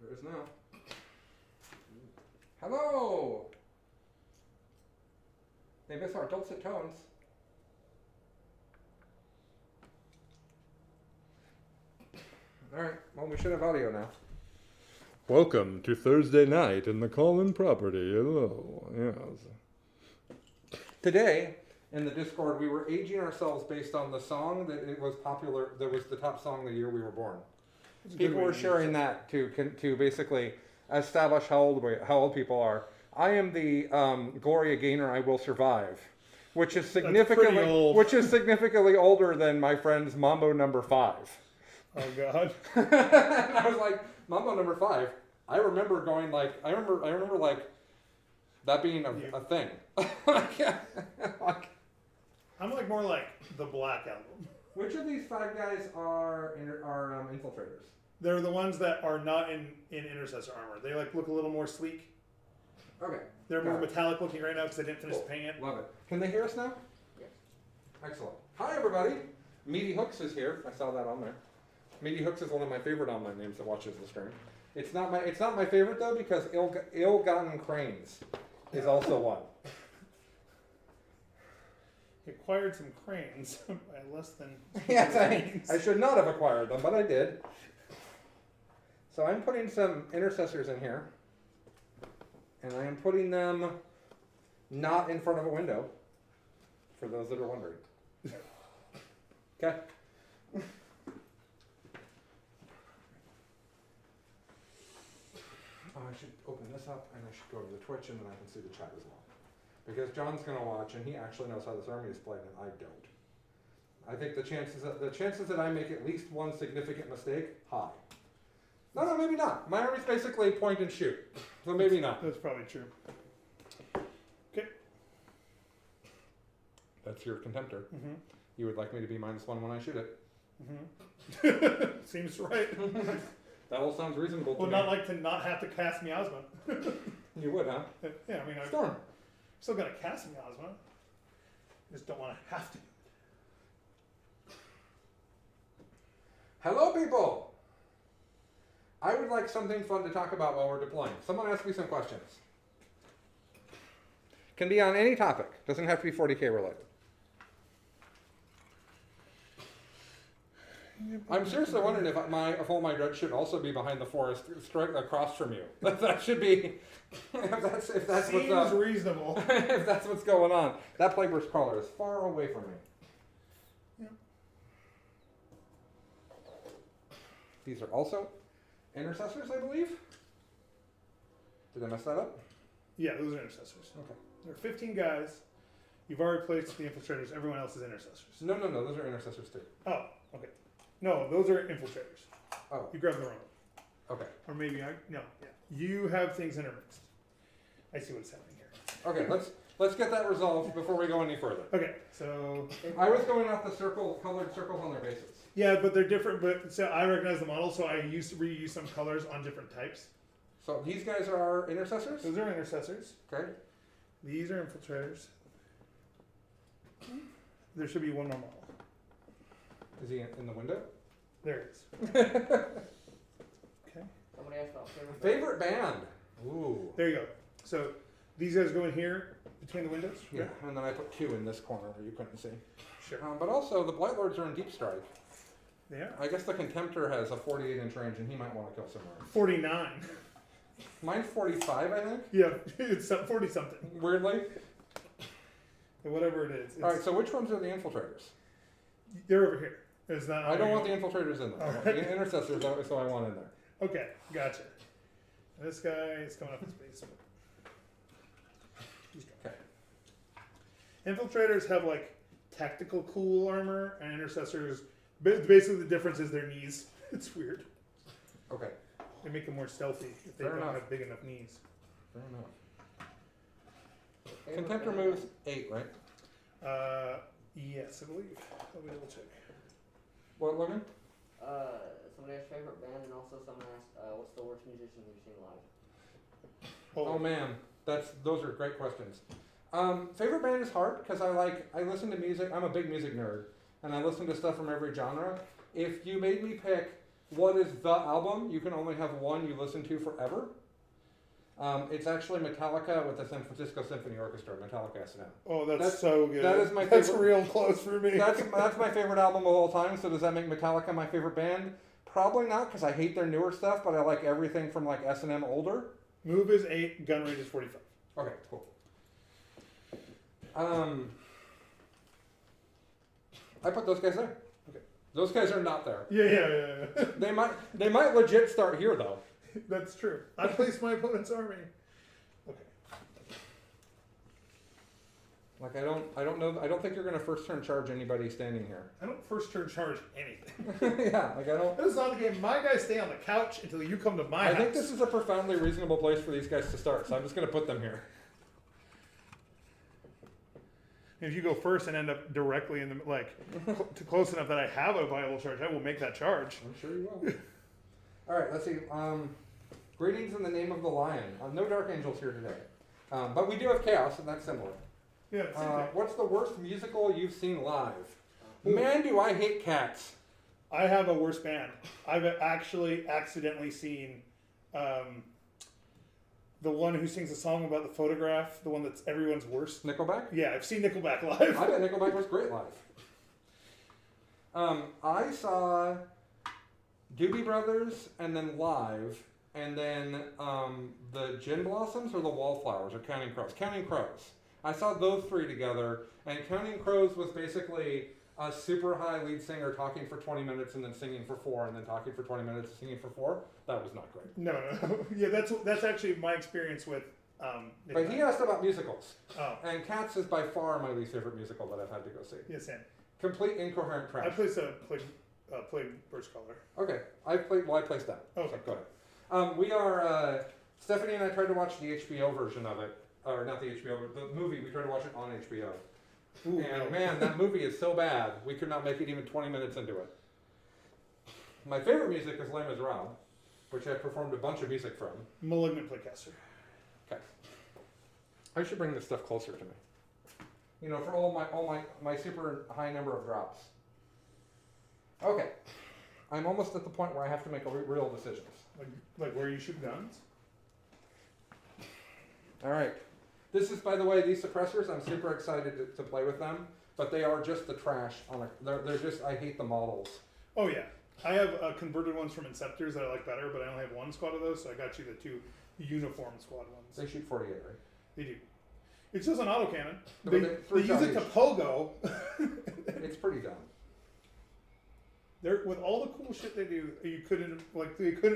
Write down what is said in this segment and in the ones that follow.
There is now. Hello! They miss our dulcet tones. Alright, well, we should have audio now. Welcome to Thursday night in the Common Property. Hello. Yes. Today, in the Discord, we were aging ourselves based on the song that it was popular, that was the top song the year we were born. People were sharing that to basically establish how old people are. I am the Gloria Gaynor, I Will Survive, which is significantly older than my friend's Mambo Number 5. Oh God! I was like, Mambo Number 5. I remember going like, I remember like that being a thing. I'm like more like the Black Album. Which of these 5 guys are infiltrators? They're the ones that are not in intercessor armor. They like look a little more sleek. Okay. They're more metallic looking right now because I didn't finish the paint yet. Love it. Can they hear us now? Yes. Excellent. Hi everybody. Meaty Hooks is here. I saw that on there. Meaty Hooks is one of my favorite online names that watches the stream. It's not my favorite though because Ill-Gotten Cranes is also one. He acquired some cranes by less than. Yes, I should not have acquired them, but I did. So I'm putting some intercessors in here. And I am putting them not in front of a window, for those that are wondering. Okay. Oh, I should open this up and I should go to the Twitch and then I can see the chat as well. Because John's going to watch and he actually knows how this army is played and I don't. I think the chances that I make at least one significant mistake, high. No, maybe not. My army's basically point and shoot. So maybe not. That's probably true. Okay. That's your contemptor. Mm-hmm. You would like me to be -1 when I shoot it. Mm-hmm. Seems right. That all sounds reasonable to Would me. not like to not have to cast miasma. You would, huh? Yeah, I mean, I'm Storm. still gonna cast miasma. Just don't want to have to. Hello, people! I would like something fun to talk about while we're deploying. Someone ask me some questions. Can be on any topic. Doesn't have to be 40K related. I'm seriously wondering if all my dread should also be behind the forest, straight across from you. That should be, if that's Seems what's reasonable. if that's what's going on. That Plagueburst crawler is far away from me. Yep. These are also intercessors, I believe. Did I mess that up? Yeah, those are intercessors. Okay. There are 15 guys. You've already placed the infiltrators. Everyone else is intercessors. No, those are intercessors too. Oh, okay. No, those are infiltrators. Oh, You grabbed the wrong one. okay. Or maybe yeah. You have things intermixed. I see what's happening here. Okay, let's get that resolved before we go any further. Okay, so I was going off the colored circles on their bases. yeah, but they're different. But so I recognize the model, so I reuse some colors on different types. So these guys are intercessors? Those are intercessors. Okay. These are infiltrators. There should be one more model. Is he in the window? There it is. Okay. Somebody asked about favorite. Favorite band? Ooh. There you go. So these guys go in here between the windows. Yeah, and then I put 2 in this corner where you couldn't see. Sure. But also, the Blight Lords are in Deep Strike. Yeah. I guess the Contemptor has a 48-inch range, and he might want to kill somewhere. 49. Mine's 45, I think. Yeah, it's 40 something. Weirdly. Whatever it is. All right, so which ones are the infiltrators? They're over here. It's not. I don't want the infiltrators in there. I want the intercessors, so I want in there. Okay, gotcha. This guy is coming up his base. Okay. Infiltrators have like tactical cool armor, and intercessors. Basically, the difference is their knees. It's weird. Okay. They make them more stealthy if they Fair don't enough. have big enough knees. Fair enough. Favorite Contemptor band? moves 8, right? Yes, I believe. Let me double check. What, Logan? Somebody asked favorite band, and also someone asked what's the worst musician you've seen live. Oh man, those are great questions. Favorite band is hard because I listen to music. I'm a big music nerd, and I listen to stuff from every genre. If you made me pick what is the album you can only have one you listen to forever? It's actually Metallica with the San Francisco Symphony Orchestra, Metallica S&M. Oh, that's That's- so good. that is my That's favorite- real close for me. That's my favorite album of all time. So does that make Metallica my favorite band? Probably not, because I hate their newer stuff, but I like everything from like S&M older. Move is 8, gun rate is 45. Okay, cool. I put those guys there. Okay. Those guys are not there. Yeah. They might legit start here though. That's true. I placed my opponent's army. Okay. Like I don't think you're gonna first turn charge anybody standing here. I don't first turn charge anything. Yeah, like I don't. This is not the game. My guys stay on the couch until you come to my I house. think this is a profoundly reasonable place for these guys to start, so I'm just gonna put them here. If you go first and end up directly in the to close enough that I have a viable charge, I will make that charge. I'm sure you will. All right, let's see. Greetings in the name of the lion. No Dark Angels here today, but we do have Chaos, and that's similar. Yeah. Same thing. What's the worst musical you've seen live? Man, do I hate Cats. I have a worse band. I've actually accidentally seen the one who sings a song about the photograph, the one that's everyone's worst. Nickelback? Yeah, I've seen Nickelback I live. bet Nickelback was great live. I saw Doobie Brothers and then live, and then the Gin Blossoms or the Wallflowers or Counting Crows. Counting Crows. I saw those three together, and Counting Crows was basically a super high lead singer talking for 20 minutes and then singing for 4, and then talking for 20 minutes and singing for 4. That was not great. No. Yeah, that's actually my experience with. But he asked about musicals, Oh, and Cats is by far my least favorite musical that I've had to go see. yeah, Sam. Complete incoherent I trash. played Burst Color. Okay, I placed that. Okay. So go ahead. We are, Stephanie and I tried to watch the HBO version of it. Or not the HBO, but the movie. We tried to watch it on HBO. Ooh, And no. man, that movie is so bad, we could not make it even 20 minutes into it. My favorite music is Les Miserables, which I performed a bunch of music from. Malignant Playcaster. Okay. I should bring this stuff closer to me. You know, for all my super high number of drops. Okay. I'm almost at the point where I have to make real decisions. Like where you shoot guns. All right. This is, by the way, these suppressors. I'm super excited to play with them, but they are just the trash on a. They're just. I hate the models. Oh yeah, I have converted ones from Inceptors that I like better, but I only have one squad of those, so I got you the 2 uniform squad ones. They shoot 48, right? They do. It's just an autocannon. No, They, but they three use it to shot pogo. It's pretty dumb. They're with all the cool shit they do. They couldn't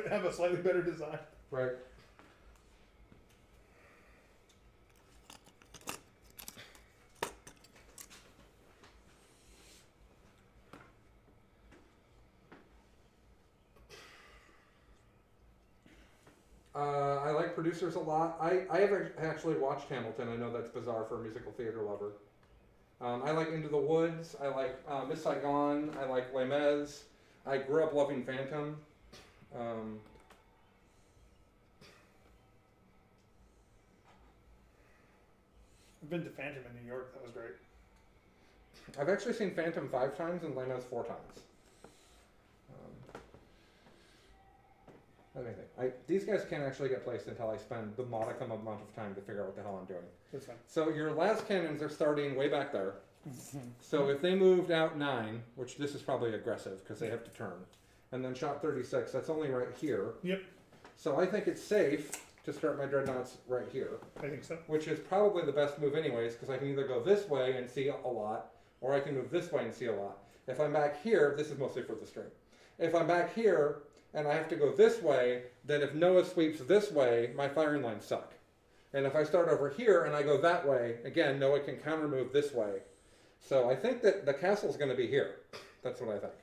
have a slightly better design. Right. I like producers a lot. I have actually watched Hamilton. I know that's bizarre for a musical theater lover. I like Into the Woods. I like Miss Saigon. I like Les Mis. I grew up loving Phantom. I've been to Phantom in New York. That was great. I've actually seen Phantom 5 times and Les Mis 4 times. Let me think. These guys can't actually get placed until I spend the modicum amount of time to figure out what the hell I'm doing. That's fine. So your last cannons are starting way back there. So if they moved out 9, which this is probably aggressive because they have to turn, and then shot 36, that's only right here. Yep, So I think it's safe to start my dreadnoughts right here, I think so. which is probably the best move anyways, because I can either go this way and see a lot, or I can move this way and see a lot. If I'm back here, this is mostly for the string. If I'm back here and I have to go this way, then if Noah sweeps this way, my firing lines suck. And if I start over here and I go that way, again, Noah can counter move this way. So I think that the castle's going to be here. That's what I think.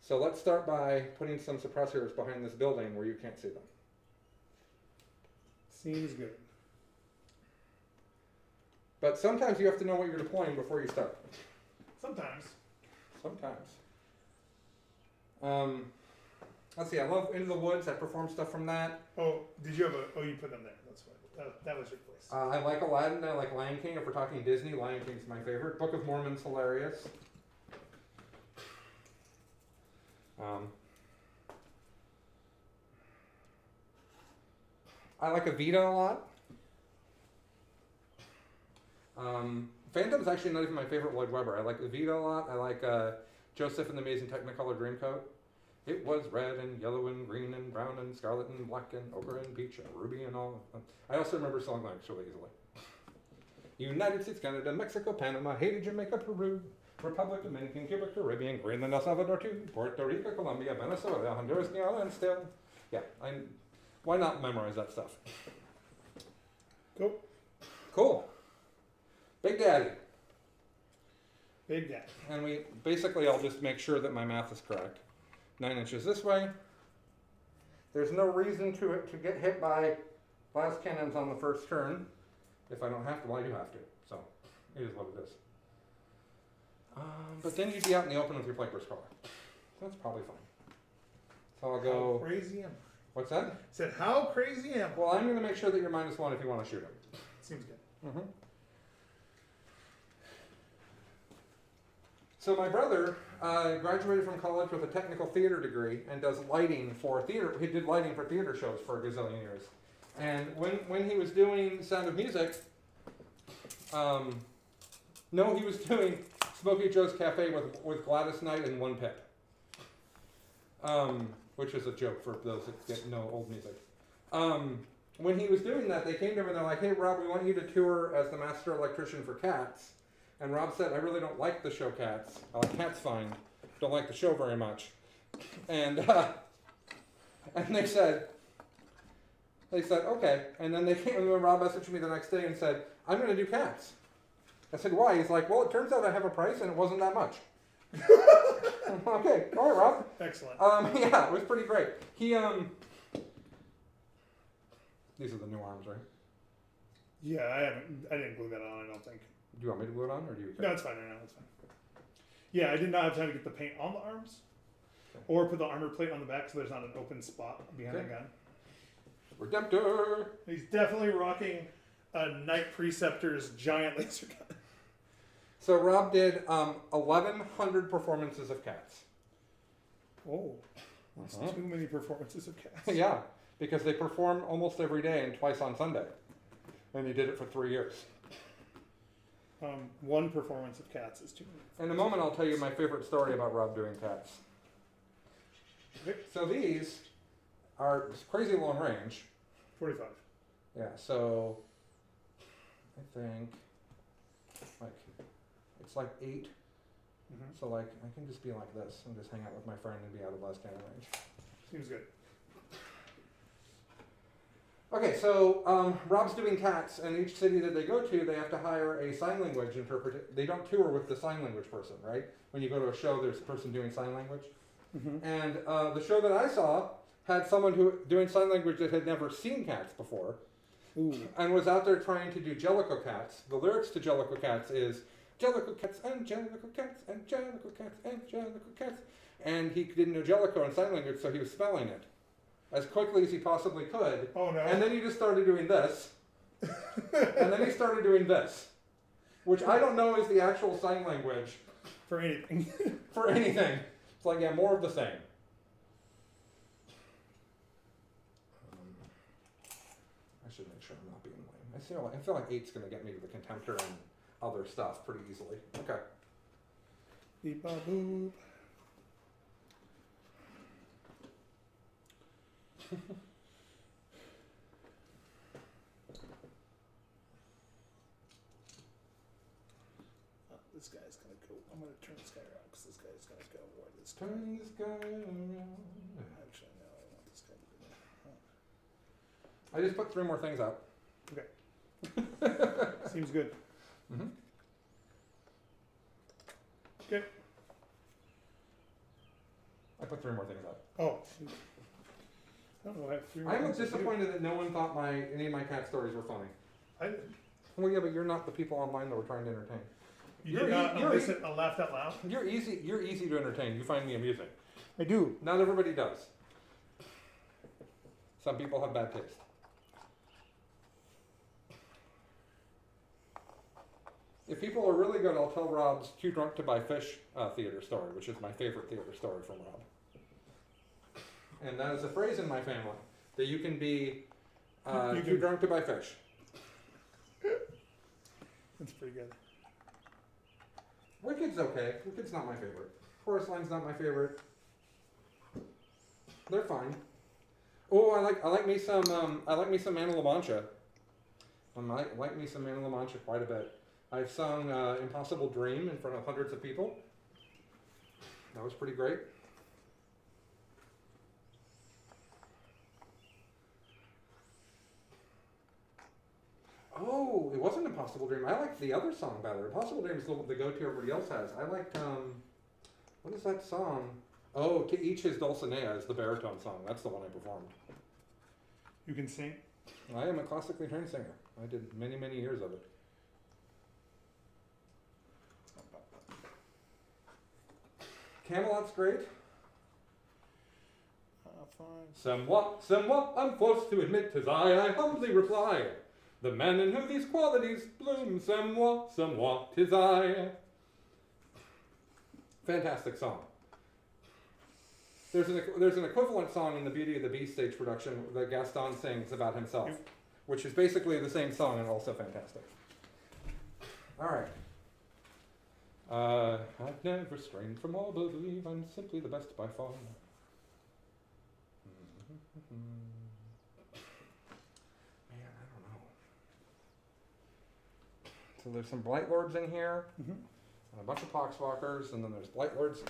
So let's start by putting some suppressors behind this building where you can't see them. Seems good. But sometimes you have to know what you're deploying before you start. Sometimes. Sometimes. Let's see, I love Into the Woods. I performed stuff from that. Oh, did you have a? Oh, you put them there. That's right. That was your place. I like Aladdin. I like Lion King. If we're talking Disney, Lion King's my favorite. Book of Mormon's hilarious. I like Evita a lot. Phantom's actually not even my favorite Lloyd Webber. I like Evita a lot. I like Joseph and the Amazing Technicolor Dreamcoat. It was red and yellow and green and brown and scarlet and black and ochre and peach and ruby and all. I also remember song lyrics really easily. United States, Canada, Mexico, Panama, Haiti, Jamaica, Peru, Republic, Dominican, Cuba, Caribbean, Greenland, El Salvador, too, Puerto Rico, Colombia, Venezuela, Honduras, New Orleans, still. Yeah, why not memorize that stuff? Cool. Big Daddy. Big Daddy. And I'll just make sure that my math is correct. 9 inches this way. There's no reason to get hit by glass cannons on the first turn. If I don't have to, well, I do have to. So, it is what it is. But then you'd be out in the open with your plate burst collar. So that's probably fine. So I'll go... How crazy am I? What's that? Said, how crazy am I? Well, I'm going to make sure that you're -1 if you want to shoot him. Seems good. Mm-hmm. So my brother graduated from college with a technical theater degree and does lighting for theater. He did lighting for theater shows for a gazillion years. And when he was doing Sound of Music, no, he was doing Smokey Joe's Cafe with Gladys Knight and One Pip, which is a joke for those that know old music. When he was doing that, they came to him and they're like, "Hey, Rob, we want you to tour as the master electrician for Cats." And Rob said, "I really don't like the show Cats. I like Cats fine. Don't like the show very much." And they said, "Okay." And then they came, and Rob messaged me the next day and said, "I'm going to do Cats." I said, "Why?" He's like, "Well, it turns out I have a price and it wasn't that much." Okay, all right, Rob. Excellent. Yeah, it was pretty great. He These are the new arms, right? Yeah, I didn't glue that on, I don't think. Do you want me to glue it on, or do you? No, it's fine. No, it's fine. Yeah, I did not have time to get the paint on the arms, or put the armor plate on the back, so there's not an open spot behind the gun. Redemptor. He's definitely rocking a Knight Preceptor's giant laser gun. So Rob did 1,100 performances of Cats. Oh, that's too many performances of Cats. Yeah, because they perform almost every day and twice on Sunday, and he did it for 3 years. One performance of Cats is too many. In a moment, I'll tell you my favorite story about Rob doing Cats. So these are crazy long range. 45. Yeah, so I think it's like 8. Mm-hmm. So I can just be like this and just hang out with my friend and be out of blast cannon range. Seems good. Okay, so Rob's doing Cats, and each city that they go to, they have to hire a sign language interpreter. They don't tour with the sign language person, right? When you go to a show, there's a person doing sign language. Mm-hmm. And the show that I saw had someone doing sign language that had never seen Cats before. Ooh. And was out there trying to do Jellicle Cats. The lyrics to Jellicle Cats is Jellicle Cats and Jellicle Cats and Jellicle Cats and Jellicle Cats. And he didn't know Jellicle in sign language, so he was spelling it as quickly as he possibly could. Oh no. And then he just started doing this. And then he started doing this. Which I don't know is the actual sign language For anything. for anything. It's like, yeah, more of the same. I should make sure I'm not being lame. I feel like 8's going to get me to the Contemptor and other stuff pretty easily. Okay. Beep ba boop. This guy's gonna go. I'm gonna turn this guy around because this guy's gonna go where this guy. Turn this guy around. Actually, no, I want this guy to be there. I just put 3 more things out. Seems good. Mm-hmm. Okay. I put 3 more things out. Oh. Shoot. I don't know. I have 3 more I'm things to do. disappointed that no one thought any of my cat stories were funny. Well, yeah, but you're not the people online that we're trying to entertain. You You're did not you're elicit a laugh out loud? You're easy to entertain. You find me amusing. I do. Not everybody does. Some people have bad taste. If people are really good, I'll tell Rob's Too Drunk to Buy Fish theater story, which is my favorite theater story from Rob. And that is a phrase in my family, that you can be You Too can- drunk to buy fish. That's pretty good. Wicked's okay. Wicked's not my favorite. Chorus line's not my favorite. They're fine. Oh, I like me some Mana La Mancha. I like me some Mana La Mancha quite a bit. I've sung Impossible Dream in front of hundreds of people. That was pretty great. Oh, it wasn't Impossible Dream. I liked the other song better. Impossible Dream is the go-to everybody else has. I liked, what is that song? Oh, To Each His Dulcinea is the baritone song. That's the one I performed. You can sing. I am a classically trained singer. I did many, many years of it. Camelot's great. Fine. Somewhat, I'm forced to admit, 'tis I humbly reply. The man in whom these qualities bloom, somewhat, 'tis I. Fantastic song. There's an equivalent song in the Beauty of the Beast stage production that Gaston sings about himself, which is basically the same song and also fantastic. All right. I've never strained from all but believe I'm simply the best by far. Man, I don't know. So there's some Blight Lords in here, Mm-hmm. and a bunch of Poxwalkers, and then there's Blight Lords.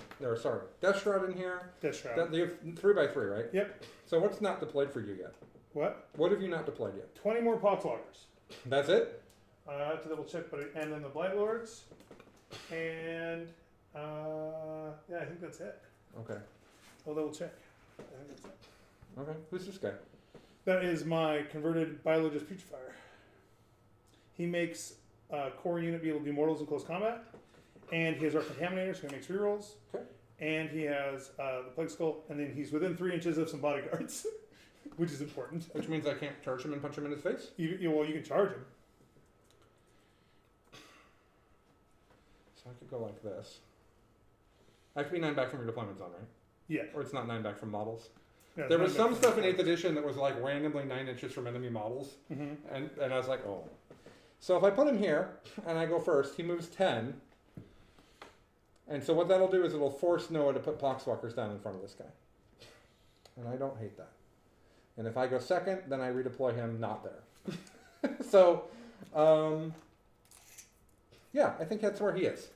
Death Shroud in here. Death Shroud. You have 3x3, right? Yep. So what's not deployed for you yet? What? What have you not deployed yet? 20 more Poxwalkers. That's it? I have to double check, and then the Blight Lords, and yeah, I think that's it. Okay. I'll double check. I think that's it. Okay. Who's this guy? That is my converted biologist Putrefier. He makes core unit be able to do mortals in close combat, and he has Arc Contaminator, so he makes rerolls. Okay. And he has the Plague Skull, and then he's within 3 inches of some bodyguards, which is important. Which means I can't charge him and punch him in his face? Well, you can charge him. So I could go like this. I have to be 9 back from your deployment zone, right? Yeah. Or it's not 9 back from models. Yeah, There was it's some not stuff in bad. 8th edition that was like randomly 9 inches from enemy models. Mhm. And I was like, oh. So if I put him here, and I go first, he moves 10. And so what that'll do is it'll force Noah to put Poxwalkers down in front of this guy. And I don't hate that. And if I go second, then I redeploy him not there. So, yeah, I think that's where he is.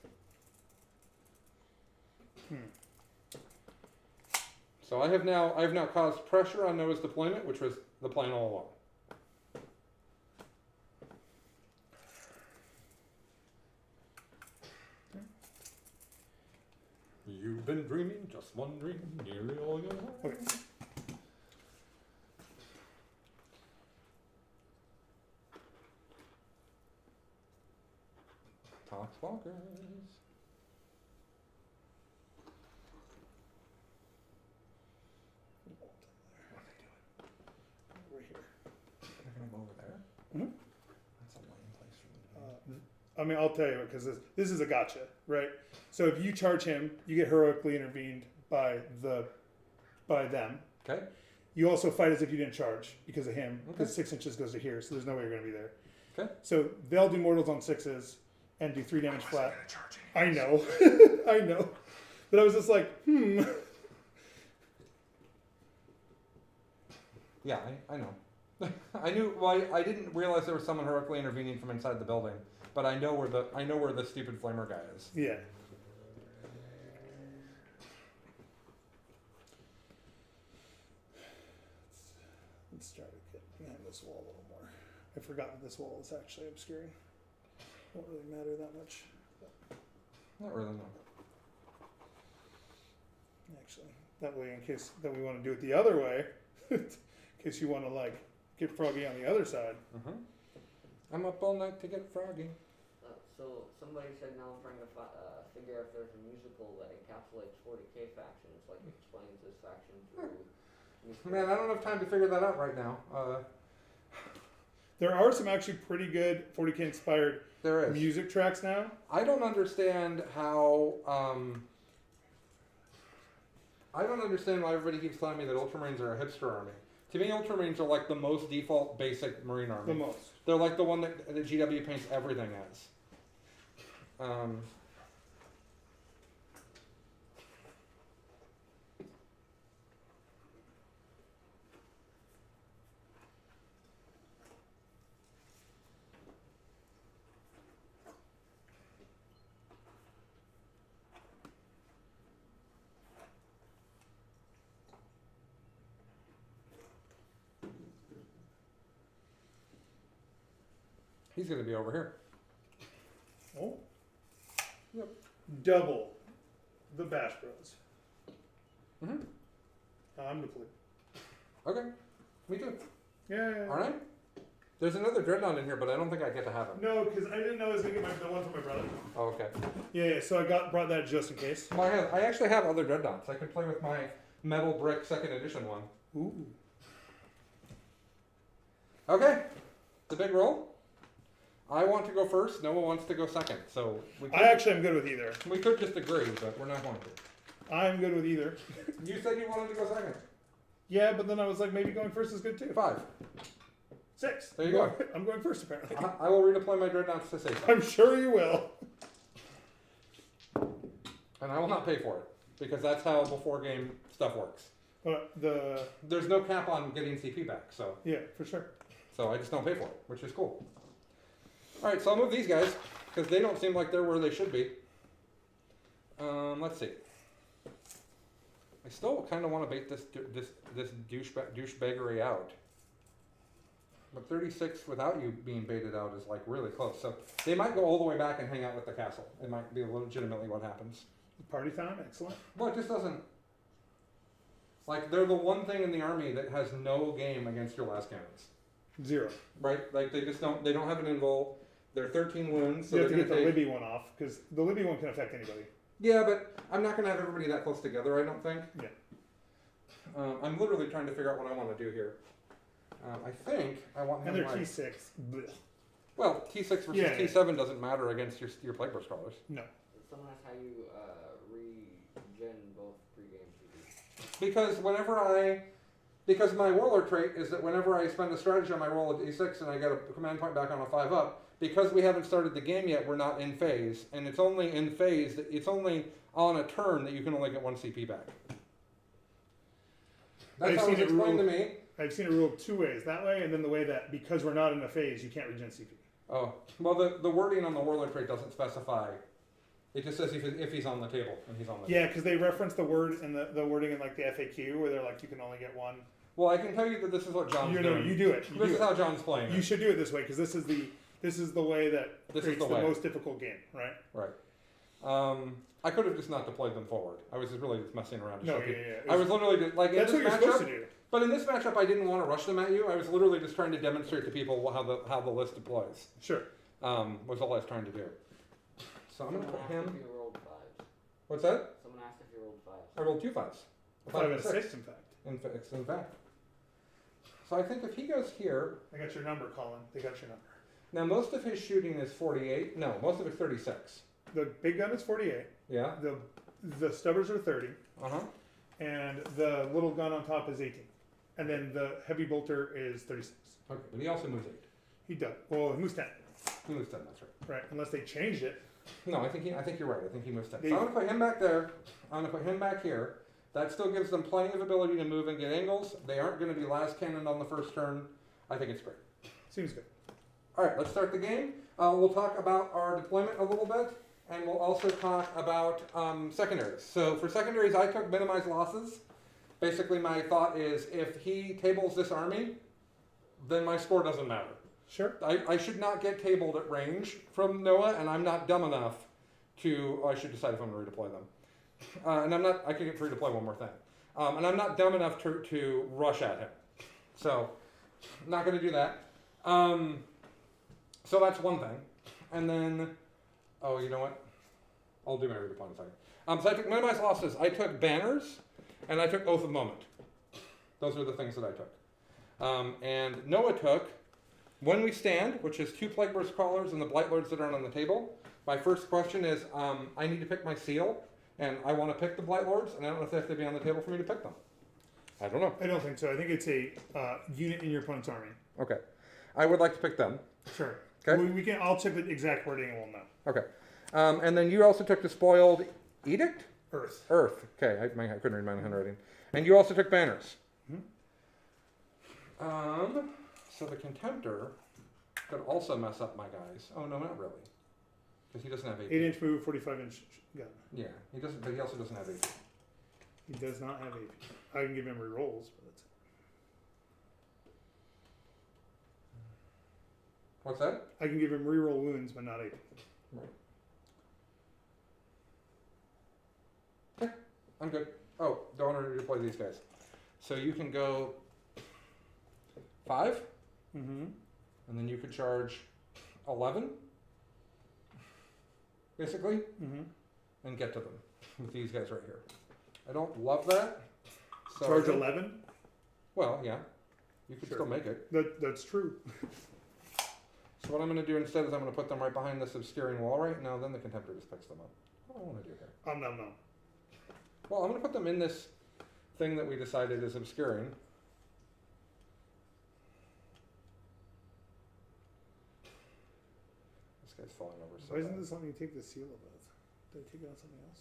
So I have now caused pressure on Noah's deployment, which was the plan all along. You've been dreaming, just one dream, nearly all your life. Okay. Poxwalkers. Over here. They're gonna go over there. Mhm. That's a lame place for them to be. I mean, I'll tell you because this is a gotcha, right? So if you charge him, you get heroically intervened by them. Okay. You also fight as if you didn't charge because of him, Okay. because 6 inches goes to here, so there's no way you're going to be there. Okay. So they'll do mortals on 6s and do 3 damage flat. I know, I know, but I was just like, Yeah, I know. I knew. Well, I didn't realize there was someone heroically intervening from inside the building, but I know where the stupid flamer guy is. Yeah. Let's try to get behind this wall a little more. I forgot that this wall is actually obscuring. Don't really matter that much, Not really. No. actually. That way, in case that we want to do it the other way, in case you want to like get Froggy on the other side. I'm up all night to get froggy. So somebody said now I'm trying to figure out if there's a musical that encapsulates 40k factions, like explains this faction through. musical. Man, I don't have time to figure that out right now. There are some actually pretty good 40k inspired There is. music tracks now. I don't understand how. I don't understand why everybody keeps telling me that Ultramarines are a hipster army. To me, Ultramarines are like the most default basic Marine army. The most. They're like the one that the GW paints everything as. He's going to be over here. Oh. Yep. Double the Bash Bros. Mm-hmm. I'm deployed. Okay. Me too. Yeah. All right. There's another Dreadnought in here, but I don't think I get to have him. No, because I didn't know I was gonna get the one for my brother. Oh, okay. Yeah. So I brought that just in case. Well, I actually have other Dreadnoughts. I could play with my Metal Brick 2nd edition one. Ooh. Okay. The big roll. I want to go first. Noah wants to go second. So I actually am good with either. we could just agree, but we're not going to. I'm good with either. You said you wanted to go second. Yeah, but then I was like, maybe going first is good too. 5. 6. There you go. I'm going first apparently. I will redeploy my Dreadnoughts to safety. I'm sure you will. And I will not pay for it. Because that's how before game stuff works. But There's no cap on getting CP back, so for sure. I just don't pay for it, which is cool. Alright, so I'll move these guys, because they don't seem like they're where they should be. Let's see. I still kind of want to bait this douchebaggery out. But 36 without you being baited out is like really close. So they might go all the way back and hang out with the castle. It might be legitimately what happens. Party time, excellent. Well, it just doesn't. Like, they're the one thing in the army that has no game against your last cannons. 0. Right? Like, they don't have an invul. They're 13 wounds. So You have to they're get the gonna take- Libby one off because the Libby one can affect anybody. Yeah, but I'm not going to have everybody that close together, I don't think. Yeah. I'm literally trying to figure out what I want to do here. I think I want And him they're like- T6. Blech. Well, T6 versus Yeah. T7 doesn't matter against your Plague Burst crawlers. No. Someone asked how you regen both pre-game CP. Because my Warlord trait is that whenever I spend a strategy on my roll of D6 and I get a command point back on a 5-up, because we haven't started the game yet, we're not in phase, and it's only in phase that it's only on a turn that you can only get 1 CP back. That's I've how it seen was it explained to ruled- me. I've seen it ruled 2 ways. That way, and then the way that because we're not in a phase, you can't regen CP. Oh, well, the wording on the Warlord trait doesn't specify. It just says if he's on the table, and he's on the Yeah, because they reference the word and the wording in like the FAQ where they're like, you can only get 1. Well, I can tell you that this is what John's You know, doing. you do it. You This do is it. how John's playing You it. should do it this way because this is the way that This is creates the the way. most difficult game, right? Right. I could have just not deployed them forward. I was just really just messing around. To No, show yeah, people. yeah. I was literally just like in That's this what you're supposed matchup. to do. But in this matchup, I didn't want to rush them at you. I was literally just trying to demonstrate to people how the list deploys. Sure. Was all I was trying to do. So I'm gonna Someone put asked him. if you rolled 5s. What's that? Someone asked if you rolled 5s. I rolled 2 5s. A 5 and and 6, in fact. In fact. So I think if he goes here, I got your number, Colin. They got your number. now most of his shooting is 48. No, most of it's 36. The big gun is 48. Yeah. The stubbers are 30. Uh huh. And the little gun on top is 18. And then the heavy bolter is 36. Okay, but he also moves 8. He does. Well, he moves 10. He moves 10. That's right. Right. Unless they changed it. No, I think you're right. I think he moves 10. They- So I'm gonna put him back there. I'm gonna put him back here. That still gives them plenty of ability to move and get angles. They aren't going to be last cannon on the first turn. I think it's great. Seems good. All right, let's start the game. We'll talk about our deployment a little bit, and we'll also talk about secondaries. So for secondaries, I took minimize losses. Basically, my thought is if he tables this army, then my score doesn't matter. Sure. I should not get tabled at range from Noah, and I'm not dumb enough to. I should decide if I'm going to redeploy them. And I'm not. I could get redeploy one more thing. And I'm not dumb enough to rush at him. So, I'm not going to do that. So that's one thing. And then, oh, you know what? I'll do my redeploy in a second. So I took minimize losses. I took banners, and I took oath of moment. Those are the things that I took. And Noah took when we stand, which is 2 Plague Burst Crawlers and the Blight Lords that are on the table. My first question is, I need to pick my seal, and I want to pick the Blight Lords, and I don't know if they have to be on the table for me to pick them. I don't know. I don't think so. I think it's a unit in your opponent's army. Okay. I would like to pick them. Sure. Okay. We can. I'll check the exact wording and we'll know. Okay. And then you also took the spoiled edict? Earth. Earth. Okay, I couldn't read my own handwriting. And you also took banners. So the contemptor could also mess up my guys. Oh no, not really, because he doesn't have AP. 8-inch move, 45-inch gun. Yeah, he doesn't. But he also doesn't have AP. He does not have AP. I can give him re-rolls, but that's it. What's that? I can give him re-roll wounds, but not AP. Okay, I'm good. Oh, don't want to deploy these guys. So you can go 5, Mm-hmm. and then you could charge 11, basically, Mm-hmm. and get to them with these guys right here. I don't love that. So Charge 11? Well, yeah, you could Sure. still make it. That's true. So what I'm going to do instead is I'm going to put them right behind this obscuring wall right now. Then the contemptor just picks them up. What do I want to do here? No. Well, I'm going to put them in this thing that we decided is obscuring. This guy's falling over. So Why isn't bad. this letting you take the seal of oath? Did I take it on something else?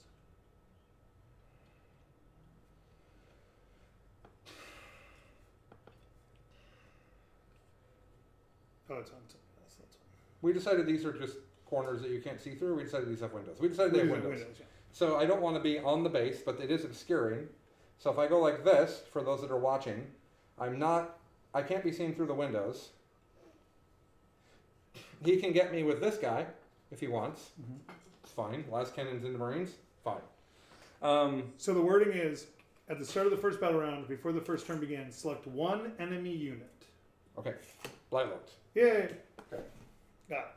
Oh, it's on something else. That's fine. We decided these are just corners that you can't see through. We decided these have windows. We decided they have windows. Yeah. So I don't want to be on the base, but it is obscuring. So if I go like this, for those that are watching, I can't be seen through the windows. He can get me with this guy if he wants. Mm-hmm. It's fine. Last cannons into Marines, fine. So the wording is, at the start of the first battle round, before the first turn begins, select one enemy unit. Okay, blight loads. Yay! Okay. Got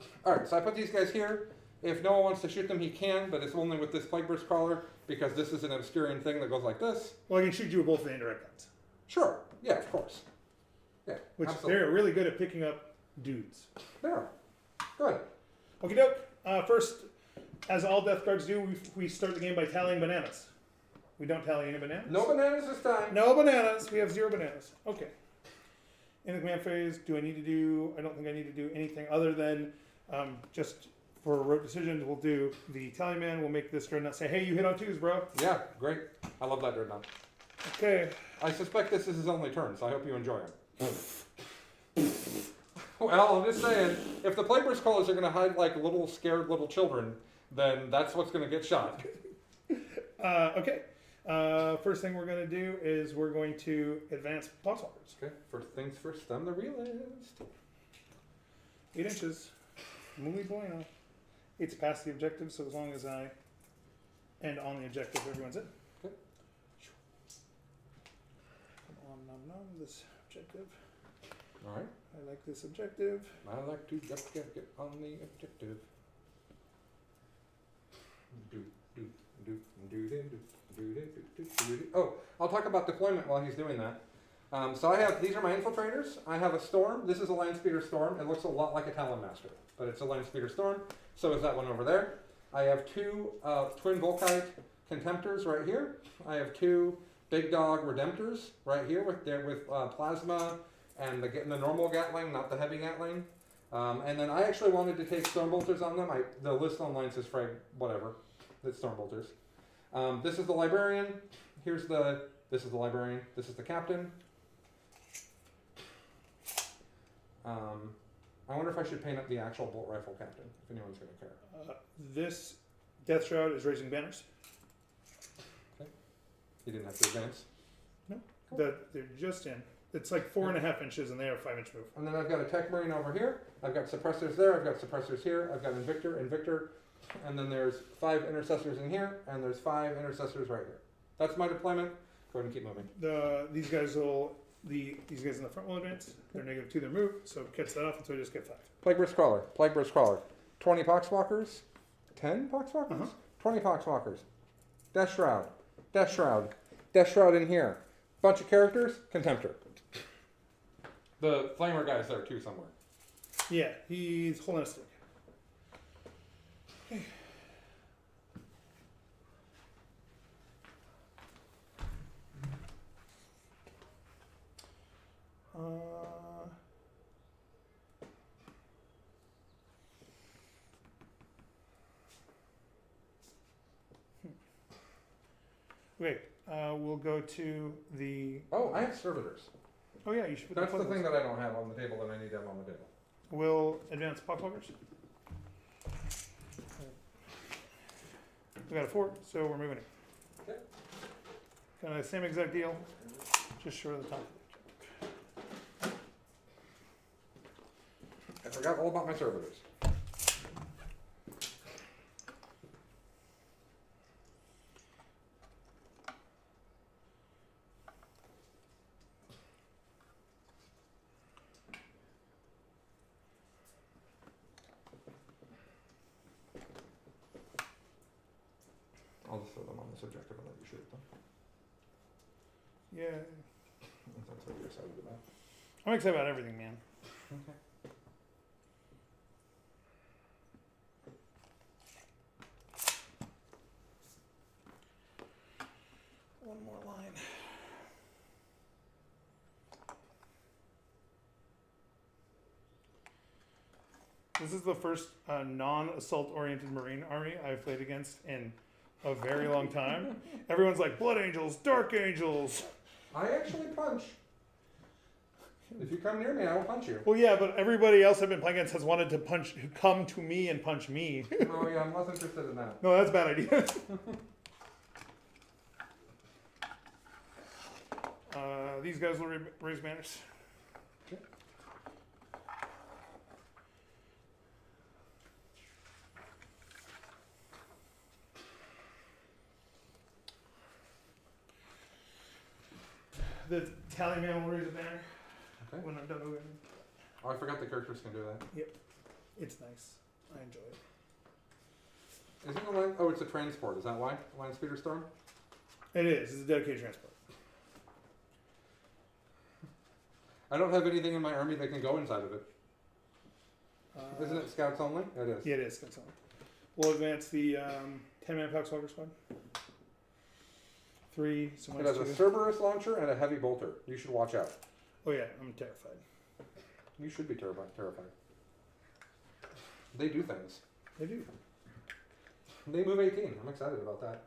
it. All right, so I put these guys here. If no one wants to shoot them, he can, but it's only with this Plague Burst Crawler because this is an obscuring thing that goes like this. Well, I can shoot you with both of the indirect guns. Sure, yeah, of course. Yeah, Which absolutely. they're really good at picking up dudes. They are. Go ahead. Okie doke. First, as all Death Guards do, we start the game by tallying bananas. We don't tally any bananas. No bananas this time. No bananas. We have 0 bananas. Okay. In the command phase, I don't think I need to do anything other than just for rote decisions, we'll do the tally man. We'll make this dreadnought say, hey, you hit on 2s, bro. Yeah, great. I love that dreadnought. Okay. I suspect this is his only turn, so I hope you enjoy him. Well, I'm just saying, if the Plague Burst Crawlers are going to hide like little scared little children, then that's what's going to get shot. Okay. First thing we're going to do is we're going to advance Poxwalkers. Okay, first things first, I'm the realist. 8 inches. Muy bueno. It's past the objective, so as long as I end on the objective, everyone's in. Okay. Come on, this objective. All right. I like this objective. I like to get on the objective. Oh, I'll talk about deployment while he's doing that. So these are my infiltrators. I have a storm. This is a land speeder storm. It looks a lot like a Talon Master, but it's a land speeder storm. So is that one over there. I have 2 twin Volkite contemptors right here. I have 2 big dog redemptors right here with plasma and the normal Gatling, not the heavy Gatling. And then I actually wanted to take storm bolters on them. The list online says frag whatever. It's storm bolters. This is the librarian. This is the librarian. This is the captain. I wonder if I should paint up the actual bolt rifle captain, if anyone's going to care. This Death Shroud is raising banners. He didn't have to advance. They're just in. It's like 4.5 inches, and they have a 5-inch move. And then I've got a Tech Marine over here. I've got suppressors there. I've got suppressors here. I've got Invictor. And then there's 5 intercessors in here, and there's 5 intercessors right here. That's my deployment. Go ahead and keep moving. These guys in the front will advance. They're -2 their move, so catch that off until I just get 5. Plague Burst Crawler. 20 Poxwalkers. 10 Poxwalkers? 20 Poxwalkers. Death Shroud. Death Shroud in here. Bunch of characters. Contemptor. The Flamer guy's there too somewhere. Yeah, he's holding a stick. Okay. Okay, we'll go to the. Oh, I have servitors. Oh yeah, you should put That's the puzzles. thing that I don't have on the table that I need to have on the table. We'll advance pockholders. We got a 4, so we're moving it. Okay. Kind of same exact deal, just short of the top. I forgot all about my servitors. I'll just throw them on the subjective and let you shoot them. Yeah, If that's what you're excited about. I'm excited about everything, man. Okay. One more line. This is the first non-assault oriented Marine army I've played against in a very long time. Everyone's like, Blood Angels, Dark Angels. I actually punch. If you come near me, I will punch you. Well, yeah, but everybody else I've been playing against has wanted to come to me and punch me. Oh yeah, I'm less interested in that. No, that's a bad idea. These guys will raise manners. Okay. The tally man will raise a banner Okay. when I'm done moving. Oh, I forgot the characters can do that. It's nice. I enjoy it. Isn't the line? Oh, it's a transport. Is that why? Line speeder storm? It is. It's a dedicated transport. I don't have anything in my army that can go inside of it. Isn't it scouts only? It is. Yeah, it is. That's all. We'll advance the 10-man Paxwalker squad. 3. So It has a Cerberus launcher and a heavy bolter. You should watch out. Oh yeah, I'm terrified. You should be terrified. They do things. They do. They move 18. I'm excited about that.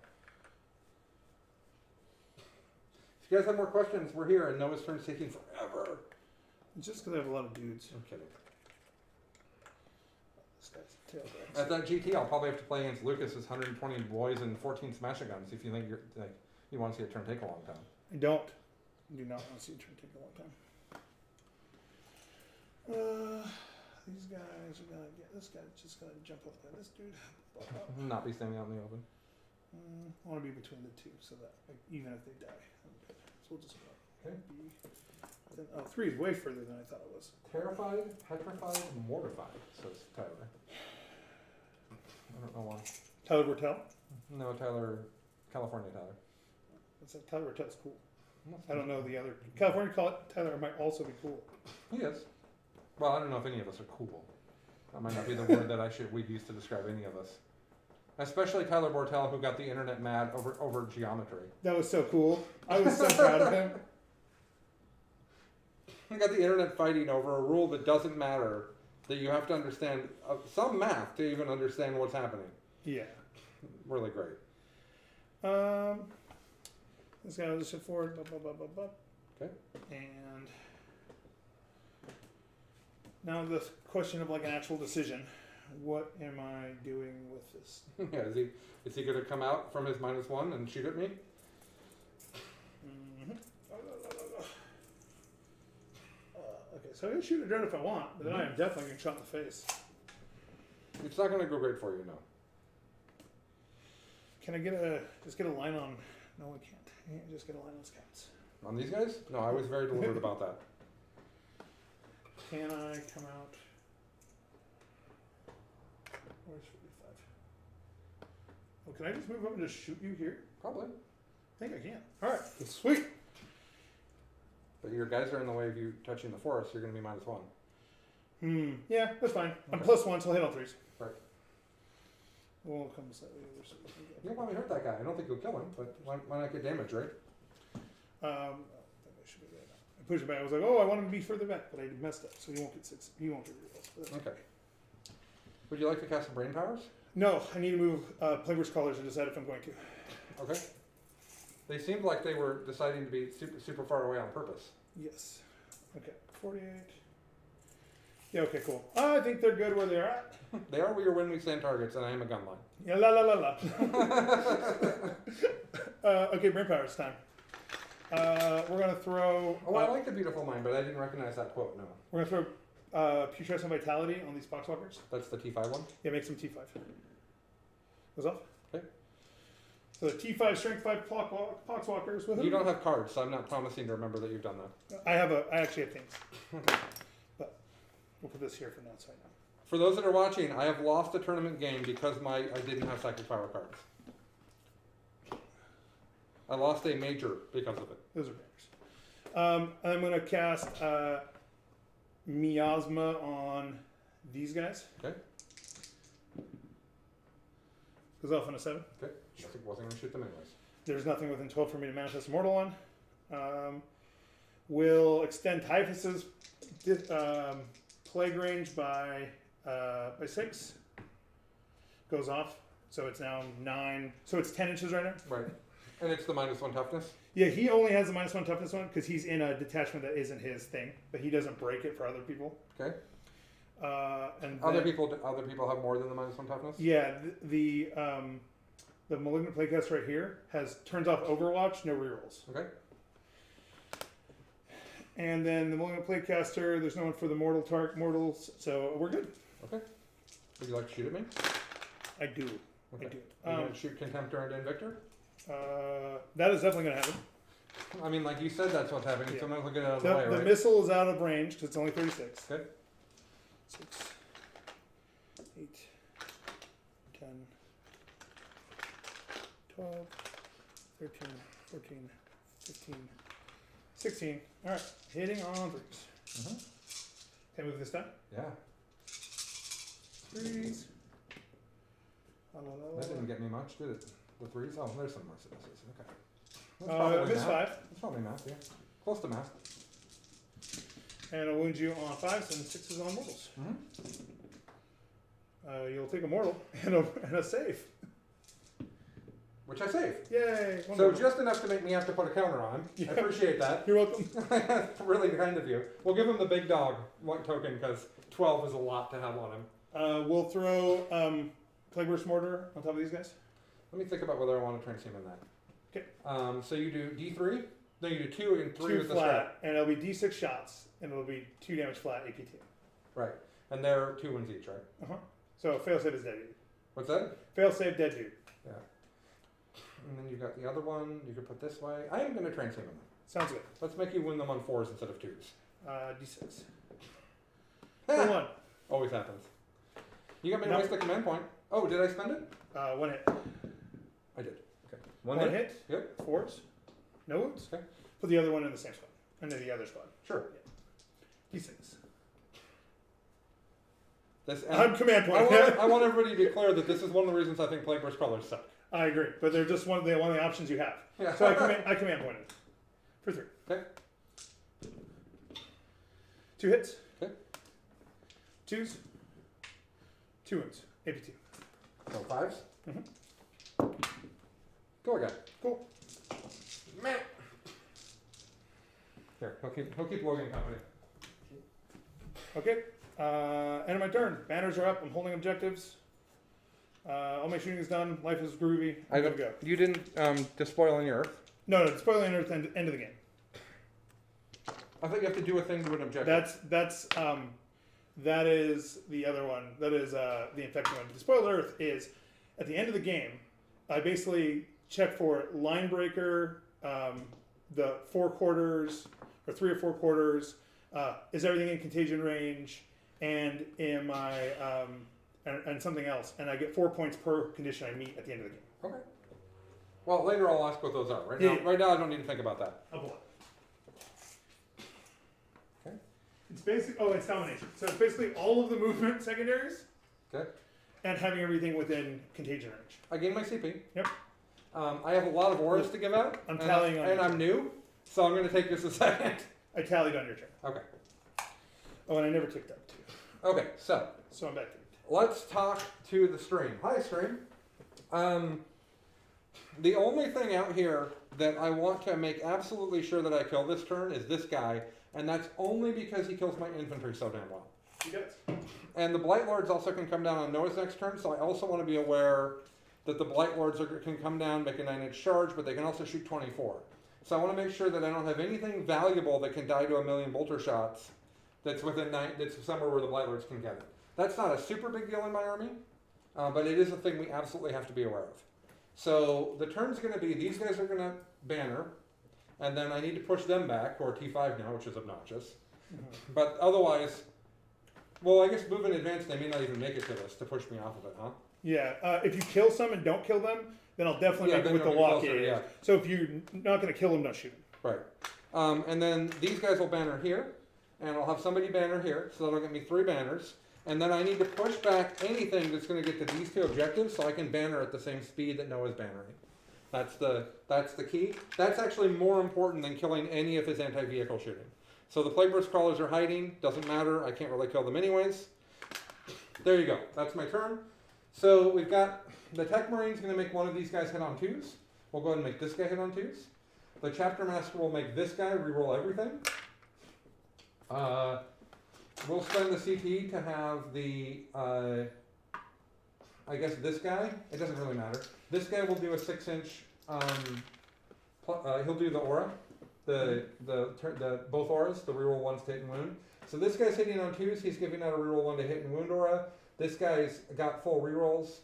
If you guys have more questions, we're here, and Noah's turn's taking forever. It's just because I have a lot of dudes. I'm kidding. This guy's tailbacks. At that GT, I'll probably have to play against Lucas's 120 boys and 14 smasher guns if you think you're like you want to see a turn take a long time. I don't. Do not want to see a turn take a long time. These guys are gonna get. This guy's just gonna jump up by this dude. Not be standing out in the open. I want to be between the two so that like, even if they die, I'm good. So we'll just go. Okay. Then, 3 is way further than I thought it was. Terrified, petrified, mortified, says Tyler. I don't know why. Tyler Bortel. No, Tyler, California Tyler. That's a, Tyler Bortel's cool. I don't know the other. California Tyler might also be cool. He is. Well, I don't know if any of us are cool. That might not be the word that we'd use to describe any of us. Especially Tyler Bortel, who got the internet mad over geometry. That was so cool. I was so proud of him. He got the internet fighting over a rule that doesn't matter, that you have to understand some math to even understand what's happening. Yeah. Really great. This guy will just hit forward. Okay. And now the question of like an actual decision. What am I doing with this? Yeah, is he going to come out from his -1 and shoot at me? Mm-hmm. Okay, so I can shoot a drone if I want, but then I am definitely getting shot in the face. It's not going to go great for you, no. Can I just get a line on? No, I can't. I can't just get a line on scouts. On these guys? No, I was very deliberate about that. Can I come out? Where's 45? Oh, can I just move up and just shoot you here? Probably. I think I can. All right, sweet. But your guys are in the way of you touching the forest, you're going to be -1. Yeah, that's fine. I'm Okay. +1, so I'll hit on 3s. Right. We'll come slightly over. So we can You'll probably hurt that guy. I don't think you'll kill him, but why not get damage, right? I think I should be good. I pushed it back. I was like, oh, I want him to be further back, but I messed up, so he won't get 6. He won't get rerolls. Okay. Would you like to cast some brain powers? No, I need to move Plagueworks Collars and decide if I'm going to. Okay. They seemed like they were deciding to be super far away on purpose. Yes. Okay, 48. Yeah, okay, cool. I think they're good where they are at. They are your when we stand targets, and I am a gun line. Yeah, la la la la. Okay, brain power, it's time. We're gonna throw. Oh, I like the beautiful mind, but I didn't recognize that quote. No, We're gonna throw putrescence vitality on these poxwalkers. that's the T5 one. Yeah, make some T5. Goes off. Okay. So the T5 strength 5 poxwalkers. Woohoo. You don't have cards, so I'm not promising to remember that you've done that. I actually have things. But we'll put this here for now, so I know. For those that are watching, I have lost a tournament game because I didn't have psychic power cards. I lost a major because of it. Those are banners. I'm gonna cast miasma on these guys. Okay. Goes off on a 7. Okay. Wasn't going to shoot them anyways. There's nothing within 12 for me to manifest Immortal on. Will extend Typhus's plague range by 6. Goes off. So it's now 9. So it's 10 inches right now? Right. And it's the -1 toughness. Yeah, he only has the -1 toughness one because he's in a detachment that isn't his thing, but he doesn't break it for other people. Okay. And Other then- people have more than the -1 toughness. Yeah, the malignant playcast right here turns off Overwatch, no rerolls. Okay. And then the malignant playcaster, there's no one for the mortals, so we're good. Okay. Would you like to shoot at me? I do. Okay. I do. Are you going to shoot Contemptor and Invictor? That is definitely going to happen. I mean, like you said, that's what's happening. Yeah. So might as well get it out of the way, The right? missile is out of range because it's only 36. Okay. 6, 8, 10, 12, 13, 14, 15, 16. All right, hitting on 3s. Mm-hmm. Can I move this down? Yeah. 3s. La, la, la, la, That la. didn't get me much, did it? The 3s? Oh, there's some Mercedes. Okay. Miss math. 5. That's probably math, yeah. Close to math. And I'll wound you on 5s and 6s on mortals. Mm-hmm. You'll take a mortal and a save. Which I saved. Yay! So Wonderful. just enough to make me have to put a counter on. Yeah. I appreciate that. You're welcome. That's really kind of you. We'll give him the big dog token because 12 is a lot to have on him. We'll throw Plague Burst Mortar on top of these guys. Let me think about whether I want to train him in that. Okay. So you do D3? No, you do 2 and 3 2 with the flat, strap. and it'll be D6 shots, and it'll be 2 damage flat AP2. Right. And they're 2 wins each, right? So fail save is dead dude. What's that? Fail save dead dude. Yeah. And then you've got the other one. You could put this way. I am going to train him in that. Sounds good. Let's make you win them on 4s instead of 2s. D6. For 1. Always happens. You got me to No. waste the command point. Oh, did I spend it? 1 hit. I did. Okay. 1 hit. Yep. 4s. No wounds. Okay. Put the other one in the same spot. Under the other spot. Sure. D6. This, I'm command I point. want everybody to be clear that this is one of the reasons I think Plague Burst Crawlers suck. I agree, but they're just one of the options you have. Yeah. So I command pointed for 3. Okay. 2 hits. Okay. 2s. 2 wounds. AP2. So 5s. Mhm. Go again. Cool. Meh. Here, he'll keep logging company. Okay. End of my turn. Banners are up. I'm holding objectives. All my shooting is done. Life is groovy. I'm good to go. You didn't despoil any earth. No, spoiling Earth end of the game. I think you have to do a thing to an objective. That is the other one. That is the infected one. Despoiled Earth is at the end of the game. I basically check for line breaker, the 4 quarters or 3 or 4 quarters. Is everything in contagion range? And am I and something else? And I get 4 points per condition I meet at the end of the game. Okay. Well, later I'll ask what those are. Right Yeah. now, right now I don't need to think about that. I'll pull it. Okay. It's basically it's domination. So it's basically all of the movement secondaries. Okay. And having everything within contagion range. I gain my CP. Yep. I have a lot of auras to give out. I'm tallying on and your I'm new, so I'm going to take just a second. I tallied on your turn. Okay. Oh, and I never ticked up too. Okay, so So I'm back to it. let's talk to the stream. Hi, stream. The only thing out here that I want to make absolutely sure that I kill this turn is this guy, and that's only because he kills my infantry so damn well. He does. And the Blight Lords also can come down on Noah's next turn, so I also want to be aware that the Blight Lords can come down, make a 9-inch charge, but they can also shoot 24. So I want to make sure that I don't have anything valuable that can die to 1,000,000 bolter shots that's within that's somewhere where the Blight Lords can get it. That's not a super big deal in my army, but it is a thing we absolutely have to be aware of. So the turn's going to be, these guys are going to banner, and then I need to push them back, or T5 now, which is obnoxious. But otherwise, well, I guess move in advance, they may not even make it to this to push me off of it, huh? Yeah, if you kill some and don't kill them, then I'll definitely make it then with the you'll be lock. closer, yeah. So if you're not going to kill them, don't shoot them. Right. And then these guys will banner here, and I'll have somebody banner here, so that'll get me 3 banners. And then I need to push back anything that's going to get to these 2 objectives so I can banner at the same speed that Noah's bannering. That's the key. That's actually more important than killing any of his anti-vehicle shooting. So the Plague Burst Crawlers are hiding, doesn't matter, I can't really kill them anyways. There you go, that's my turn. So we've got the Tech Marine's going to make one of these guys hit on 2s. We'll go ahead and make this guy hit on 2s. The Chapter Master will make this guy reroll everything. We'll spend the CP to have the, I guess this guy, it doesn't really matter. This guy will do a 6-inch, he'll do the aura, the both auras, the reroll 1s to hit and wound. So this guy's hitting on 2s, he's giving out a reroll 1 to hit and wound aura. This guy's got full rerolls.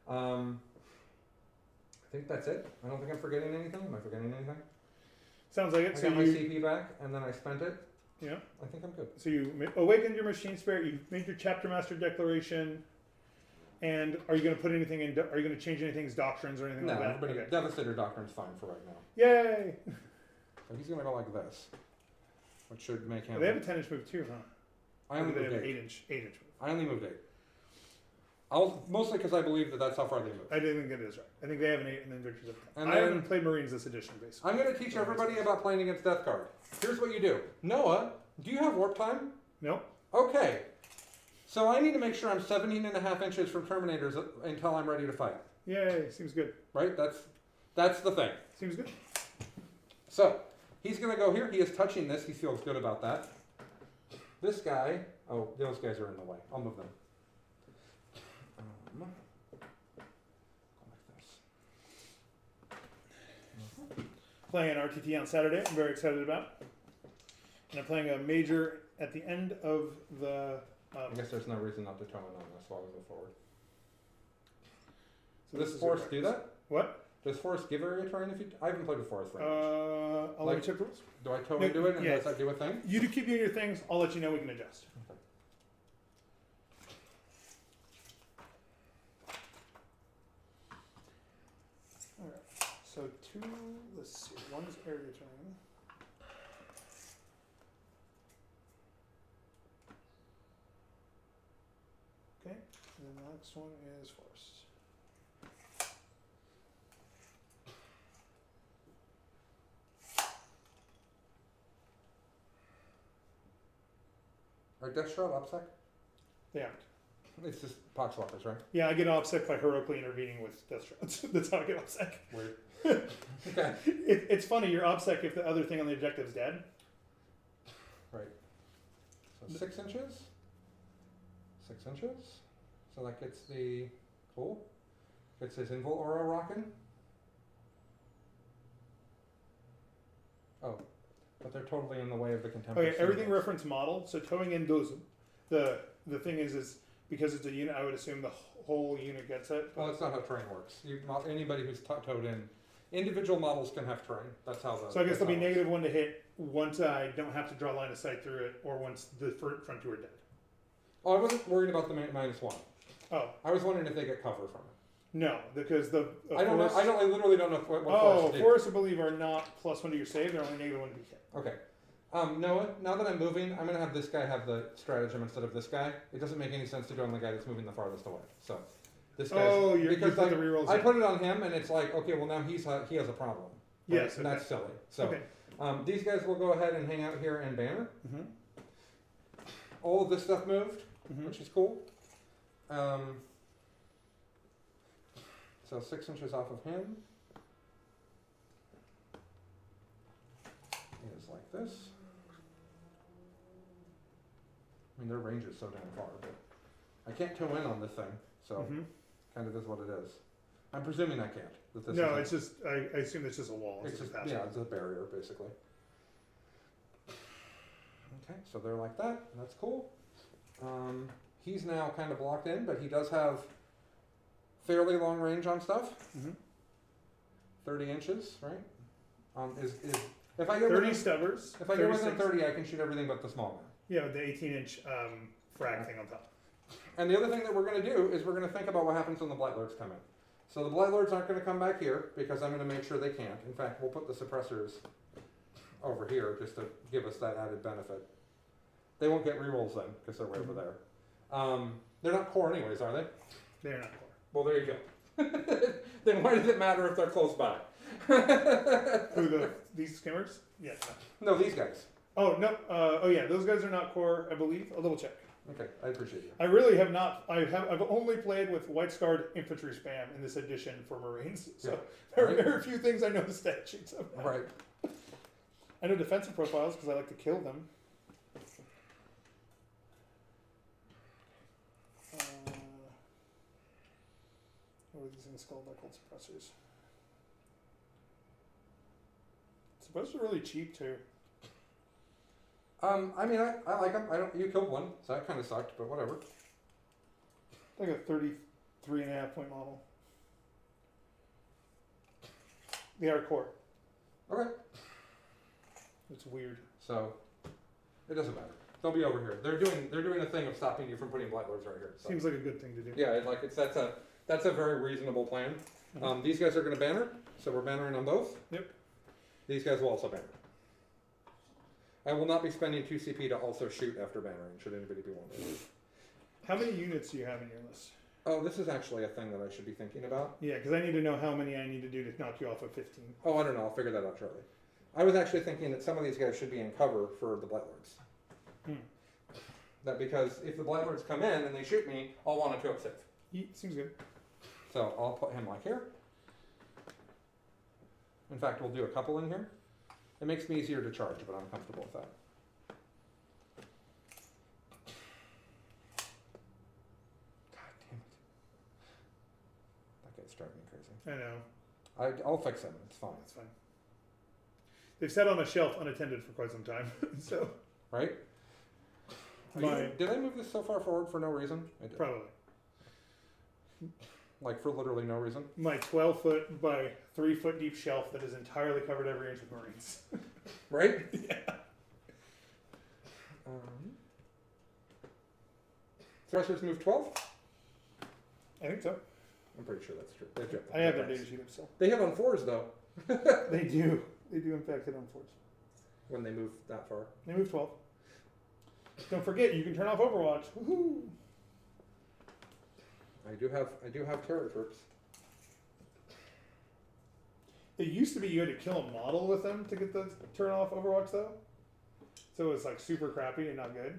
I think that's it. I don't think I'm forgetting anything. Am I forgetting anything? Sounds like it. I So got my you, CP back, and then I spent it. yeah. I think I'm good. So you awakened your machine spirit. You made your chapter master declaration. And are you going to put anything in? Are you going to change anything's doctrines or anything No, like that? but Devastator Doctrine's fine for right now. Yay! So he's gonna go like this, which should make him. They have a 10-inch move too, huh? I only Or do they moved have an 8. 8-inch move. I only moved 8. Mostly because I believe that that's how far they move. I didn't think it is right. I think they have an 8 and then Victor's have a 10. And I then- haven't played Marines this edition, basically. I'm gonna teach everybody about playing against Death Guard. Here's what you do. Noah, do you have warp time? Nope. Okay. So I need to make sure I'm 17.5 inches from Terminators until I'm ready to fight. Yay! Seems good. Right? That's the thing. Seems good. So he's gonna go here. He is touching this. He feels good about that. This guy. Oh, those guys are in the way. I'll move them. Go like this. Playing RTT on Saturday. I'm very excited about. And I'm playing a major at the end of the. I guess there's no reason not to tone on this while we go forward. So Does this is Forest a- do that? What? Does Forest give area terrain if you? I haven't played with Forest very much. I'll let Like- me check the rules. Do I toe no, into it and yeah. does that do a thing? You do keep doing your things. I'll let you know we can adjust. All right. So let's see. One is area terrain. Okay. And then the next one is forest. Are Death Shroud OPSEC? They aren't. It's just Poxwalkers, right? Yeah, I get offset by heroically intervening with Death Shrouds. That's how I get offset. Weird. Okay. It's funny, you're OBSEC if the other thing on the objective's dead. Right. So 6 inches. 6 inches. So that gets the cool. Gets his Invul Aura rocking. Oh, but they're totally in the way of the contemporary. Okay, everything reference model. So towing in goes. The thing is because it's a unit, I would assume the whole unit gets it. Well, that's not how terrain works. Anybody who's towed in, individual models can have terrain. That's how the. So I guess there'll be that's how it works. -1 to hit once I don't have to draw line of sight through it, or once the front two are dead. Oh, I wasn't worried about the -1. Oh I was wondering if they get cover from it. no, because the I don't know. I literally don't know what Oh, Forest did. forests I believe are not +1 to your save. They're only -1 to be hit. Okay. Noah, now that I'm moving, I'm going to have this guy have the stratagem instead of this guy. It doesn't make any sense to do it on the guy that's moving the farthest away. So, this guy's... Oh, you because put the rerolls I in. put it on him, and it's like, okay, well, now he has a problem. Right? Yes, And that's silly. So, Okay. these guys will go ahead and hang out here and banner. Mm-hmm. All of this stuff moved, Mm-hmm. which is cool. So 6 inches off of him. like this. I mean, their range is so damn far, but I can't toe in on this thing, so Mhm. kind of is what it is. I'm presuming I can't. That this No, isn't- it's just, I assume it's just a wall. it's just, passing. yeah, it's a barrier, basically. Okay, so they're like that, and that's cool. He's now kind of locked in, but he does have fairly long range on stuff. Mhm. 30 inches, right? Is if I go 30 within, stubbers. if I go within 36 30, I can shoot everything but the small one. Yeah, with the 18-inch frag thing on top. And the other thing that we're going to do is we're going to think about what happens when the blight lords come in. So the blight lords aren't going to come back here because I'm going to make sure they can't. In fact, we'll put the suppressors over here just to give us that added benefit. They won't get rerolls then because they're way over there. They're not core anyways, are they? They're not core. Well, there you go. Then why does it matter if they're close by? Who, these skimmers? Yeah. No. No, these guys. Oh, no. Oh, yeah. Those guys are not core, I believe. I'll double check. Okay, I appreciate you. I really have not. I've only played with White Scarred infantry spam in this edition for Marines. So Yeah. there are Right. very few things I know the stat sheets of. Right. I know defensive profiles because I like to kill them. What are these things called? They're called suppressors. Suppressors are really cheap too. I mean, I like them. I don't. You killed one, so that kind of sucked, but whatever. Like a 33.5 point model. They are core. Okay. It's weird. So it doesn't matter. They'll be over here. They're doing a thing of stopping you from putting blight lords right here. So. Seems like a good thing to do. Yeah, that's a very reasonable plan. Mhm. These guys are going to banner, so we're bannering on both. Yep. These guys will also banner. I will not be spending 2 CP to also shoot after bannering, should anybody be wondering. How many units do you have in your list? Oh, this is actually a thing that I should be thinking about. Yeah, because I need to know how many I need to do to knock you off of 15. Oh, I don't know. I'll figure that out shortly. I was actually thinking that some of these guys should be in cover for the blight lords. That because if the blight lords come in and they shoot me, I'll want to 2-up save. Seems good. So I'll put him like here. In fact, we'll do a couple in here. It makes me easier to charge, but I'm comfortable with that. God damn it. That guy's driving me crazy. I know. I'll fix him. It's fine. That's fine. They've sat on a shelf unattended for quite some time. So Right? Did I move this so far forward for no reason? I did. probably. Like for literally no reason? My 12-foot by 3-foot deep shelf that is entirely covered every inch with Marines. Right? Yeah. Thrusters move 12? I think so. I'm pretty sure that's true. They've got I have their dice. data sheet up still. They hit on 4s though, They do. They do in fact hit on 4s. when they move that far. They move 12. Don't forget, you can turn off Overwatch. Woohoo! I do have terror troops. It used to be you had to kill a model with them to get the turn off Overwatch though. So it was like super crappy and not good.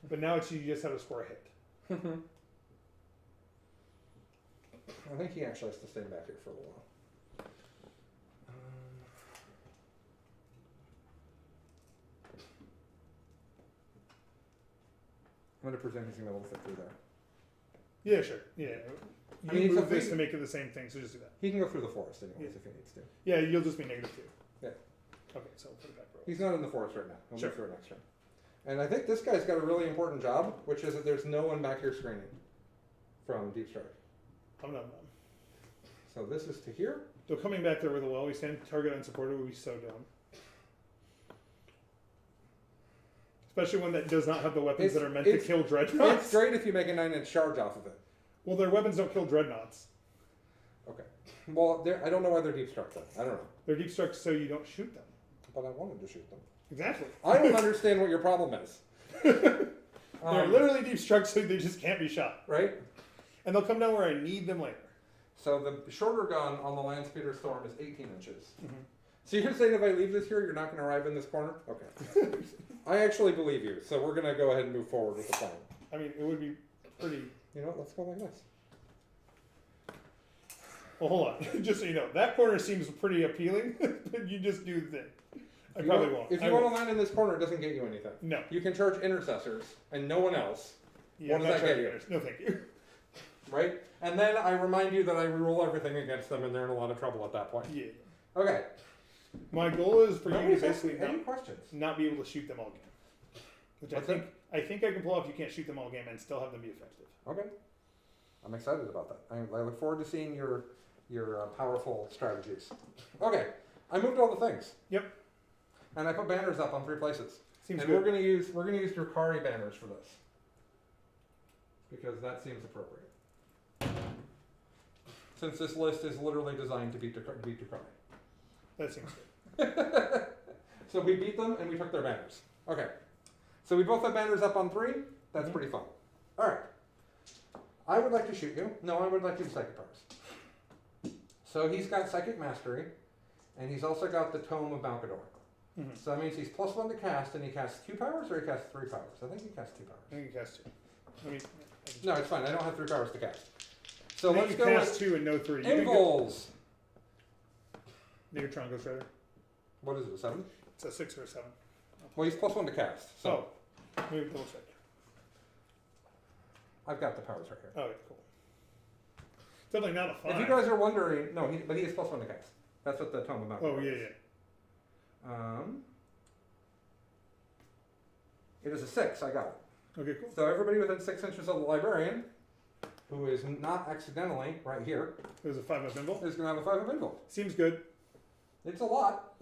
But now it's you just have to score a hit. I think he actually has to stay back here for a little while. I'm going to present he's going to be able to fit through there. Yeah, sure. Yeah. You I mean, it's move a this big- to make it the same thing, so just do that. He can go through the forest anyways Yeah. if he needs to. Yeah, you'll just be -2. Yeah. Okay, so put it back. Bro. He's not in the forest right now. He'll Sure. move through it next turn. And I think this guy's got a really important job, which is that there's no one back here screening from Deep Strike. I'm not. So this is to here. So coming back there with a well we stand target unsupported would be so dumb. Especially one that does not have the weapons that are meant to It's- kill dreadnoughts. It's great if you make a 9-inch charge off of it. Well, their weapons don't kill dreadnoughts. Okay. Well, I don't know why they're Deep Struck then. I don't know. They're deep struck so you don't shoot them. But I wanted to shoot them. Exactly. I don't understand what your problem is. They're literally deep struck so they just can't be shot. Right? And they'll come down where I need them later. So the shorter gun on the Landspeeder Storm is 18 inches. Mhm. So you're saying if I leave this here, you're not going to arrive in this corner? Okay. I actually believe you. So we're going to go ahead and move forward with the plan. I mean, it would be pretty. You know what? Let's go like this. Well, hold on. Just so you know, that corner seems pretty appealing, but you just do the thing. I probably won't. If I you want won't. to land in this corner, it doesn't get you anything. No. You can charge intercessors and no one else, Yeah, What does not that get charging you? others. No, thank you. right? And then I remind you that I reroll everything against them, and they're in a lot of trouble at that point. Yeah. Okay. My goal is for you Nobody's to basically asking any questions. not be able to shoot them all game. Which What's I think I can pull off. You can't shoot them all game and still have them be effective. Okay. I'm excited about that. I look forward to seeing your powerful strategies. Okay. I moved all the things. Yep. And I put banners up on 3 places. Seems and good. we're gonna use Drukari banners for this. Because that seems appropriate. Since this list is literally designed to beat Drukari. That seems good. So we beat them and we took their banners. Okay. So we both have banners up on 3. That's Mhm. pretty fun. Alright. I would like to shoot you. No, I would like to do psychic powers. So he's got psychic mastery, and he's also got the Tome of Malkador. Mhm. So that means he's +1 to cast, and he casts 2 powers, or he casts 3 powers? I think he casts 2 powers. I think you cast 2. I mean, No, it's fine. I don't have 3 powers to cast. So I think let's you go cast with 2 and no 3. You can go- Invols. Negatron Ghost Rider. What is it, a 7? It's a 6 or a 7. Well, he's +1 to cast. So Oh. Maybe double check. I've got the powers right here. Oh, yeah, cool. Definitely not a 5. If you guys are wondering, no, but he is +1 to cast. That's what the Tome of Malkador Oh, yeah, is. yeah. It is a 6. I got it. Okay, cool. So everybody within 6 inches of the librarian, who is not accidentally right here, There's a 5 of Invul. is going to have a 5 of Invul. Seems good. It's a lot.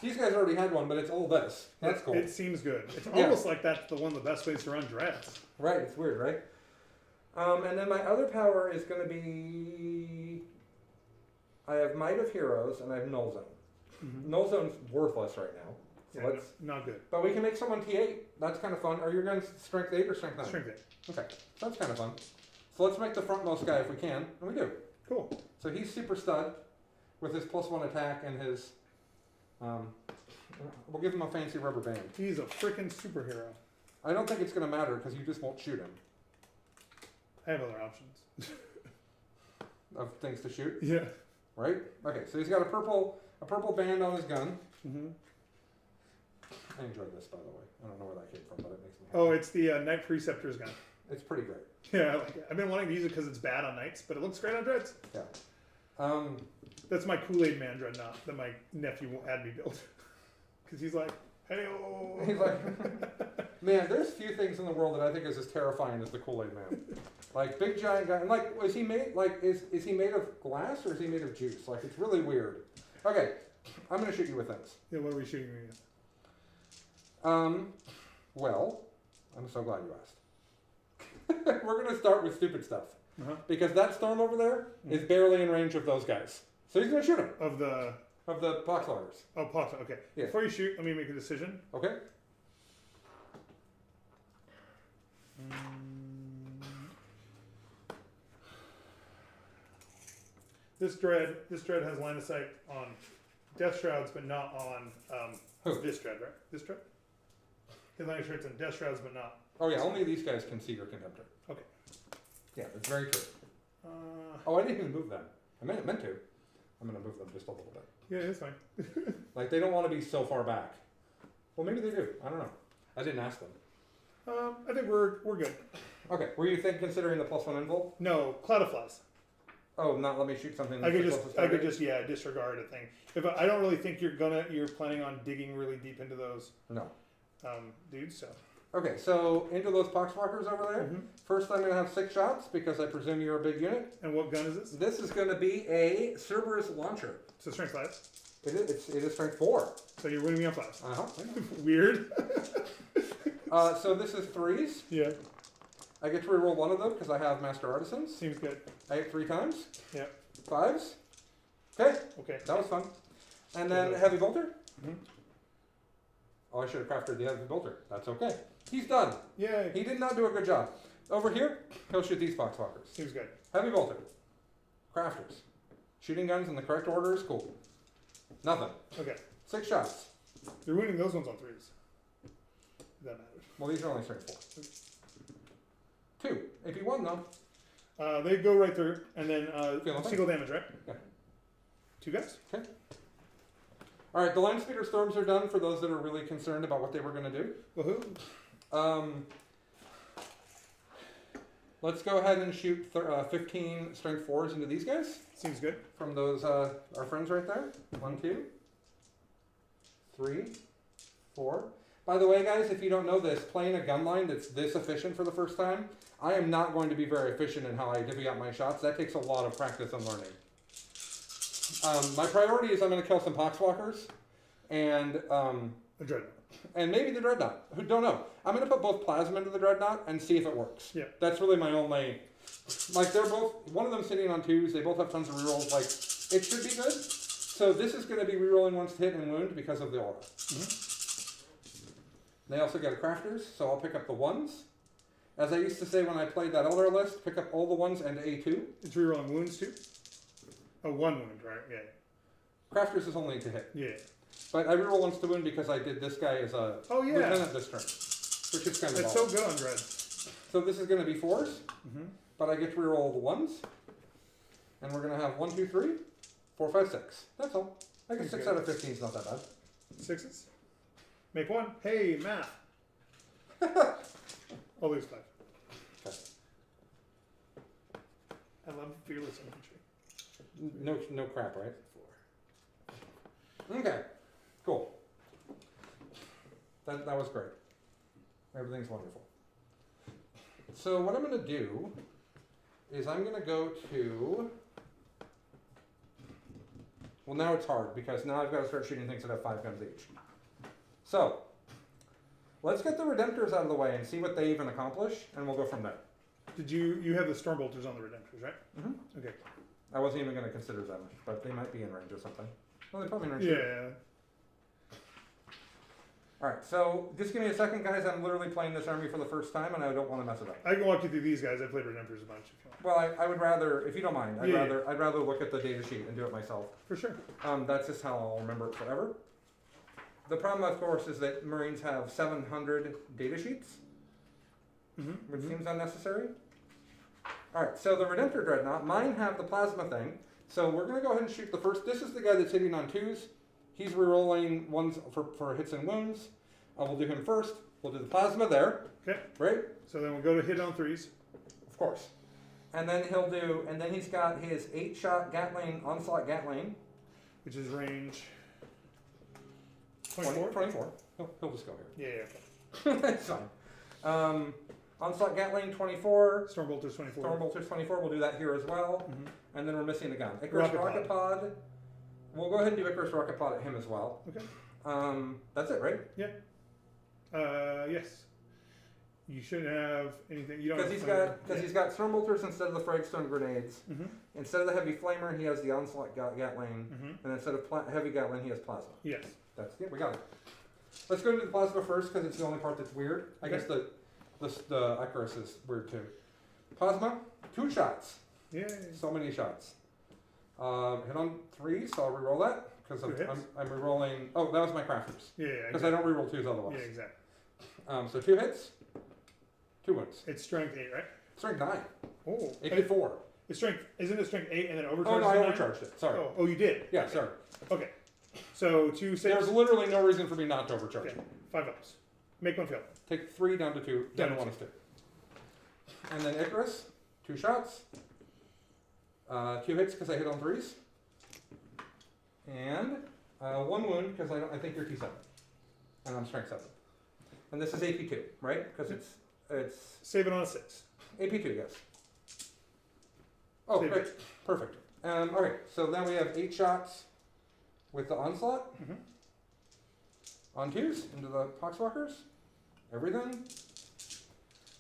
These guys already had one, but it's all this. That's cool. It seems good. It's Yeah. almost like that's the one of the best ways to run dreads. Right, it's weird, right? And then my other power is going to be... I have Might of Heroes, and I have Null Zone. Mm-hmm. Null Zone's worthless right now. So Yeah, let's... not good. But we can make someone T8. That's kind of fun. Are you going to Strength 8 or Strength 9? Strength it. Okay, that's kind of fun. So let's make the frontmost guy if we can, and we do. Cool. So he's super stud with his +1 attack and his. We'll give him a fancy rubber band. He's a freaking superhero. I don't think it's going to matter because you just won't shoot him. I have other options. Of things to shoot, Yeah. right? Okay, so he's got a purple band on his gun. Mm-hmm. I enjoyed this, by the way. I don't know where that came from, but it makes me happy. Oh, it's the Knight Preceptor's gun. It's pretty great. Yeah, I like it. I've been wanting to use it because it's bad on knights, but it looks great on dreads. Yeah. That's my Kool-Aid Man dreadnought that my nephew had me build. Because he's like, hey, He's like, man, there's few things in the world that I think is as terrifying as the Kool-Aid Man. Like big giant guy, and like, is he made of glass or is he made of juice? Like, it's really weird. Okay, I'm gonna shoot you with things. Yeah, what are we shooting me with? Well, I'm so glad you asked. We're gonna start with stupid stuff Uh-huh. because that storm over there is barely in range of those guys. So he's gonna shoot him Of the of the poxloggers. oh, Poxa. Okay. Yeah. Before you shoot, let me make a decision. Okay. This dread has line of sight on Death Shrouds, but not on Who? this dread, right? This dread. His line of sight's on Death Shrouds, but not. Oh yeah, only these guys can see your contemptor. Okay. Yeah, that's very true. Uh, Oh, I didn't even move them. I meant to. I'm gonna move them just a little bit. yeah, it's fine. Like they don't want to be so far back. Well, maybe they do. I don't know. I didn't ask them. I think we're good. Okay. Were you considering the +1 invul? No, Cloud of Flies. Oh, not let me shoot something. I That's could the just closest I could target? just disregard a thing. If I don't really think you're planning on digging really deep into those No. dudes. So Okay, so into those poxwalkers over there. Mhm. First, I'm gonna have 6 shots because I presume you're a big unit. And what gun is this? This is gonna be a Cerberus launcher. So strength 5. It is strength 4. So you're winning me on 5. Uh-huh. Weird. So this is 3s. Yeah, I get to reroll one of them because I have Master Artisans. seems good. I hit 3 times. Yeah. 5s. Okay, Okay. that was fun. And then Good. heavy bolter. Mhm. Oh, I should have crafted the heavy bolter. That's okay. He's done. Yay. He did not do a good job. Over here, he'll shoot these poxwalkers. Seems good. Heavy bolter. Crafters. Shooting guns in the correct order is cool. Nothing. Okay. 6 shots. You're winning those ones on 3s. That matters. Well, these are only strength 4. 2. AP1 though. They go right through, and then Feel nothing? single damage, right? Yeah. 2 guys. All right, the line speeder storms are done for those that are really concerned about what they were going to do. Woohoo! Let's go ahead and shoot 15 strength 4s into these guys Seems good. from those our friends right there. 1, 2, 3, 4. By the way, guys, if you don't know this, playing a gun line that's this efficient for the first time, I am not going to be very efficient in how I divvy up my shots. That takes a lot of practice and learning. My priority is I'm going to kill some poxwalkers and A dreadnought. and maybe the dreadnought. Who don't know? I'm going to put both plasma into the dreadnought and see if it works. Yeah. That's really my only. Like they're both. One of them sitting on 2s. They both have tons of rerolls. Like it should be good. So this is going to be rerolling once to hit and wound because of the aura. They also get a crafters, so I'll pick up the 1s. As I used to say when I played that elder list, pick up all the 1s and A2. It's rerolling wounds too. Oh, 1 wound, right? Yeah. Crafters is only to hit. Yeah. But I reroll once to wound because I did this guy as a Oh yeah. lieutenant this turn. Which is kind of That's so awesome. good on dread. So this is going to be 4s, Mm-hmm. but I get to reroll the 1s. And we're going to have 1, 2, 3, 4, 5, 6. That's all. I guess 6 Okay. out of 15 is not that bad. 6s. Make 1. Hey, math. I'll lose 5. Okay. I love fearless infantry. No crap, right? 4. Okay. Cool. That was great. Everything's wonderful. So what I'm going to do is I'm going to go to. Well, now it's hard because now I've got to start shooting things that have 5 guns each. So let's get the Redemptors out of the way and see what they even accomplish, and we'll go from there. Did you have the Stormbolters on the Redemptors, right? Mm-hmm. Okay. I wasn't even going to consider them, but they might be in range or something. Well, they're probably in range. Yeah. All right, so just give me a second, guys. I'm literally playing this army for the first time, and I don't want to mess it up. I can walk you through these guys. I played Redemptors a bunch if you want. Well, I would rather, if you don't mind, I'd Yeah. rather look at the data sheet and do it myself. For sure. That's just how I'll remember it forever. The problem, of course, is that Marines have 700 data sheets, Mm-hmm. which seems unnecessary. All right, so the Redemptor Dreadnought, mine have the plasma thing. So we're going to go ahead and shoot the first. This is the guy that's hitting on 2s. He's rerolling 1s for hits and wounds. We'll do him first. We'll do the plasma there. Okay. Right? So then we'll go to hit on 3s. Of course. And then he's got his 8-shot Gatling, onslaught Gatling. Which is range 24? 24? 24. He'll just go here. Yeah, okay. That's fine. Onslaught Gatling 24. Stormbolters 24. Stormbolters 24. We'll do that here as well. Mm-hmm. And then we're missing a gun. Icarus Rocket Rocket, We'll go ahead and do Icarus Rocket Pod at him as well. Okay. That's it, right? Yes. You shouldn't have anything. You don't. Because he's got Stormbolters instead of the Fragstone grenades. Mm-hmm. Instead of the Heavy Flamer, he has the Onslaught Gatling. Mm-hmm. And instead of Heavy Gatling, he has Plasma. Yes. We got it. Let's go into the Plasma first because it's the only part that's weird. I guess the Icarus is weird too. Plasma, 2 shots. Yay. So many shots. Hit on 3, so I'll reroll that because I'm rerolling. Oh, that was my crafters. Yeah. Because I don't reroll 2s otherwise. Yeah, exactly. So 2 hits, 2 wounds. It's strength 8, right? Strength 9. Oh. 84. It's strength. Isn't it strength 8 and then overcharged? Oh no, I to 9? overcharged it. Sorry. Oh, you did. Yeah, Okay. sorry. Okay. So 2 saves. There's literally no reason for me not to overcharge Okay. it. 5 ups. Make 1 fail. Take 3 down to 2. Down to 1 is 2. And then Icarus, 2 shots. 2 hits because I hit on 3s. And 1 wound because I think you're T7. And I'm strength 7. And this is AP2, right? Because it's Save it on a 6. AP2, yes. Oh, Save great. Perfect. All right, so now we have 8 shots with the Onslaught. Mm-hmm. On 2s into the Poxwalkers. Everything.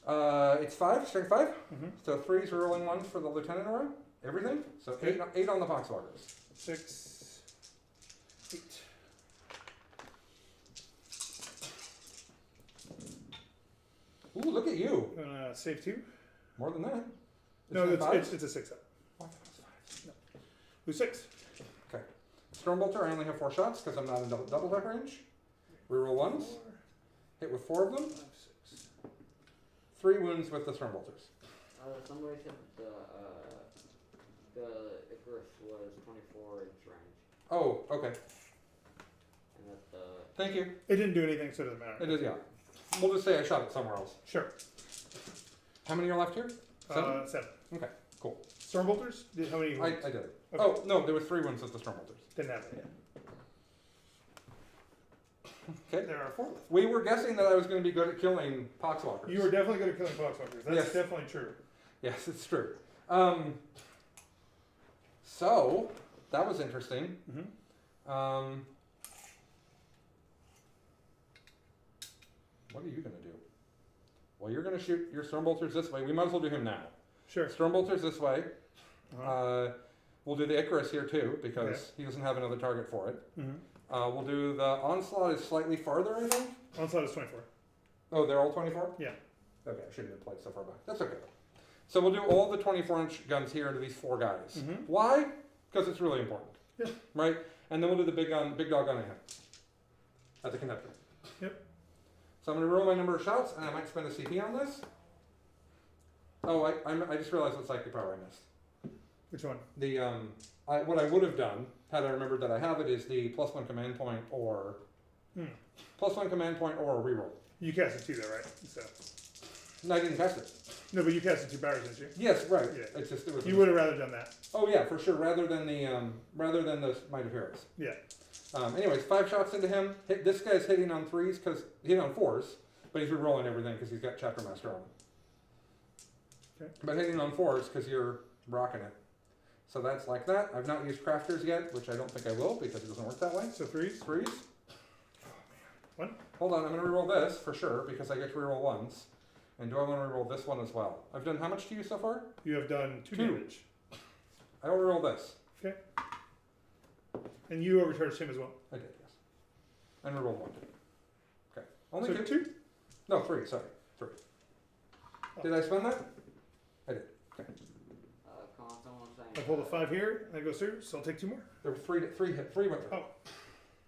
It's 5, strength 5. Mm-hmm. So 3s are rolling 1s for the Lieutenant Aura. Everything. So Okay. 8 on the Poxwalkers. 6, 8. Ooh, look at you. Save 2. More than that. No, Isn't it it's a 6 up. 5? Who's 6? Stormbolter, I only have 4 shots because I'm not in double attack range. Reroll 1s. Hit with 4 of them. 5, 6. 3 wounds with the Stormbolters. Somebody said the Icarus was 24 inch range. Oh, okay. at the. Thank you. It didn't do anything, so it doesn't matter. It is, yeah. We'll just say I shot it somewhere else. Sure. How many are left here? 7? 7. Okay, cool. Stormbolters? How many? I did it. Okay. Oh, no, there were 3 ones at the Stormbolters. Didn't have it yet. Okay. There are 4 left. We were guessing that I was going to be good at killing poxwalkers. You were definitely good at killing foxwalkers. That's Yes. definitely true. Yes, it's true. So, that was interesting. Mm-hmm. What are you going to do? Well, you're going to shoot your Stormbolters this way. We might as well do him now. Sure. Stormbolters this way. Uh-huh. We'll do the Icarus here too, because Okay. he doesn't have another target for it. Mm-hmm. We'll do the Onslaught is slightly farther, I think. Onslaught is 24. Oh, they're all 24? Yeah. Okay, I shouldn't have played so far back. That's okay. So we'll do all the 24-inch guns here into these 4 guys. Mm-hmm. Why? Because it's really important. Yeah. Right? And then we'll do the big dog gun again. At the conductor. Yep. So I'm going to roll my number of shots, and I might spend a CP on this. Oh, I just realized what psychic power I missed. Which one? The what I would have done had I remembered that I have it is the +1 command point or +1 command point or a reroll. You cast it 2 though, right? So. No, I didn't cast it. No, but you cast it 2 powers, didn't you? Yes, right. Yeah. It's just it was. You would have rather done that. Oh yeah, for sure. Rather than the Might of Heroes. Yeah. Anyways, 5 shots into him. This guy's hitting on 3s because hit on 4s, but he's rerolling everything because he's got Chapter Master on. Okay. But hitting on 4s because you're rocking it. So that's like that. I've not used crafters yet, which I don't think I will because it doesn't work that way. So 3s? 3s. One. Hold on, I'm going to reroll this for sure because I get to reroll 1s. And do I want to reroll this one as well? I've done how much to you so far? You have done 2 2. damage. I will reroll this. Okay. And you overcharged him as well. I did, yes. And reroll 1. Okay. Only So 2? 2? No, 3, sorry. 3. Did I spend that? I did. Okay. Come on, someone's saying. I pulled a 5 here, and I go through, so I'll take 2 more. There were 3 went through. Oh.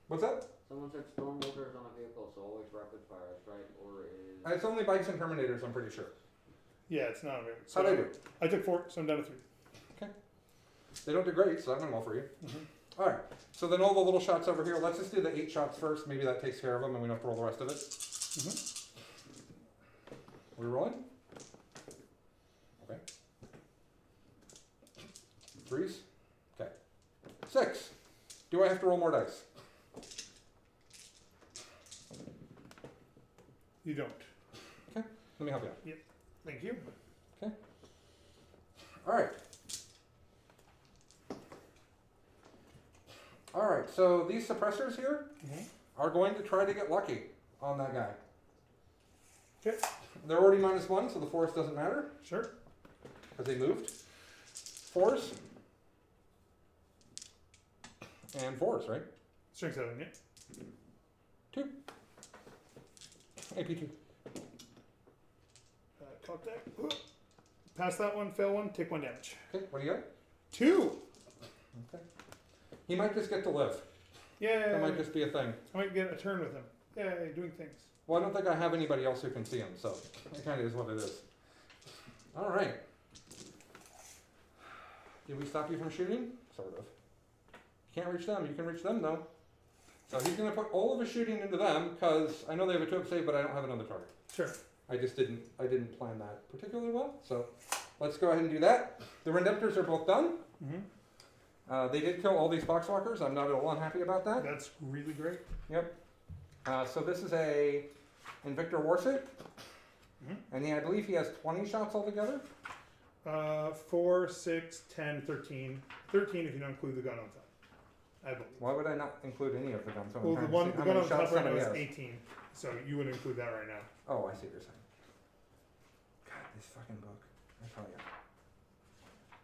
What's that? Someone said Stormbolters on a vehicle, so always rapid fires, right? Or is. It's only bikes and Terminators, I'm pretty sure. Yeah, it's not very. How'd I do? I took 4, so I'm down to 3. They don't do great, so that went well for you. Mm-hmm. Alright, so then all the little shots over here, let's just do the 8 shots first. Maybe that takes care of them and we don't have to roll the rest of it. Mm-hmm. Are we rolling? Okay. 3s? Okay. 6. Do I have to roll more dice? You don't. Let me help you out. Thank you. Alright. Alright, so these suppressors here are going to try to get lucky on that guy. Okay. They're already -1, so the force doesn't matter, Sure. because they moved. 4s. And 4s, right? Strength 7, yeah. 2. AP2. Cock that. Ooh. Pass that one, fail 1, take 1 damage. Okay, what do you got? 2! Okay. He might just get to live. Yeah. That might just be a thing. I might get a turn with him. Yeah, doing things. Well, I don't think I have anybody else who can see him, so it kind of is what it is. Alright. Did we stop you from shooting? Sort of. You can't reach them. You can reach them, though. So he's going to put all of his shooting into them, because I know they have a 2-up save, but I don't have another target. Sure. I didn't plan that particularly well, so let's go ahead and do that. The Redemptors are both done. Mm-hmm. They did kill all these Foxwalkers. I'm not at all unhappy about that. That's really great. Yep. So this is a Invictor Warsuit, and I believe he has 20 shots altogether. 4, 6, 10, 13. 13 if you don't include the gun on top. I believe. Why would I not include any of the guns? Well, the gun on top right now is 18, so you would include that right now. Oh, I see what you're saying. God, this fucking book. I tell you.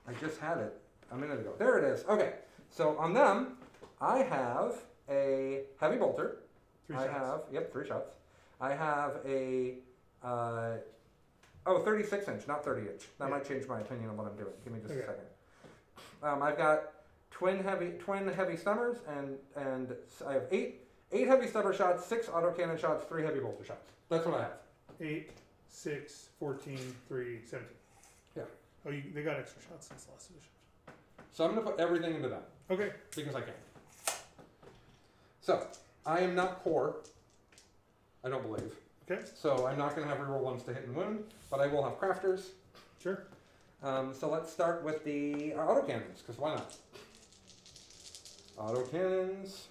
I just had it a minute ago. There it is. Okay, so on them, I have a heavy bolter. 3 shots. 3 shots. I have a 36-inch, not 30-inch. That might change my opinion on what I'm doing. Give me just a second. I've got twin heavy stubbers, and I have 8 heavy stubber shots, 6 autocannon shots, 3 heavy bolter shots. That's what I have. 8, 6, 14, 3, 17. Yeah. Oh, they got extra shots since last edition. So I'm going to put everything into that Okay. because I can. So I am not core. I don't believe. Okay. So I'm not going to have reroll ones to hit and wound, but I will have crafters. Sure. So let's start with the autocannons, because why not? Autocannons.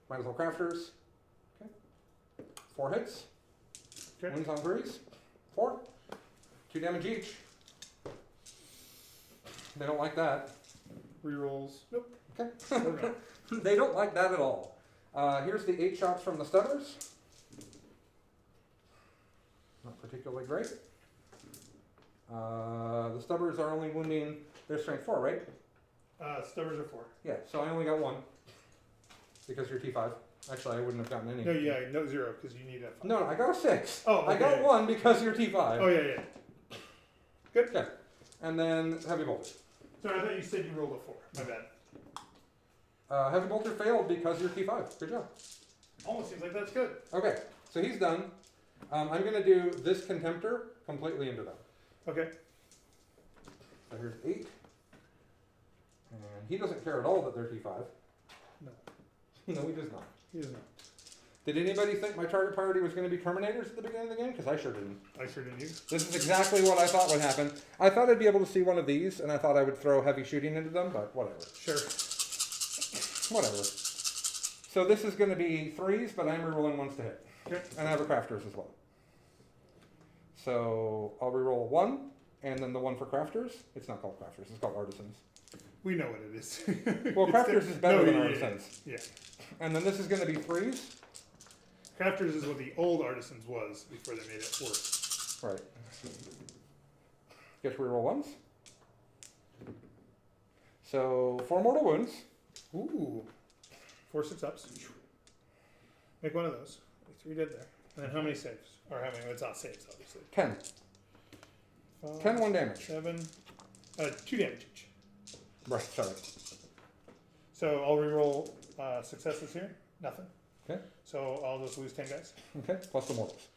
Might as well crafters. Okay. 4 hits. Okay. Wounds on 3s. 4. 2 damage each. They don't like that. Rerolls. Nope. Okay. We're not. They don't like that at all. Here's the 8 shots from the stutters. Not particularly great. The stubbers are only wounding their strength 4, right? Stubbers are 4. Yeah, so I only got 1. Because you're T5. Actually, I wouldn't have gotten any. No, yeah, no 0 because you need a 5. No, I got a 6. Oh, I got okay. 1 because you're T5. Oh, yeah, yeah. Good. Okay. And then Heavy Bolter. Sorry, I thought you said you rolled a 4. My bad. Heavy Bolter failed because you're T5. Good job. Almost seems like that's good. Okay, so he's done. I'm going to do this Contemptor completely into them. Okay. So here's 8. And he doesn't care at all that they're T5. No. No, he does not. He does not. Did anybody think my target priority was going to be Terminators at the beginning of the game? Because I sure didn't. I sure didn't use. This is exactly what I thought would happen. I thought I'd be able to see one of these, and I thought I would throw heavy shooting into them, but whatever. Sure. Whatever. So this is going to be 3s, but I'm rerolling 1s to hit. Okay. And I have a Crafters as well. So I'll reroll 1, and then the 1 for Crafters. It's not called Crafters, it's called Artisans. We know what it is. Well, Crafters is better No, than yeah, Artisans. Yeah. And then this is going to be 3s. Crafters is what the old Artisans was before they made it worse. Right. Get to reroll 1s. So 4 mortal wounds. Ooh. 4 6-ups. Make one of those. 3 dead there. And then how many saves? Or how many? It's not saves, obviously. 10. 5, 10 1 damage. 7. 2 damage each. Right, sorry. So I'll reroll successes here. Nothing. Okay. So I'll just lose 10 guys. Okay, plus the mortals.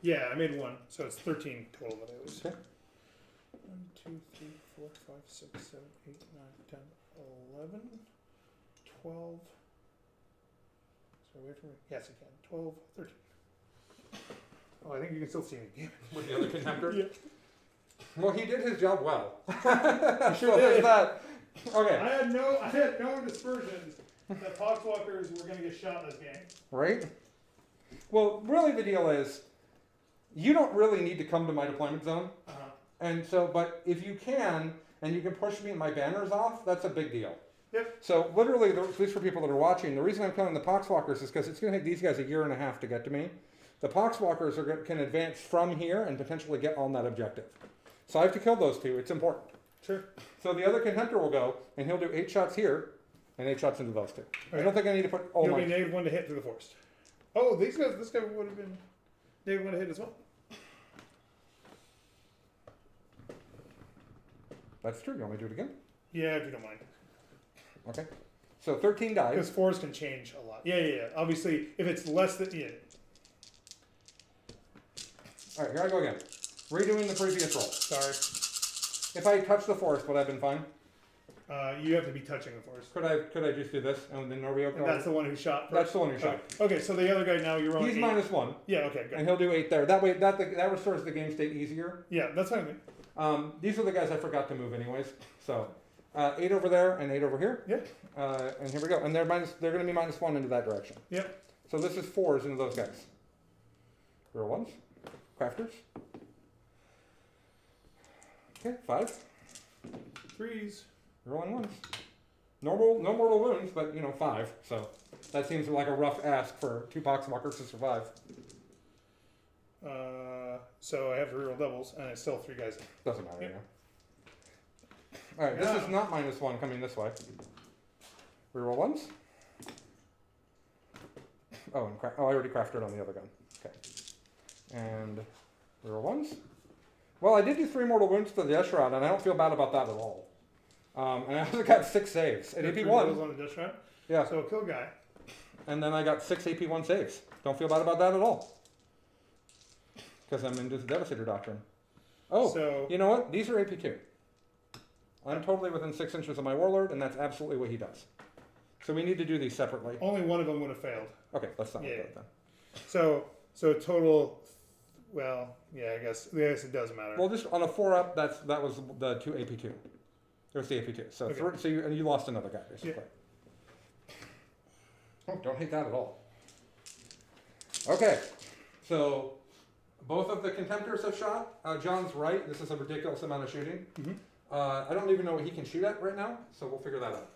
Yeah, I made 1. So it's 13 total that I lose. Okay. 1, 2, 3, 4, 5, 6, 7, 8, 9, 10, 11, 12. So wait for me. Yes, I can. 12, 13. Oh, I think you can still see me. With the other Contemptor? Yeah. Well, he did his job well. Sure So there's did. that. Okay. I had no dispersions that Poxwalkers were going to get shot in this game. Right? Well, really the deal is, you don't really need to come to my deployment zone. Uh-huh. And so, but if you can, and you can push me and my banners off, that's a big deal. Yep. So literally, at least for people that are watching, the reason I'm killing the Poxwalkers is because it's going to take these guys a year and a half to get to me. The Poxwalkers can advance from here and potentially get on that objective. So I have to kill those 2. It's important. Sure. So the other Contemptor will go, and he'll do 8 shots here, and 8 shots into those 2. I don't think I need to put all You'll my... be -1 to hit through the forest. Oh, this guy would have been -1 to hit as well. That's true. You want me to do it again? Yeah, if you don't mind. Okay. So 13 dies. Because 4s can change a lot. Yeah. Obviously, if it's less than... Yeah. All right, here I go again. Redoing the previous roll. Sorry. If I touch the forest, would I have been fine? You have to be touching the forest. Could I just do this and then Norbio And that's the one who shot first? That's the one who shot. Okay, so the other guy now you're rolling He's 8. -1, Yeah, okay, good. and he'll do 8 there. That way, that restores the game state easier. Yeah, that's fine. These are the guys I forgot to move anyways. So 8 over there and 8 over here. Yep. And here we go. And they're going to be -1 into that direction. Yep. So this is 4s into those guys. Real 1s. Crafters. Okay, 5. 3s. Rolling 1s. No mortal wounds, but 5. So that seems like a rough ask for 2 Poxwalkers to survive. So I have to reroll doubles, and it's still 3 guys. Doesn't matter, Yep. All right, this Yeah. is not -1 coming this way. Reroll 1s. Oh, and I already crafted on the other gun. Okay. And reroll 1s. Well, I did do 3 mortal wounds to the Eshroud, and I don't feel bad about that at all. And I also got 6 saves at Got 3 AP1. doubles on the dish round. Yeah, So kill guy. and then I got 6 AP1 saves. Don't feel bad about that at all. Because I'm into the Devastator Doctrine. Oh, So you know what? These are AP2. I'm totally within 6 inches of my Warlord, and that's absolutely what he does. So we need to do these separately. Only one of them would have failed. Okay, let's not Yeah. do that then. So total. Well, yeah, I guess it does matter. Well, just on a 4-up, that was the 2 AP2. There's the AP2. So Okay. you lost another guy basically. Oh, don't hate that at all. Okay, so both of the contemptors have shot. John's right. This is a ridiculous amount of shooting. Mhm. I don't even know what he can shoot at right now, so we'll figure that out.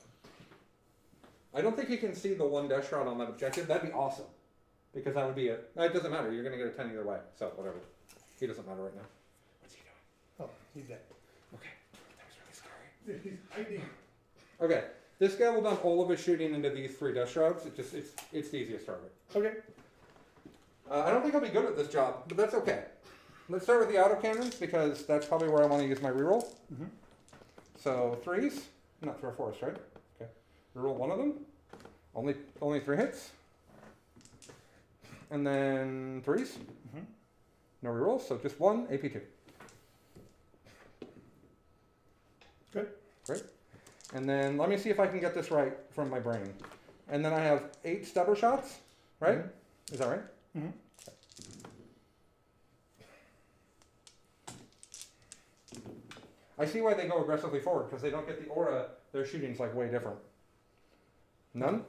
I don't think he can see the 1 dash shot on that objective. That'd be awesome, because that would be it. No, it doesn't matter. You're going to get a 10 either way, so whatever. He doesn't matter right now. What's he doing? Oh, he's dead. Okay, that was really scary. He's hiding. Okay, this guy will dump all of his shooting into these 3 death shrouds. It's the easiest target. Okay. I don't think I'll be good at this job, but that's okay. Let's start with the autocannons because that's probably where I want to use my reroll. Mhm. So 3s, not 3 or 4s, right? Okay, reroll 1 of them. Only 3 hits, and then 3s. Mhm. No rerolls, so just 1 AP2. Good. Great. And then let me see if I can get this right from my brain. And then I have 8 stubber shots, right? Mhm. Is that right? Mhm. I see why they go aggressively forward, because they don't get the aura. Their shooting's like way different. None?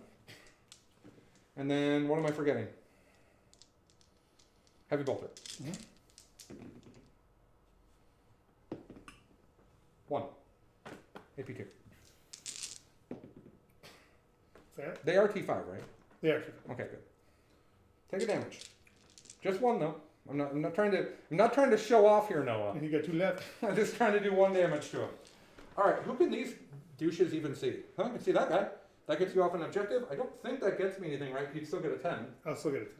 And then what am I forgetting? Heavy bolter. Mhm. 1. AP2. Fair. They are T5, right? There. Okay, good. Take a damage. Just 1 though. I'm not trying to show off here, Noah. And you got 2 left. I'm just trying to do 1 damage to him. All right, who can these douches even see? Huh? I can see that guy. That gets you off an objective. I don't think that gets me anything, right? You'd still get a 10. I'll still get it.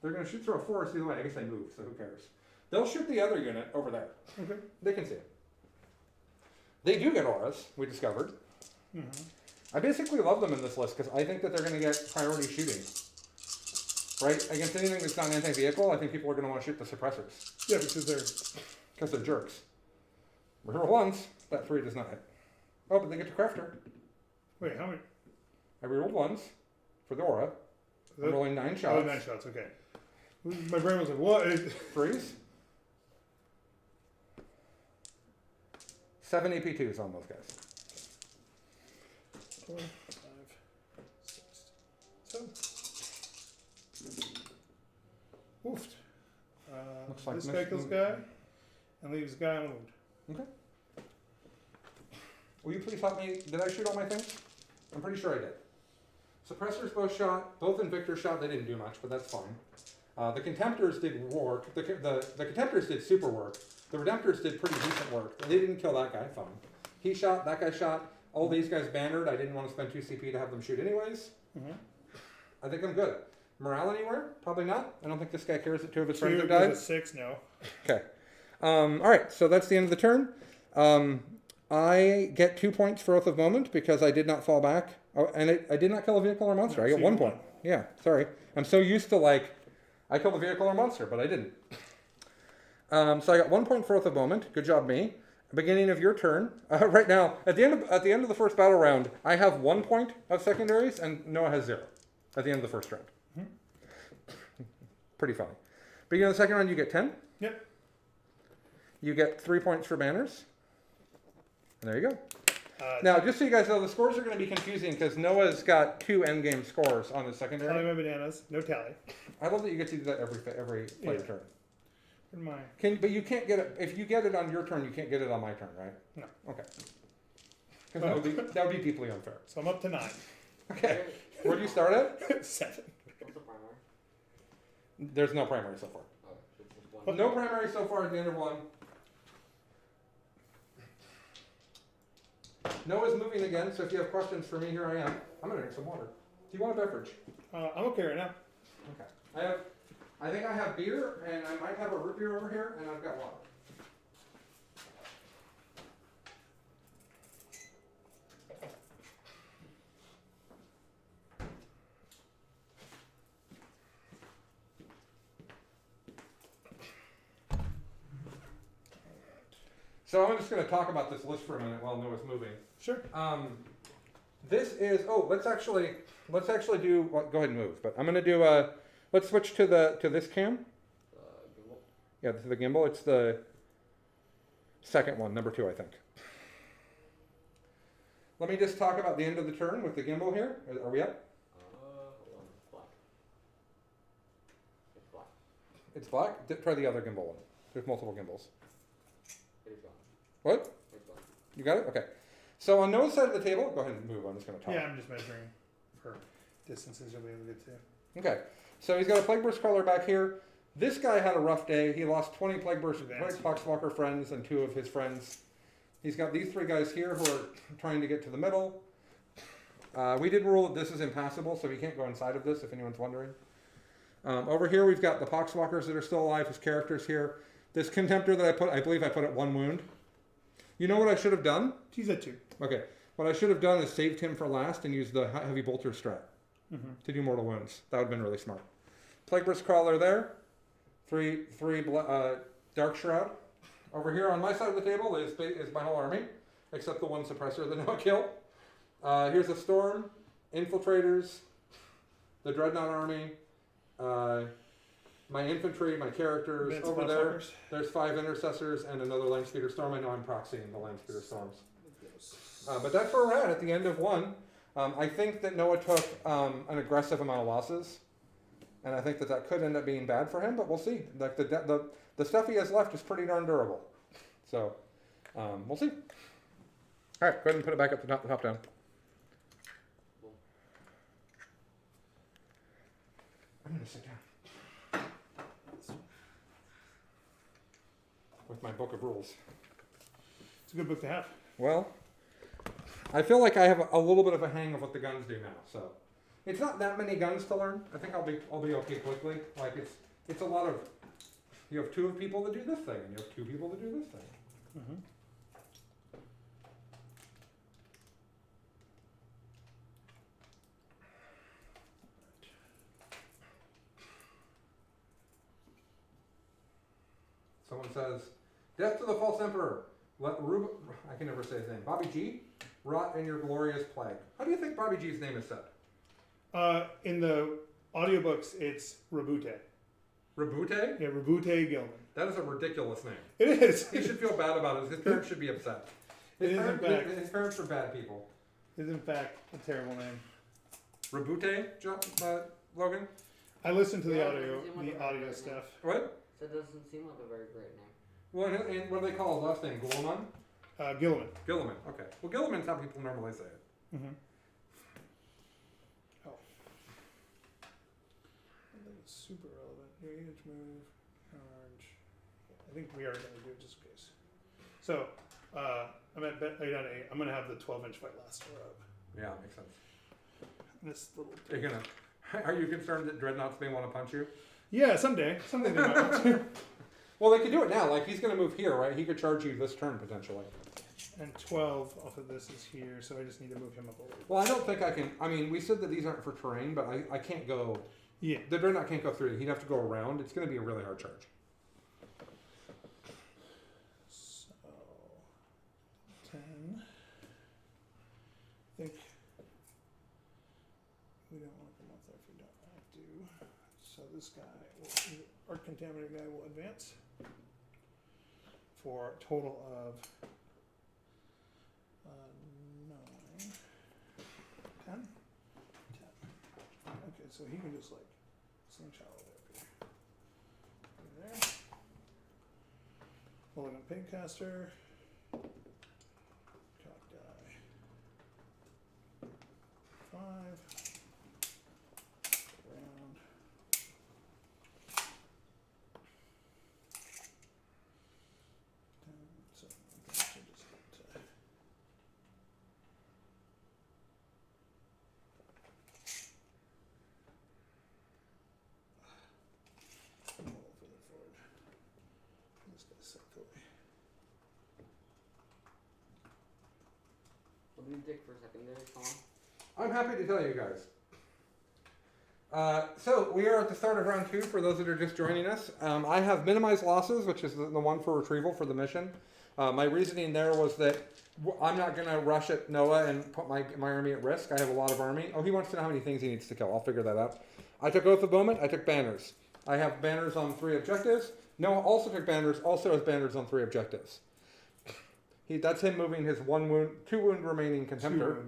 They're going to shoot through a forest either way. I guess they move, so who cares? They'll shoot the other unit over there. Okay. They can see it. They do get auras, we discovered. Mhm. I basically love them in this list because I think that they're going to get priority shooting. Right? Against anything that's not anti-vehicle, I think people are going to want to shoot the suppressors. Yeah, because They're jerks. Reroll 1s, that 3 does not hit. Oh, but they get to crafter. wait, how many? I rerolled 1s for the aura. I'm rolling 9 shots. Oh, 9 shots. Okay. My brain was like, what? 3s. 7 AP2s on those guys. 4, 5, 6, 7. Oofed. Looks like This guy kills guy and leaves guy on wound. Will you please help me? Did I shoot all my things? I'm pretty sure I did. Suppressors both shot. Both Invictors shot. They didn't do much, but that's fine. The Contemptors did work. The Contemptors did super work. The Redemptors did pretty decent work. They didn't kill that guy. Fine. He shot. That guy shot. All these guys bannered. I didn't want to spend 2 CP to have them shoot anyways. Mm-hmm. I think I'm good. Morale anywhere? Probably not. I don't think this guy cares that 2 of his friends 2 have goes died. to 6, no. Okay. All right. So that's the end of the turn. I get 2 points for Oath of Moment because I did not fall back. Oh, and I did not kill a vehicle or monster. No, I get so 1 you point. won. Yeah. Sorry. I'm so used to I killed a vehicle or monster, but I didn't. So I got 1 point for Oath of Moment. Good job, me. Beginning of your turn. Right now, at the end of the first battle round, I have 1 point of secondaries, and Noah has 0 at the end of the first round. Pretty funny. Beginning of the second round, you get 10. Yep. You get 3 points for banners. And there you go. Now, just so you guys know, the scores are going to be confusing because Noah's got 2 endgame scores on his Tally secondary. my bananas. No tally. I love that you get to do that every player Yeah. turn. In my. But you can't get it if you get it on your turn. You can't get it on my turn, right? No. Okay. Because that would be deeply unfair. So I'm up to 9. Okay. Where do you start at? 7. What's the primary? There's no primary so far. Oh, it's just one. No primary so far at the end of 1. Noah's moving again, so if you have questions for me, here I am. I'm gonna drink some water. Do you want a beverage? I'm okay right now. Okay. I think I have beer, and I might have a root beer over here, and I've got water. So I'm just going to talk about this list for a minute while Noah's moving. Sure. This is, let's actually do, well, go ahead and move, but I'm going to do, let's switch to this cam. Gimbal. Yeah, to the gimbal. It's the second one, number 2, I think. Let me just talk about the end of the turn with the gimbal here. Are we up? Hold on. It's black. It's black. It's black? Try the other gimbal one. There's multiple gimbals. It is gone. What? It's gone. You got it? Okay. So on Noah's side of the table, go ahead and move. I'm just going to talk. Yeah, I'm just measuring for distances you'll be able to get to. Okay. So he's got a Plague Burst Crawler back here. This guy had a rough day. He lost 20 Plague Burst, 20 Poxwalker friends and 2 of his friends. He's got these 3 guys here who are trying to get to the middle. We did rule that this is impassable, so he can't go inside of this, if anyone's wondering. Over here, we've got the Poxwalkers that are still alive, his characters here. This Contemptor that I believe I put at 1 wound. You know what I should have done? He's at 2. Okay. What I should have done is saved him for last and used the Heavy Bolter strat to do mortal wounds. That would have been really smart. Plague Burst Crawler there. 3 Dark Shroud. Over here on my side of the table is my whole army, except the 1 suppressor that no kill. Here's a Storm, Infiltrators, the Dreadnought army, my infantry, my characters. Advanced over there, Poxwalkers. there's 5 Intercessors and another Landspeeder Storm. I know I'm proxying the Landspeeder Storms. But that's where we're at the end of 1. I think that Noah took an aggressive amount of losses, and I think that could end up being bad for him, but we'll see. Like the stuff he has left is pretty darn durable. So we'll see. All right, go ahead and put it back up the top down. I'm going to sit down with my book of rules. It's a good book to have. Well, I feel like I have a little bit of a hang of what the guns do now. So it's not that many guns to learn. I think I'll be okay quickly. Like it's a lot of, you have 2 people that do this thing, and you have 2 people that do this thing. Mm-hmm. Someone says, "Death to the false emperor. Let I can never say his name. Bobby G. Rot in your glorious plague." How do you think Bobby G's name is said? In the audiobooks, it's Rabute. Rabute? Yeah, Rabute Gilman. That is a ridiculous name. It is. He should feel bad about it. His parents should be upset. It is in fact. His parents are bad people. It is in fact a terrible name. Rabute, Logan? I listened to the Yeah, audio, it seemed like the a very audio great stuff. What? So it doesn't seem like a very great name. Well, and what do they call his last name? Gilliman? Gilliman. Gilliman, okay. Well, Gilliman's how people normally say it. Mm-hmm. Oh. I think it's super relevant. Your units move. Charge. I think we are going to do it just in case. So, I'm at bet. Down to 8. I'm going to have the 12-inch fight last row up. Yeah, makes sense. This little. Are you concerned that dreadnoughts may want to punch you? Yeah, someday they might want to. Well, they could do it now. Like, he's going to move here, right? He could charge you this turn, potentially. And 12 off of this is here, so I just need to move him up a little bit. Well, I don't think I can. I mean, we said that these aren't for terrain, but I can't go. Yeah. The dreadnought can't go through. He'd have to go around. It's going to be a really hard charge. So, 10. I think we don't want to come up there if we don't have to. So this guy, our contaminated guy will advance for a total of 9, 10. 10. Okay, so he can just like slingshot all the way up here. Over there. Holding a Pigcaster. Cock die. 5. Round. So I should just get a little further forward. This guy's so cool. What do you take for secondary, Tom? I'm happy to tell you guys. So we are at the start of round 2 for those that are just joining us. I have minimized losses, which is the one for retrieval for the mission. My reasoning there was that I'm not going to rush at Noah and put my army at risk. I have a lot of army. Oh, he wants to know how many things he needs to kill. I'll figure that out. I took Oath of Bowman. I took banners. I have banners on 3 objectives. Noah also took banners, also has banners on 3 objectives. That's him moving his 2 wound remaining contemptor.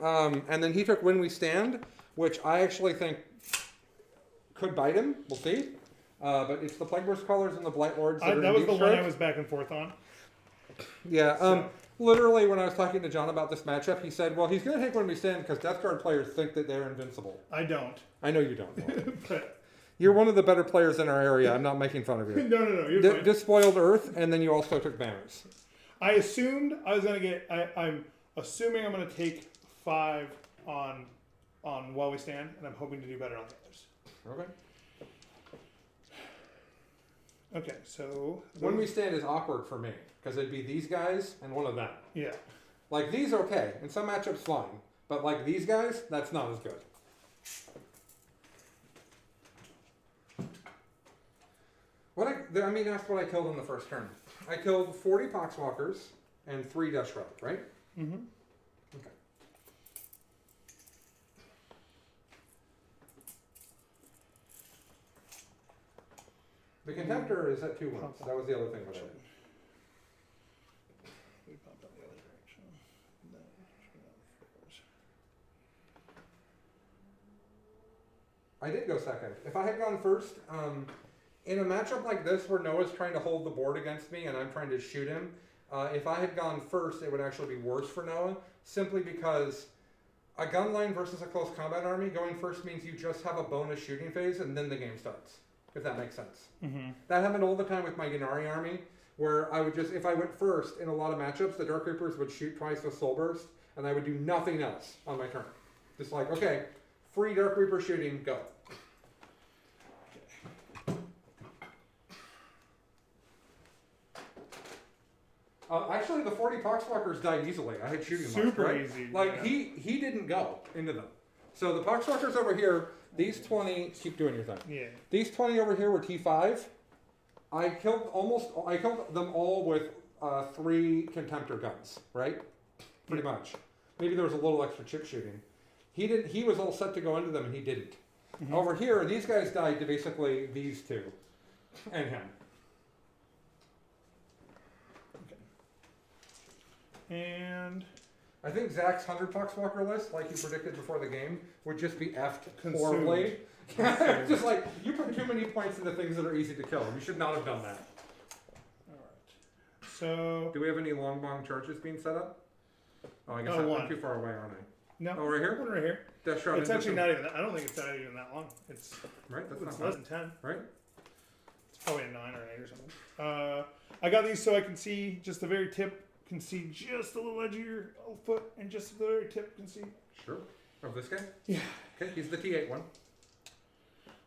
And then he took When We Stand, which I actually think could bite him. We'll see. But it's the Plagueburst Callers and the Blight Lords. That was deep the strike. one I was back and forth on. Yeah. So- Literally, when I was talking to John about this matchup, he said, well, he's going to take When We Stand because Death Guard players think that they're invincible. I don't. I know you don't. But You're one of the better players in our area. I'm not making fun of you. no, you're fine. Despoiled Earth, and then you also took banners. I assumed I was gonna get. I'm assuming I'm gonna take 5 on While We Stand, and I'm hoping to do better on the others. Okay. Okay, so When We Stand is awkward for me because it'd be these guys and one of them. yeah, Like these are okay. In some matchups, fine. But like these guys, that's not as good. I mean, that's what I killed in the first turn. I killed 40 Poxwalkers and 3 Dust Relic, right? mm-hmm. Okay. The Contemptor is at 2 wounds. That was the other thing that I did. We popped on the other direction. I did go second. If I had gone first, in a matchup like this where Noah's trying to hold the board against me and I'm trying to shoot him, if I had gone first, it would actually be worse for Noah, simply because a gun line versus a close combat army, going first means you just have a bonus shooting phase and then the game starts, if that makes sense. Mm-hmm. That happened all the time with my Gennari army, where I would just, if I went first in a lot of matchups, the Dark Reapers would shoot twice with Soul Burst, and I would do nothing else on my turn. Just like, okay, free Dark Reaper shooting, go. Actually, the 40 Poxwalkers died easily. I had shooting left, Super right? easy. Like, yeah. he didn't go into them. So the Poxwalkers over here, these 20, keep doing your thing. Yeah. These 20 over here were T5. I killed them all with 3 Contemptor guns, right? Pretty much. Maybe there was a little extra chip shooting. He was all set to go into them and he didn't. Mm-hmm. Over here, these guys died to basically these 2 and him. And I think Zach's 100 Poxwalker list, like you predicted before the game, would just be effed Consumed. horribly. Just like, you put too many points into things that are easy to kill. You should not have done that. all right. So Do we have any long bomb charges being set up? Oh, I guess Oh, I'm one. too far away, aren't I? no, Oh, right here? one right here. Death Shroud It's into actually some- not even. I don't think it's not even that long. It's Right, that's it's not less bad. than 10. Right? It's probably a 9 or an 8 or something. I got these so I can see just the very tip. Can see just a little edge of your foot, and just the very tip can see. Sure. Of this guy? Yeah. Okay, he's the T8 one.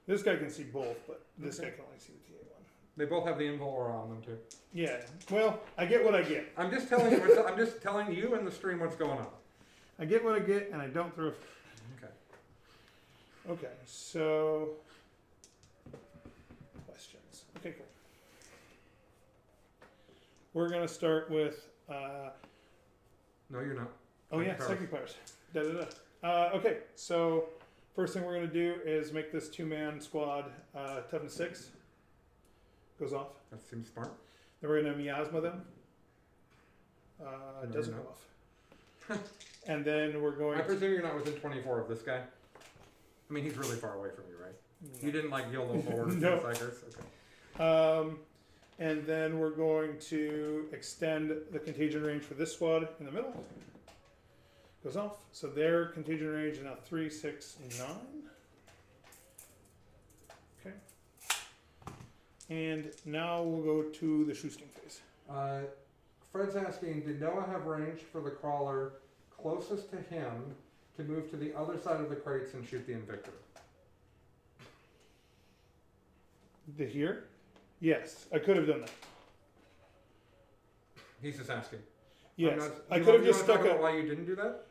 This guy can see both, but this Okay. guy can only see the T8 one. They both have the invul aura on them too. Yeah. Well, I get what I get. I'm just telling you. I'm just telling you and the stream what's going on. I get what I get, and I don't throw. Okay. Okay. So questions. Okay, cool. We're gonna start with. No, you're not. Oh yeah, Psychic psychic powers. Da da da. Okay, so first thing we're gonna do is make this 2-man squad toughness 6. Goes off. That seems smart. Then we're gonna miasma them. No, Doesn't you're go off. And then we're going. I presume you're not within 24 of this guy. I mean, he's really far away from you, right? You didn't like YOLO forward with No. the Psychers? Okay. And then we're going to extend the contagion range for this squad in the middle. Goes off. So their contagion range is now 3, 6, 9. Okay. And now we'll go to the shoosting phase. Fred's asking, did Noah have range for the crawler closest to him to move to the other side of the crates and shoot the Invictor? The here? Yes, I could have done that. He's just asking. Yes, I'm not- I you could have want- just you stuck wanna talk a. about why you didn't do that?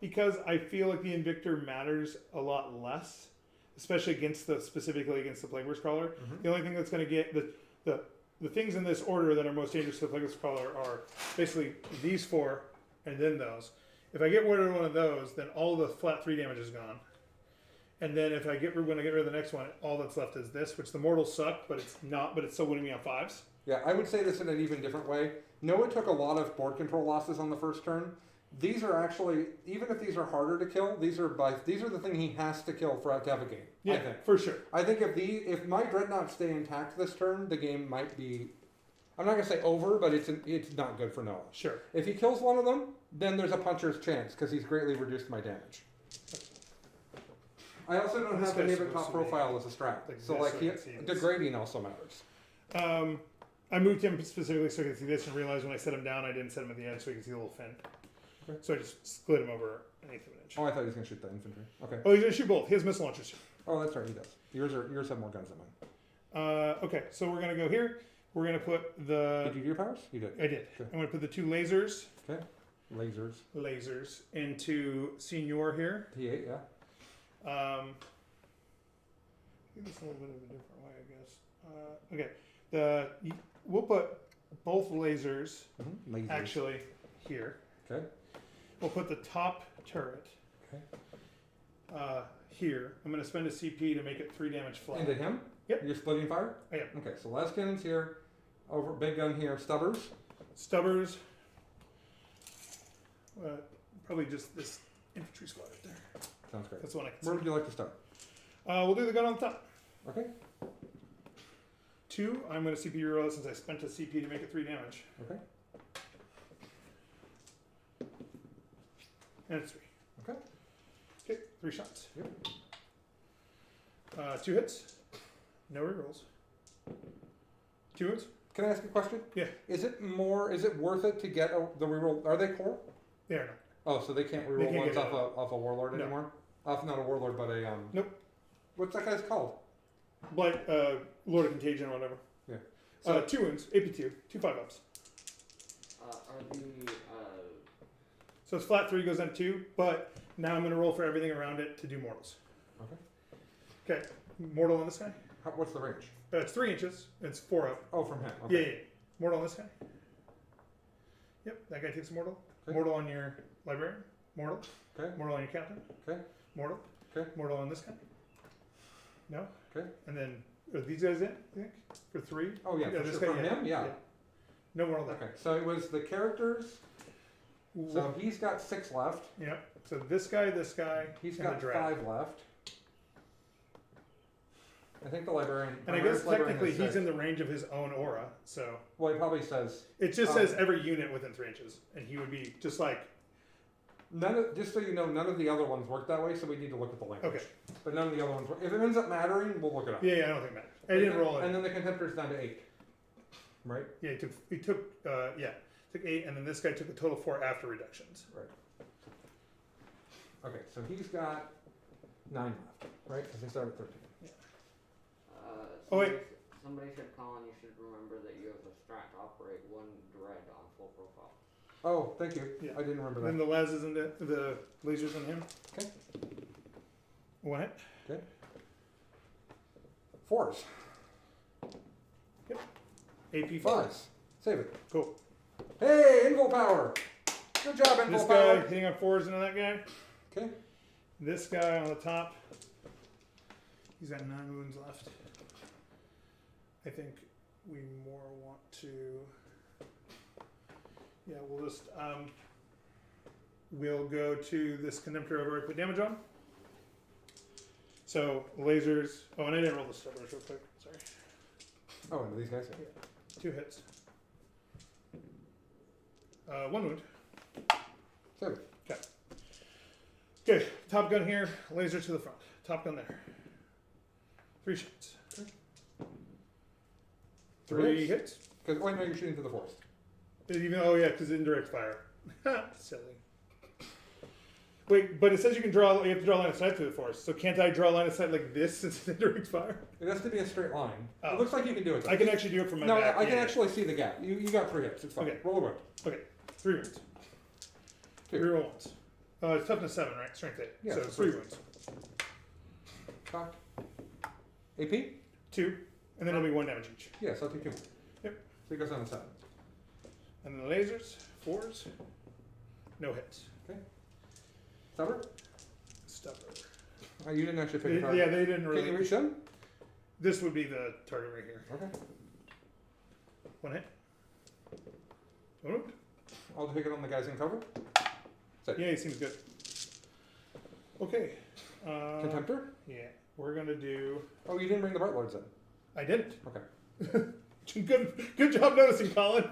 Because I feel like the Invictor matters a lot less, especially specifically against the Plagueburst Crawler. Mhm. The only thing that's going to get the the things in this order that are most dangerous to the Plagueis Crawler are basically these 4 and then those. If I get rid of one of those, then all the flat 3 damage is gone. And then if I get when I get rid of the next one, all that's left is this, which the mortals suck, but it's not. But it's still winning me on 5s. Yeah, I would say this in an even different way. Noah took a lot of board control losses on the first turn. These are actually, even if these are harder to kill, these are the thing he has to kill for to have a game. Yeah, I think. for sure. I think if my dreadnoughts stay intact this turn, the game might be. I'm not gonna say over, but it's not good for Noah. Sure. If he kills one of them, then there's a puncher's chance because he's greatly reduced my damage. I also don't This have any guy's of it top supposed to be profile as a strat, like so this, like so I can see this. degrading also matters. I moved him specifically so I could see this and realized when I set him down, I didn't set him at the edge so he could see the little fin. Okay. So I just split him over an eighth of an inch. Oh, I thought he was gonna shoot the infantry. Okay. Oh, he's gonna shoot both. He has missile launchers too. Oh, that's right, he does. Yours have more guns than mine. Okay, so we're gonna go here. We're gonna put the. Did you do your powers? You did. I did. Okay. I'm gonna put the 2 lasers Okay. Lasers. into Senior here. T8, yeah. I think it's a little bit of a different way, I guess. Okay, we'll put both lasers Lasers. actually here. Okay. We'll put the top turret Okay. here. I'm going to spend a CP to make it 3 damage flat. Into him? Yep. You're splitting fire? I am. Okay, so last cannon's here. Over big gun here. Stubbers. Stubbers. Probably just this infantry squad right there. Sounds great. That's the one I can Where see. would you like to start? We'll do the gun on the top. Okay. 2, I'm going to CP reroll since I spent a CP to make it 3 damage. Okay. And it's 3. Okay. Okay, 3 shots. Yep. 2 hits. No rerolls. 2 hits. Can I ask a question? Yeah. Is it worth it to get the reroll? Are they core? They are not. Oh, so they can't reroll They can't ones get it off a warlord No. anymore? Off not a warlord, but a Nope. What's that guy's called? Blight, Lord of Contagion or whatever. Yeah. 2 wounds, AP2, 2 5-ups. Are the So it's flat 3 goes on 2, but now I'm going to roll for everything around it to do mortals. Okay. Okay, mortal on this guy. What's the range? It's 3 inches. It's 4 up. Oh, from him. Yeah, Okay. yeah. Mortal on this guy. Yep, that guy takes a mortal. Okay. Mortal on your librarian. Mortal. Okay. Mortal on your captain. Okay. Mortal. Okay. Mortal on this guy. No. Okay. And then are these guys in? I think for 3. Oh yeah, for this sure. guy. From him, yeah. No mortal there. Okay, so it was the characters. So he's got 6 left. Yep. So this guy, He's and got the dragon. 5 left. I think the librarian. And I guess technically he's in the range of his own aura, so Well, he probably says it just says every unit within 3 inches, and he would be just like just so you know, none of the other ones work that way. So we need to look at the language. okay, But none of the other ones work. If it ends up mattering, we'll look it up. yeah, I don't think it matters. I didn't roll it. And then the contemptor's down to 8. Right. Yeah, he took 8, and then this guy took a total 4 after reductions. Right. Okay, so he's got 9 left, right? Because he started at 13. Oh, wait. Somebody said, Colin, you should remember that you have a strat to operate 1 dread on full profile. Oh, thank you. Yeah. I didn't remember that. Then the lasers and the lasers on him. Okay. What? Okay. 4s. AP 5. 5s. Save it. Cool. Hey, invul power. Good job, invul This power. guy hitting on 4s into that guy. Okay. This guy on the top. He's got 9 wounds left. I think we more want to. Yeah, we'll just we'll go to this contemptor I've already put damage on. So lasers. Oh, and I didn't roll the stubbers real quick. Sorry. Oh, and these guys. 2 hits. 1 wound. Save it. Okay, top gun here. Laser to the front. Top gun there. 3 shots. Okay. 3 hits. Because no, you're shooting to the forest. Because indirect fire. Silly. Wait, but it says you have to draw a line of sight through the forest. So can't I draw a line of sight like this since it's indirect fire? It has to be a straight line. Oh. It looks like you can do it. Though. I can actually do it from my No, back. I can actually see the gap. You got 3 hits. It's fine. Okay. Roll a wound. Okay, 3 wounds. 2. 3 roll ones. It's toughness 7, right? Strength 8. Yeah, so so 3 3. wounds. Cock. AP? 2, and then it'll be 1 damage each. Yes, I'll take 2 more. Yep. So he goes down to 7. And then the lasers, 4s, no hits. Stubber? Stubber. Oh, you didn't actually pick a target. Yeah, they didn't Can really. you reach them? This would be the target right here. Okay. 1 hit. Oh, I'll take it on the guys in cover. yeah, he seems good. Okay. Contemptor? Yeah, we're gonna do. Oh, you didn't bring the Bright Lords in. I didn't. Okay. Good job noticing, Colin.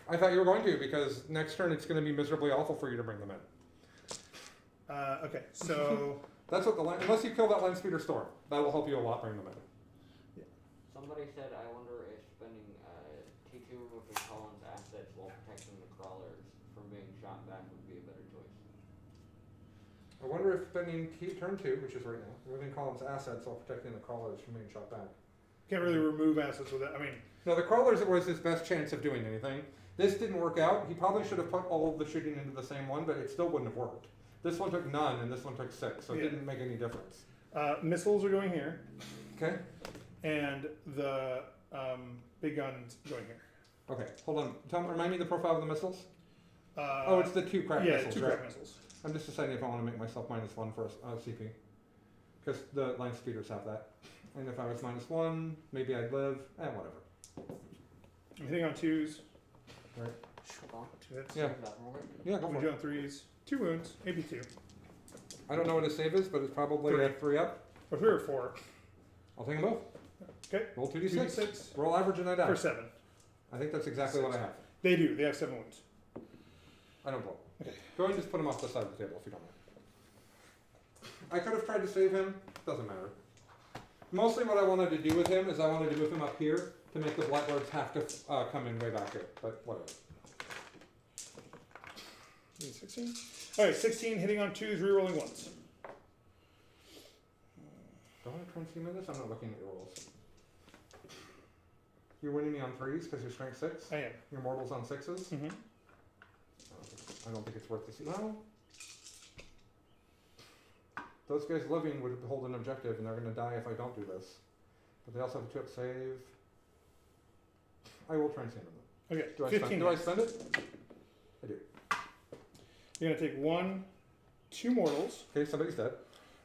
I thought you were going to because next turn it's going to be miserably awful for you to bring them in. Okay, so That's what the land, unless you kill that land speeder storm, that will help you a lot bring them in. Somebody said, I wonder if spending T2 removing Colin's assets while protecting the crawlers from being shot back would be a better choice. I wonder if spending turn 2, which is right now, removing Colin's assets while protecting the crawlers from being shot back. can't really remove assets with that. I mean, No, the crawlers was his best chance of doing anything. This didn't work out. He probably should have put all of the shooting into the same one, but it still wouldn't have worked. This one took none, and this one took 6, so it Yeah. didn't make any difference. missiles are going here, Okay? and the big guns going here. Okay, hold on. Remind me the profile of the missiles? Uh, Oh, it's the 2 crack yeah, missiles, 2 right? crack missiles. I'm just deciding if I want to make myself -1 for CP. Because the line speeders have that. And if I was -1, maybe I'd live. Whatever. I'm hitting on 2s. Right. 2 hits. Yeah. Yeah, go I'm for doing it. on 3s. 2 wounds, maybe 2. I don't know what his save is, but it's probably 3. a 3 up. Or 3 or 4. I'll take them both. Okay. Roll 2d6. 2d6 Roll average and I die. for 7. I think that's exactly what I have. They do. They have 7 wounds. I don't blow. Okay. Go ahead and just put him off the side of the table if you don't mind. I could have tried to save him. Doesn't matter. Mostly what I wanted to do with him is I wanted to move him up here to make the Black Lords have to come in way back here. But whatever. 16. Alright, 16 hitting on 2s, rerolling 1s. Do I want to try and see this? I'm not looking at your rolls. You're winning me on 3s because you're strength 6. I am. Your mortal's on 6s. Mm-hmm. I don't think it's worth the see. Well, those guys living would hold an objective, and they're going to die if I don't do this. But they also have a 2-up save. I will try and save them. Okay, Do I 15 spend? Do I hits. spend it? I do. You're going to take 1, 2 mortals, Okay, somebody's dead.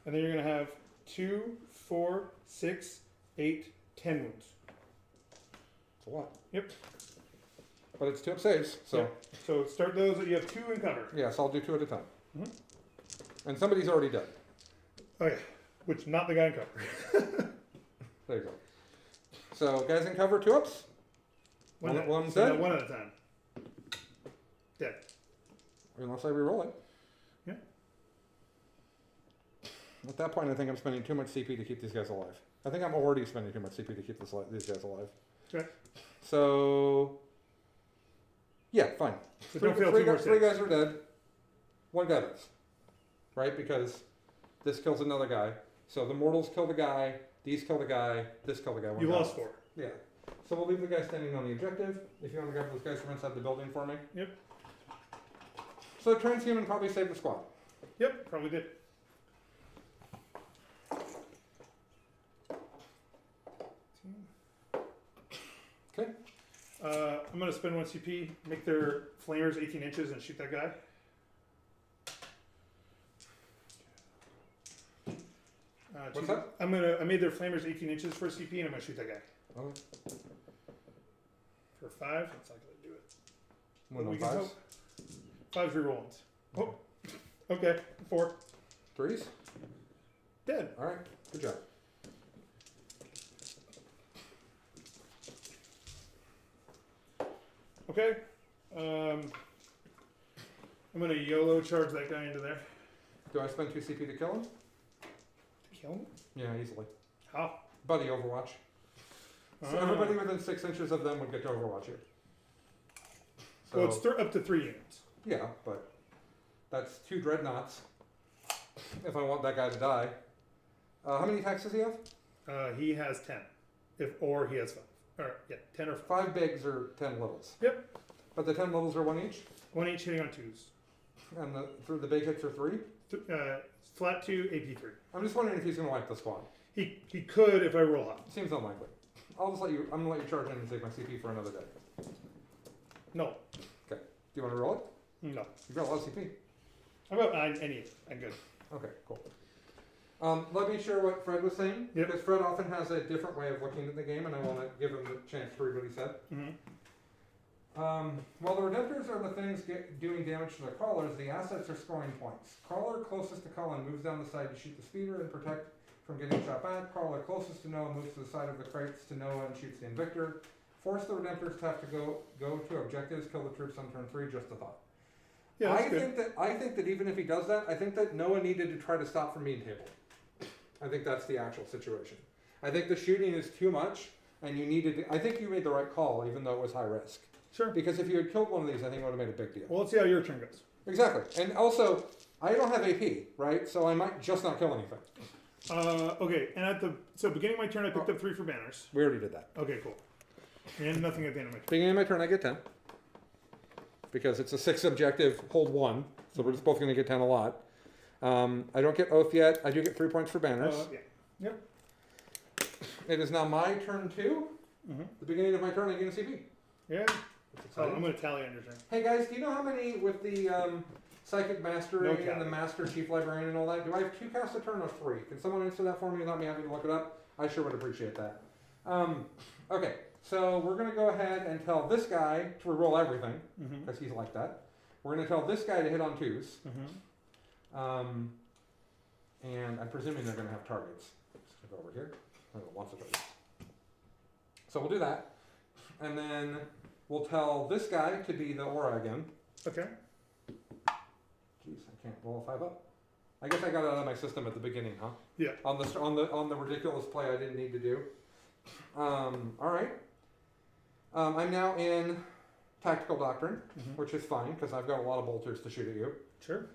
and then you're going to have 2, 4, 6, 8, 10 wounds. It's a lot. Yep. But it's 2-up saves, so Yep. So start those. You have 2 in cover. yes, I'll do 2 at a time. Mhm. And somebody's already dead. Okay, which not the guy in cover. There you go. So guys in cover, 2-ups. One One's so dead? one at a time. Dead. Unless I re-roll it. Yeah. At that point, I think I'm spending too much CP to keep these guys alive. I think I'm already spending too much CP to keep these guys alive. Okay. So, yeah, fine. So Three, don't fail three 2 more guys, 3 saves. guys are dead. 1 guy dies. Right? Because this kills another guy. So the mortals kill the guy, these kill the guy, this kill the guy. You lost 4. Yeah. So we'll leave the guy standing on the objective. If you want to grab those guys from inside the building for me. Yep. So transhuman probably saved the squad. Yep, probably did. Okay. I'm going to spend 1 CP, make their flamers 18 inches, and shoot that guy. What's that? I made their flamers 18 inches for CP, and I'm gonna shoot that guy Okay. for 5. That's not gonna do it. One But on we can 5s. hope. 5's rerollings. Oh, okay. 4. 3s. Dead. All right. Good job. Okay. I'm gonna YOLO charge that guy into there. Do I spend 2 CP to kill him? Kill him? Yeah, easily. How? Buddy Overwatch. So everybody within 6 inches of them would get to Overwatch you. So, Well, it's up to 3 units. yeah, but that's 2 dreadnoughts. If I want that guy to die. How many attacks does he have? He has 10. Or he has 5. Or, yeah, 10 or 5. 5 bigs or 10 littles. Yep. But the 10 littles are 1 each, 1 each hitting on 2s. and the big hits are 3. Flat 2, AP 3. I'm just wondering if he's going to wipe the squad. He could if I roll hot. Seems unlikely. I'll just let you. I'm gonna let you charge in and save my CP for another day. No. Do you want to roll it? No. You've got a lot of CP. I need it. I'm good. Okay, cool. Let me share what Fred was saying, Yep. because Fred often has a different way of looking at the game, and I want to give him the chance to read what he said. Mm-hmm. While the Redemptors are the things doing damage to the crawlers, the assets are scoring points. Crawler closest to Cullen moves down the side to shoot the speeder and protect from getting shot back. Crawler closest to Noah moves to the side of the crates to Noah and shoots the Invictor. Force the Redemptors to have to go to objectives, kill the troops on turn 3, just a thought. Yeah, that's good. I think that even if he does that, I think that Noah needed to try to stop from being tabled. I think that's the actual situation. I think the shooting is too much, and you needed to, I think you made the right call, even though it was high risk. Sure. Because if you had killed one of these, I think it would have made a big deal. Well, let's see how your turn goes. Exactly. And also, I don't have AP, right? So I might just not kill anything. Okay, and beginning of my turn, I picked up 3 for banners. We already did that. Okay, cool. And nothing at the end of my turn. Beginning of my turn, I get 10. Because it's a 6 objective, hold 1. So we're just both going to get 10 a lot. I don't get Oath yet. I do get 3 points for banners. Yeah. Yep. It is now my turn 2. Mm-hmm. The beginning of my turn, I get a CP. Yeah. That's Oh, exciting. I'm going to tally on your turn. Hey guys, do you know how many with the Psychic Mastery No and the tally. Master Chief Librarian and all that? Do I have 2 casts a turn or 3? Can someone answer that for me without me having to look it up? I sure would appreciate that. Okay, so we're going to go ahead and tell this guy to reroll everything, Mm-hmm. because he's like that. We're going to tell this guy to hit on 2s. Mm-hmm. And I'm presuming they're going to have targets. Let's go over here. Oh, lots of targets. So we'll do that. And then we'll tell this guy to be the aura again. Okay. Jeez, I can't roll a 5 up. I guess I got it out of my system at the beginning, huh? Yeah. On the ridiculous play I didn't need to do. All right. I'm now in Tactical Doctrine, Mm-hmm. which is fine because I've got a lot of bolters to shoot at you. Sure.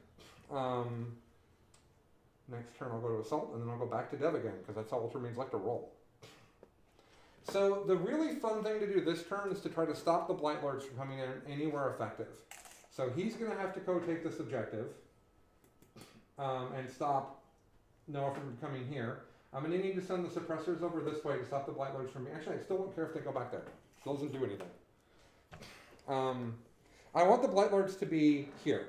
Next turn I'll go to Assault, and then I'll go back to Dev again, because that's how Ultramarines like to roll. So the really fun thing to do this turn is to try to stop the Blight Lords from coming in anywhere effective. So he's going to have to go take this objective, and stop Noah from coming here. I'm going to need to send the suppressors over this way to stop the Blight Lords from me. Actually, I still don't care if they go back there. It doesn't do anything. I want the Blight Lords to be here,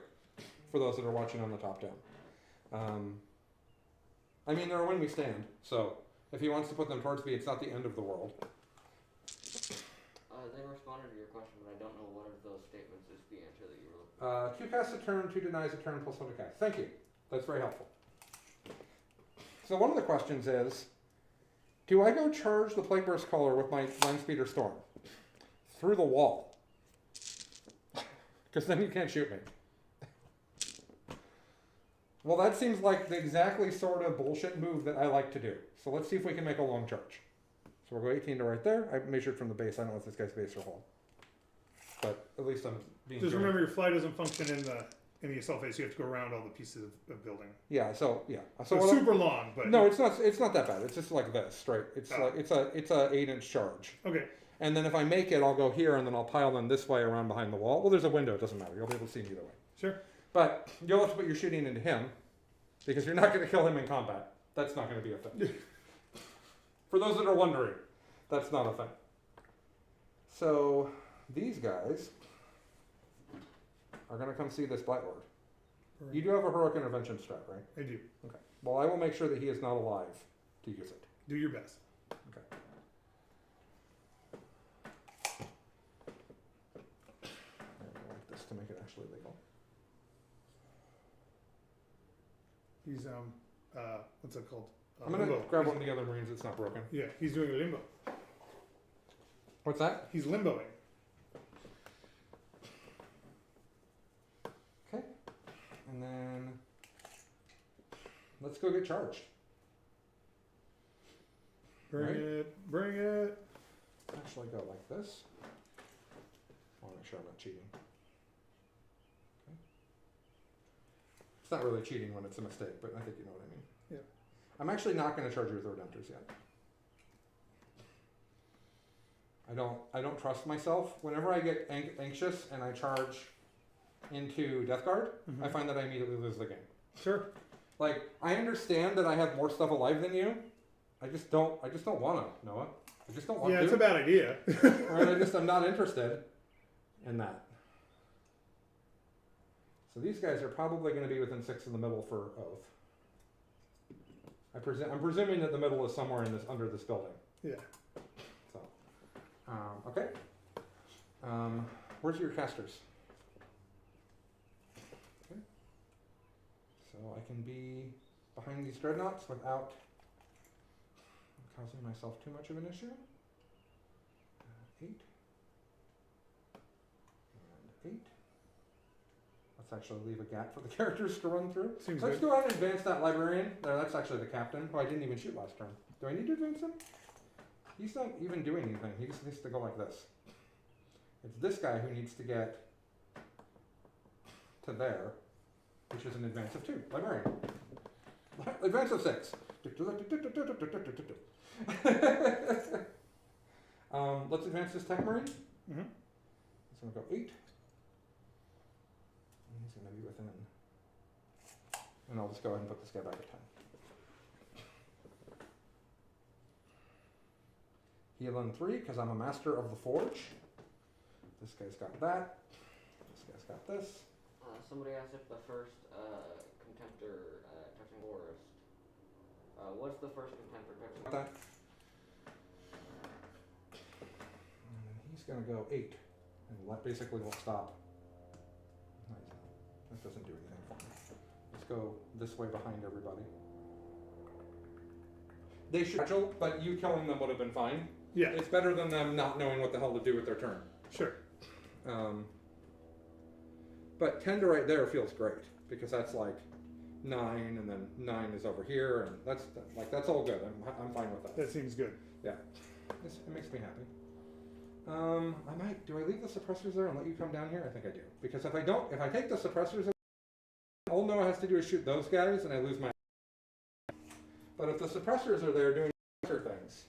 for those that are watching on the top down. I mean, they're when we stand, so if he wants to put them towards me, it's not the end of the world. They responded to your question, but I don't know what of those statements is the answer that you wrote. 2 casts a turn, 2 denies a turn, plus 1 to cast. Thank you. That's very helpful. So one of the questions is, do I go charge the Plague Burst Caller with my Land Speeder Storm? Through the wall. Because then you can't shoot me. Well, that seems like the exactly sort of bullshit move that I like to do. So let's see if we can make a long charge. So we'll go 18 to right there. I measured from the base. I don't know if this guy's base or hole. But at least I'm being Just fair. remember, your fly doesn't function in the assault phase. You have to go around all the pieces of building. Yeah, so yeah. So what super long, but no, it's not that bad. It's just like this, straight. It's Oh. like it's a 8-inch charge. Okay. And then if I make it, I'll go here and then I'll pile them this way around behind the wall. Well, there's a window. It doesn't matter. You'll be able to see them either way. Sure. But you'll have to put your shooting into him because you're not going to kill him in combat. That's not going to be a thing. For those that are wondering, that's not a thing. So these guys are going to come see this Blight Lord. You do have a heroic intervention strat, right? I do. Okay. Well, I will make sure that he is not alive to use it. Do your best. Okay. I want this to make it actually legal. He's what's it called? I'm gonna Limbo. grab one of the other Marines that's not broken. Yeah, he's doing a limbo. What's that? He's limboing. Okay. And then let's go get charged. Bring Right. it. Bring it. Actually go like this. I want to make sure I'm not cheating. Okay. It's not really cheating when it's a mistake, but I think you know what I mean. Yeah. I'm actually not going to charge you with Redemptors yet. I don't trust myself. Whenever I get anxious and I charge into Death Guard, I find that I immediately lose the game. Sure. Like, I understand that I have more stuff alive than you. I just don't want to, Noah. I just don't want Yeah, to. it's a bad idea. Right? I'm not interested in that. So these guys are probably going to be within 6 in the middle for oath. I'm presuming that the middle is somewhere in this under this building. Yeah. So, okay. Where's your casters? Okay. So I can be behind these dreadnoughts without causing myself too much of an issue. 8 and 8. Let's actually leave a gap for the characters to run through. Seems Let's good. go ahead and advance that librarian. No, that's actually the captain, who I didn't even shoot last turn. Do I need to advance him? He's not even doing anything. He just needs to go like this. It's this guy who needs to get to there, which is an advance of 2. Librarian. Advance of 6. Let's advance this tech marine. Mm-hmm. He's going to go 8. And he's going to be within. And I'll just go ahead and put this guy back at 10. Healing 3, because I'm a master of the forge. This guy's got that. This guy's got this. Somebody asked if the first contemptor touching Forest. What's the first contemptor touching? Got that. And then he's going to go 8. And basically will stop. No, he's not. That doesn't do anything for me. Let's go this way behind everybody. They should kill, but you killing them would have been fine. Yeah. It's better than them not knowing what the hell to do with their turn. Sure. But 10 to right there feels great because that's like 9, and then 9 is over here, and that's all good. I'm fine with that. That seems good. Yeah, it makes me happy. Do I leave the suppressors there and let you come down here? I think I do, because if I take the suppressors, all Noah has to do is shoot those guys, and I lose my. But if the suppressors are there doing other things,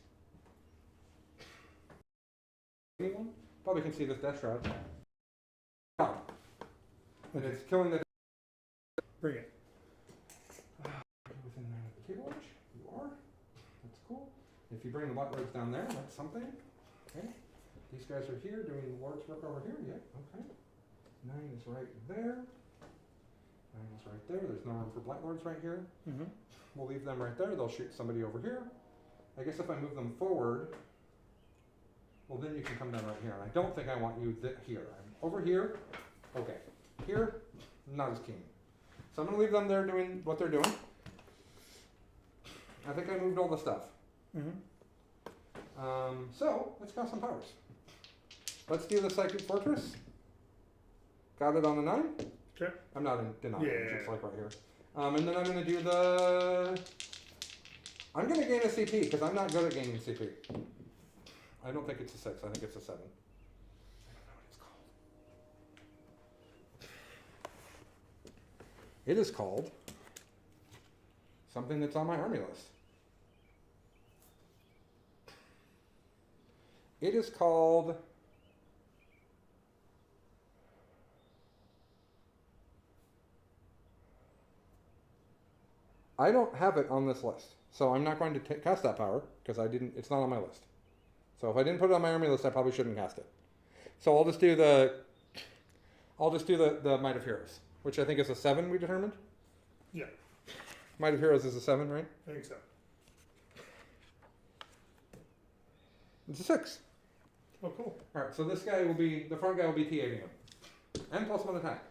anyone probably can see this death shroud. And it's killing the. Bring it. Within the cable edge, you are. That's cool. If you bring the black roads down there, that's something. Okay. These guys are here doing the Lord's work over here. Yeah. Okay. 9 is right there. 9 is right there. There's no room for black lords right here. Mm-hmm. We'll leave them right there. They'll shoot somebody over here. I guess if I move them forward, well, then you can come down right here. And I don't think I want you here. I'm over here. Okay. Here, not as keen. So I'm going to leave them there doing what they're doing. I think I moved all the stuff. Mm-hmm. So let's cast some powers. Let's do the Psychic Fortress. Got it on the 9. Okay. I'm not in denial. Yeah. It's like right here. And then I'm going to do the. I'm going to gain a CP because I'm not good at gaining CP. I don't think it's a 6. I think it's a 7. It is called something that's on my army list. It is called I don't have it on this list, so I'm not going to cast that power because it's not on my list. So if I didn't put it on my army list, I probably shouldn't cast it. So I'll just do the Might of Heroes, which I think is a 7 we determined. Yeah. Might of Heroes is a 7, right? I think so. It's a 6. Oh, cool. All right, so the front guy will be T8ing him. And plus 1 attack,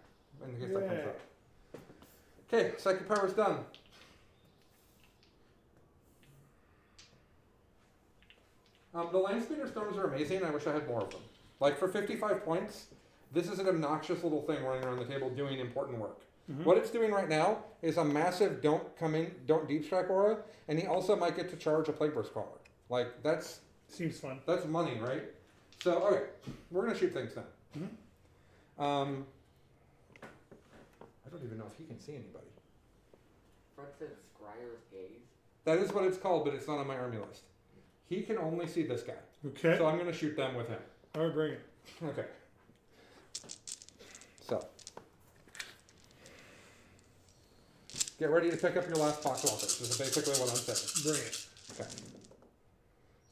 in case that comes Yeah. up. Okay, Psychic Power's done. The Land Speeder Storms are amazing. I wish I had more of them. Like, for 55 points, this is an obnoxious little thing running around the table doing important work. Mm-hmm. What it's doing right now is a massive don't deep strike aura, and he also might get to charge a Plague Burst Crawler. Like, Seems fun. that's money, right? So, okay, we're going to shoot things now. Mm-hmm. I don't even know if he can see anybody. Fred said Scryer's Gaze. That is what it's called, but it's not on my army list. He can only see this guy. Okay. So I'm going to shoot them with him. All right, bring it. Okay. So. Get ready to pick up your last pocket walkers. This is basically what I'm saying. Bring it. Okay.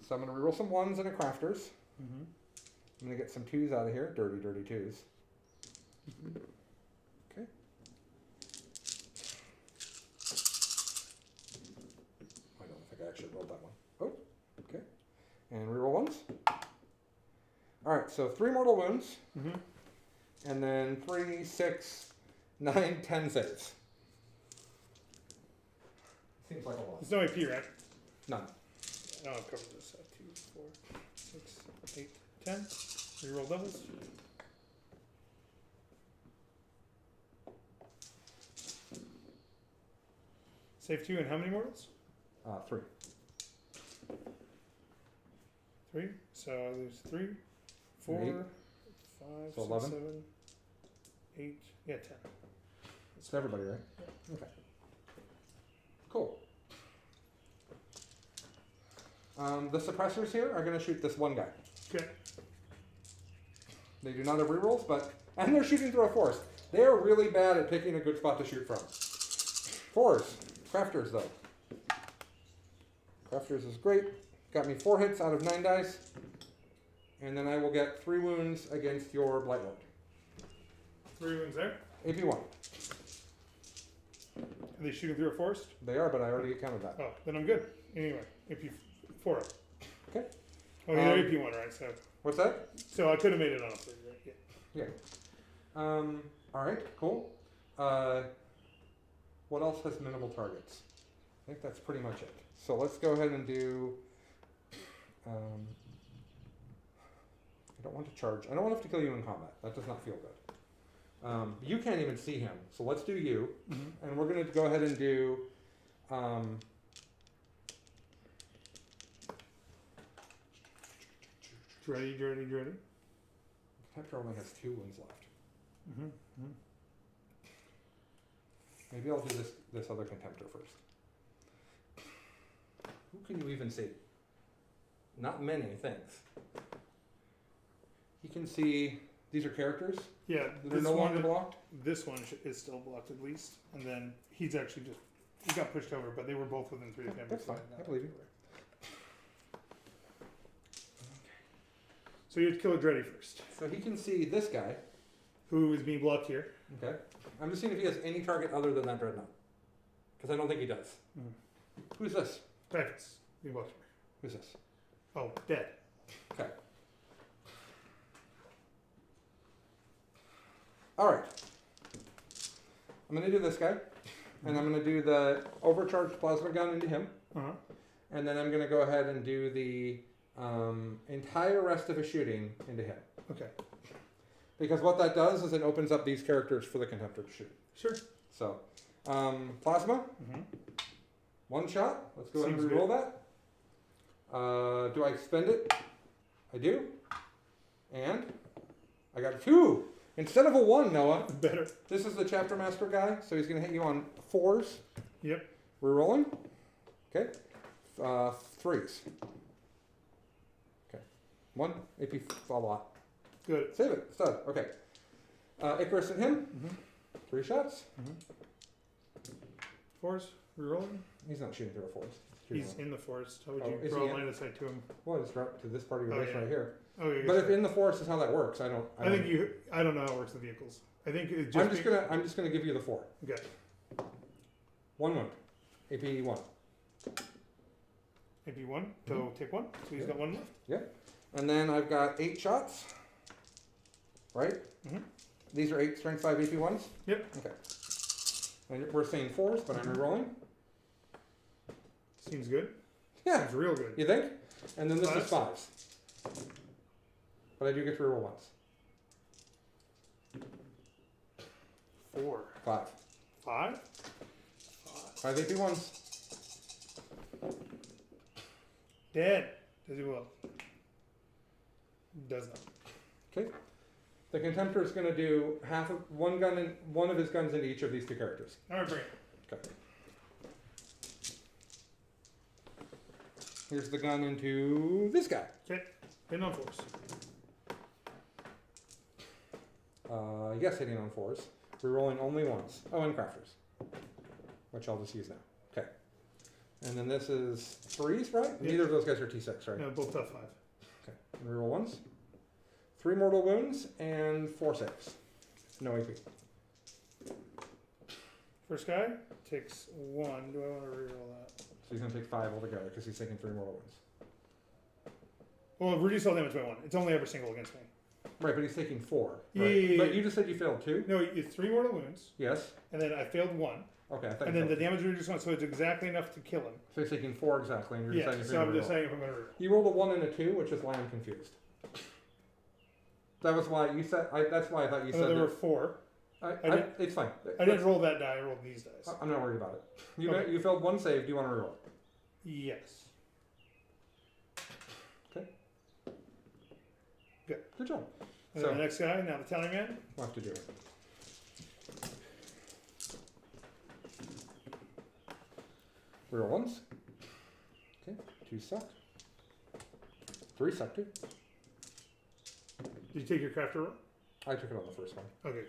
So I'm going to reroll some 1s and a crafters. Mm-hmm. I'm going to get some 2s out of here. Dirty, dirty 2s. Okay. I don't think I actually rolled that one. Oh, okay. And reroll 1s. Alright, so 3 mortal wounds. Mm-hmm. And then 3, 6, 9, 10 saves. Seems like a lot. There's no AP, right? None. I'll cover this. 2, 4, 6, 8, 10. Reroll doubles. Save 2 and how many mortals? 3. 3. So there's 3, 4, Eight. 5, So 6, 11? 7, 8, yeah, 10. It's everybody, right? Okay. Cool. The suppressors here are going to shoot this one guy. Okay. They do not have rerolls, and they're shooting through a forest. They are really bad at picking a good spot to shoot from. 4s. Crafters, though. Crafters is great. Got me 4 hits out of 9 dice. And then I will get 3 wounds against your Blight Lord. 3 wounds there. AP 1. Are they shooting through a forest? They are, but I already counted that. Oh, then I'm good. Anyway, AP 4. Okay. Oh, you're AP 1, right? What's that? So I could have made it on a 3, right? Yeah. Yeah. Alright, cool. What else has minimal targets? I think that's pretty much it. So let's go ahead and do... I don't want to charge. I don't want to have to kill you in combat. That does not feel good. You can't even see him. So let's do you. Mm-hmm. And we're going to go ahead and do... Ready. Contemptor only has 2 wounds left. Mm-hmm. Maybe I'll do this other Contemptor first. Who can you even see? Not many things. He can see... These are characters Yeah, that are this no longer one, blocked? this one is still blocked at least, and then he's actually he got pushed over, but they were both within 3 of him. That's fine. I believe you. So you have to kill a Dreddy first, So he can see this guy. who is being blocked here. Okay. I'm just seeing if he has any target other than that dreadnought. Because I don't think he does. Mhm. Who's this? Typhus, being blocked here. Who's this? Oh, dead. Okay. Alright. I'm going to do this guy. And I'm going to do the overcharged plasma gun into him. Uh-huh. And then I'm going to go ahead and do the entire rest of his shooting into him. Okay. Because what that does is it opens up these characters for the Contemptor to shoot. Sure. So, plasma, Mm-hmm. 1 shot. Let's go ahead Seems and reroll that. Do I spend it? I do. And I got 2 instead of a 1, Noah. Better. This is the Chapter Master guy, so he's going to hit you on 4s. Yep. Rerolling. Okay. 3s. Okay. 1 AP a lot. Good. Save it. Stud. Okay. Icarus and him. Mm-hmm. 3 shots. Mm-hmm. 4s, rerolling. He's not shooting through a forest. He's in the forest. How would Oh, you is roll he in? line of sight to him? Well, it's right to this part of your Oh, base yeah. right here. Oh, yeah. But if in the forest is how that works, I don't. I don't know how it works with vehicles. I think it just. I'm just gonna give you the 4. Okay. 1 wound. AP 1. AP 1. So take 1. So he's Yeah. got 1 left. And then I've got 8 shots. Right? Mhm. These are 8 strength 5 AP 1s? Yep. Okay. And we're saying 4s, but I'm rerolling. Seems good. Yeah. Seems real good. You think? And then this is 5s. 5s. But I do get to reroll once. 4. 5. 5. 5 AP 1s. Dead. Does he well? Does not. Okay. The Contemptor is going to do one of his guns into each of these 2 characters. All right, bring it. Okay. Here's the gun into this guy. Okay. Hit on 4s. Yes, hitting on 4s. Rerolling only once. Oh, and crafters, which I'll just use now. Okay. And then this is 3s, right? Yeah. Neither of those guys are T6, right? No, both tough 5. Okay. And reroll 1s. 3 mortal wounds and 4 saves. No AP. First guy takes 1. Do I want to reroll that? So he's going to take 5 altogether because he's taking 3 mortal wounds. Well, reduce all damage by 1. It's only ever single against me. Right, but he's taking 4. Yeah, Right? yeah, yeah, But yeah. you just said you failed 2? No, it's 3 mortal wounds, Yes. and then I failed 1, Okay, I thought and you then the failed. damage reduced 1, so it's exactly enough to kill him. So he's taking 4 exactly, and you're Yeah, deciding so I'm to just reroll. saying if I'm going to reroll. You rolled a 1 and a 2, which is why I'm confused. That was why you said. That's why I thought you Oh, said there were that. 4. It's fine. I didn't roll that die, I rolled these dice. I'm not worried about it. Okay. You failed 1 save. Do you want to reroll it? Yes. Good job. And So- then the next guy, now the tally man. We'll have to do it. Reroll 1s. Okay, 2 suck. 3 suck too. Did you take your crafter roll? I took it on the first one. Okay.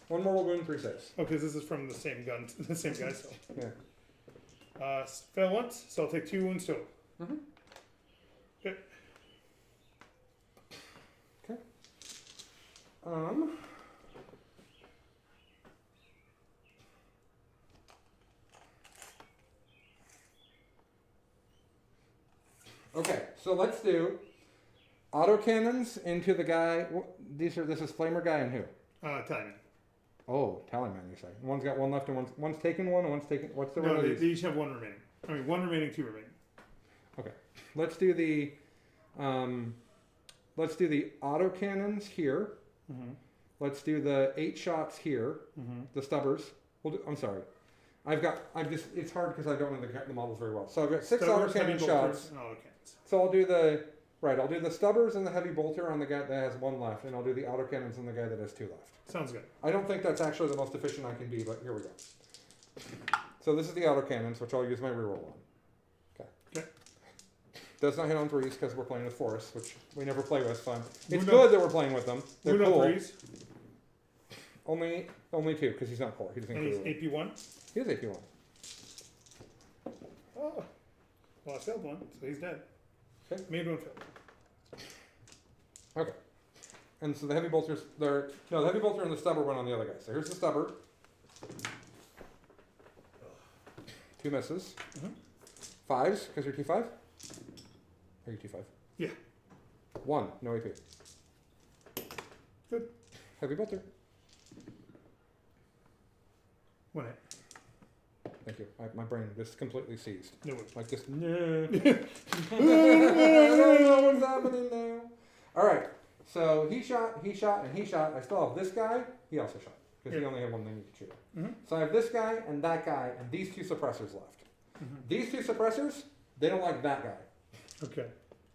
1 mortal wound, 3 saves. Oh, because this is from the same gun, the same guy, so. Yeah. Fail once, so I'll take 2 wounds total. Mm-hmm. Okay. Okay. Okay, so let's do autocannons into the guy. This is flamer guy and who? Tally man. Oh, Tallyman, you say. One's got 1 left and one's taken 1 and one's taken. What's the one No, of they these? each have 1 remaining. I mean, 1 remaining, 2 remaining. Let's do the autocannons here. Mm-hmm. Let's do the 8 shots here. Mm-hmm. The stubbers. I'm sorry. It's hard because I don't know the models very well. So I've got 6 autocannon shots. So I'll do the stubbers and the heavy bolter on the guy that has 1 left, and I'll do the autocannons on the guy that has 2 left. Sounds good. I don't think that's actually the most efficient I can be, but here we go. So this is the autocannons, which I'll use my reroll on. Okay. Does not hit on 3s because we're playing with forests, which we never play with. So it's Wound good that we're playing with them. They're Wound on cool. 3s, Only 2 because he's not core. He doesn't and he's include AP1. He is AP1. Oh. Well, I failed 1, so he's dead. Okay. Made 1 fail. Okay. And so the heavy bolters, the heavy bolter and the stubber went on the other guy. So here's the stubber. 2 misses. Mhm. 5s, because you're T5? Are you T5? Yeah. 1, no AP. Good. Heavy bolter. 1 hit. Thank you. My brain just completely seized. No wound. Like this. No. I don't know what's happening now. Alright. So he shot, and he shot. I still have this guy. He also shot. Because he only had 1 thing he could shoot at. Mm-hmm. So I have this guy and that guy and these 2 suppressors left. Mm-hmm. These 2 suppressors, they don't like that guy. Okay.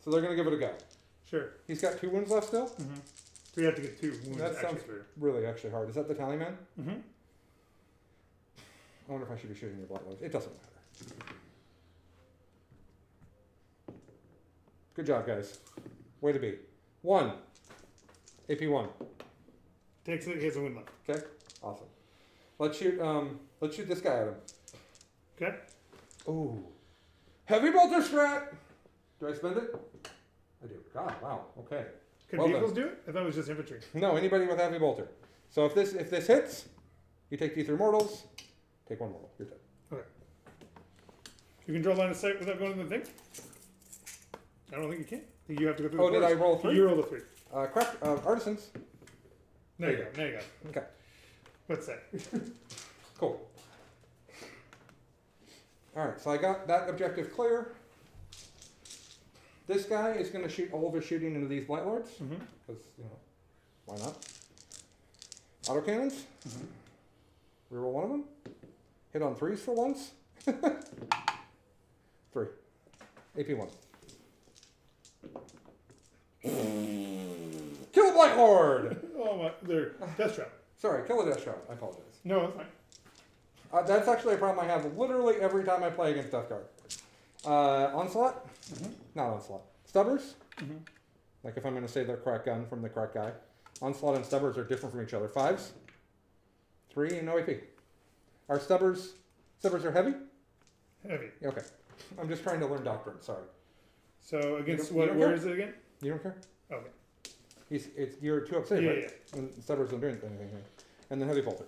So they're going to give it a go. Sure. He's got 2 wounds left still? Mm-hmm. So you have to get 2 wounds That actually sounds- through. Really actually hard. Is that the tally man? Mm-hmm. I wonder if I should be shooting your blood. It doesn't matter. Good job, guys. Way to be. 1. AP1. Takes it, he has a wound left. Okay? Awesome. Let's shoot this guy at him. Okay. Ooh. Heavy bolter strat! Do I spend it? I do. God, wow. Okay. Could Well vehicles do it? I thought it was just infantry. No, anybody with heavy bolter. So if this hits, you take D3 mortals, take 1 mortal. You're dead. You can draw line of sight without going to the thing? I don't think you can. I think you have to go through Oh, the did I forest. roll 3? You rolled a 3. Artisans. Now you go. Now you go. Okay. What's that? Cool. Alright, so I got that objective clear. This guy is going to shoot all of his shooting into these Blight Lords. Mm-hmm. Because, why not? Autocannons. Mm-hmm. Reroll 1 of them. Hit on 3s for once. 3. AP1. Kill the Blight Lord! Oh my, they're death trap. Sorry, kill the Death Shroud. I apologize. No, that's fine. That's actually a problem I have literally every time I play against Death Guard. Onslaught? Mm-hmm. Not Onslaught. Stubbers? Mm-hmm. Like if I'm going to say the correct gun from the correct guy. Onslaught and Stubbers are different from each other. 5s? 3 and no AP. Our Stubbers are heavy? Heavy. Okay. I'm just trying to learn doctrine. Sorry. So against You what? don't Where care? is it again? You don't care? Okay. You're 2 up save, Yeah, right? And Stubbers don't do anything here. And then heavy bolter.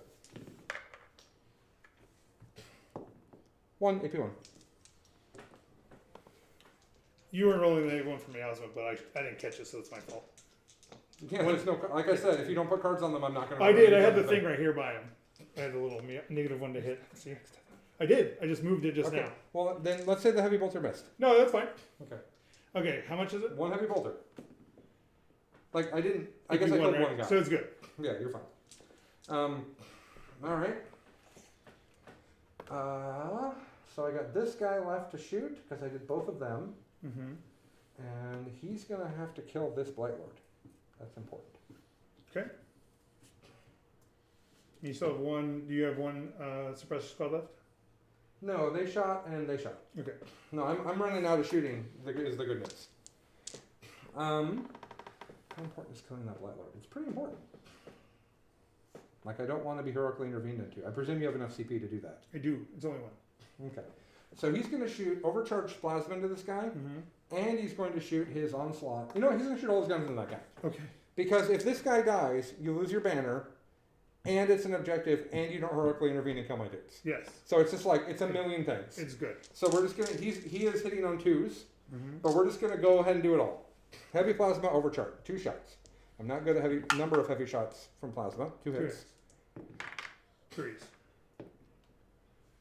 1 AP1. You were rolling the one for miasma, but I didn't catch it, so it's my fault. Yeah, there's no. Like I said, if you don't put cards on them, I'm not gonna. I did. I had the thing right here by him. I had the little negative one to hit. See? I did. I just moved it just Okay. now. Well, then let's say the heavy bolter missed. No, that's fine. Okay. Okay, how much is it? 1 heavy bolter. Like I didn't. I guess I AP1, killed right? 1 guy. So it's good. Yeah, you're fine. All right. So I got this guy left to shoot because I did both of them, Mm-hmm. and he's gonna have to kill this Blight Lord. That's important. Okay. You still have one. Do you have one suppressor spell left? No, they shot and they shot. Okay. No, I'm running out of shooting. Is the good news. How important is killing that Blight Lord? It's pretty important. Like I don't want to be heroically intervened into. I presume you have enough CP to do that. I do. It's only one. Okay. So he's going to shoot overcharged plasma into this guy, Mm-hmm. and he's going to shoot his onslaught. You know what? He's going to shoot all his guns into that guy. Okay. Because if this guy dies, you lose your banner, and it's an objective, and you don't heroically intervene and kill my dudes. Yes. So it's just like, it's a million things. It's good. So we're just going to, he is hitting on 2s, Mm-hmm. but we're just going to go ahead and do it all. Heavy plasma overcharged, 2 shots. I'm not good at number of heavy shots from plasma, 2 hits. Threes.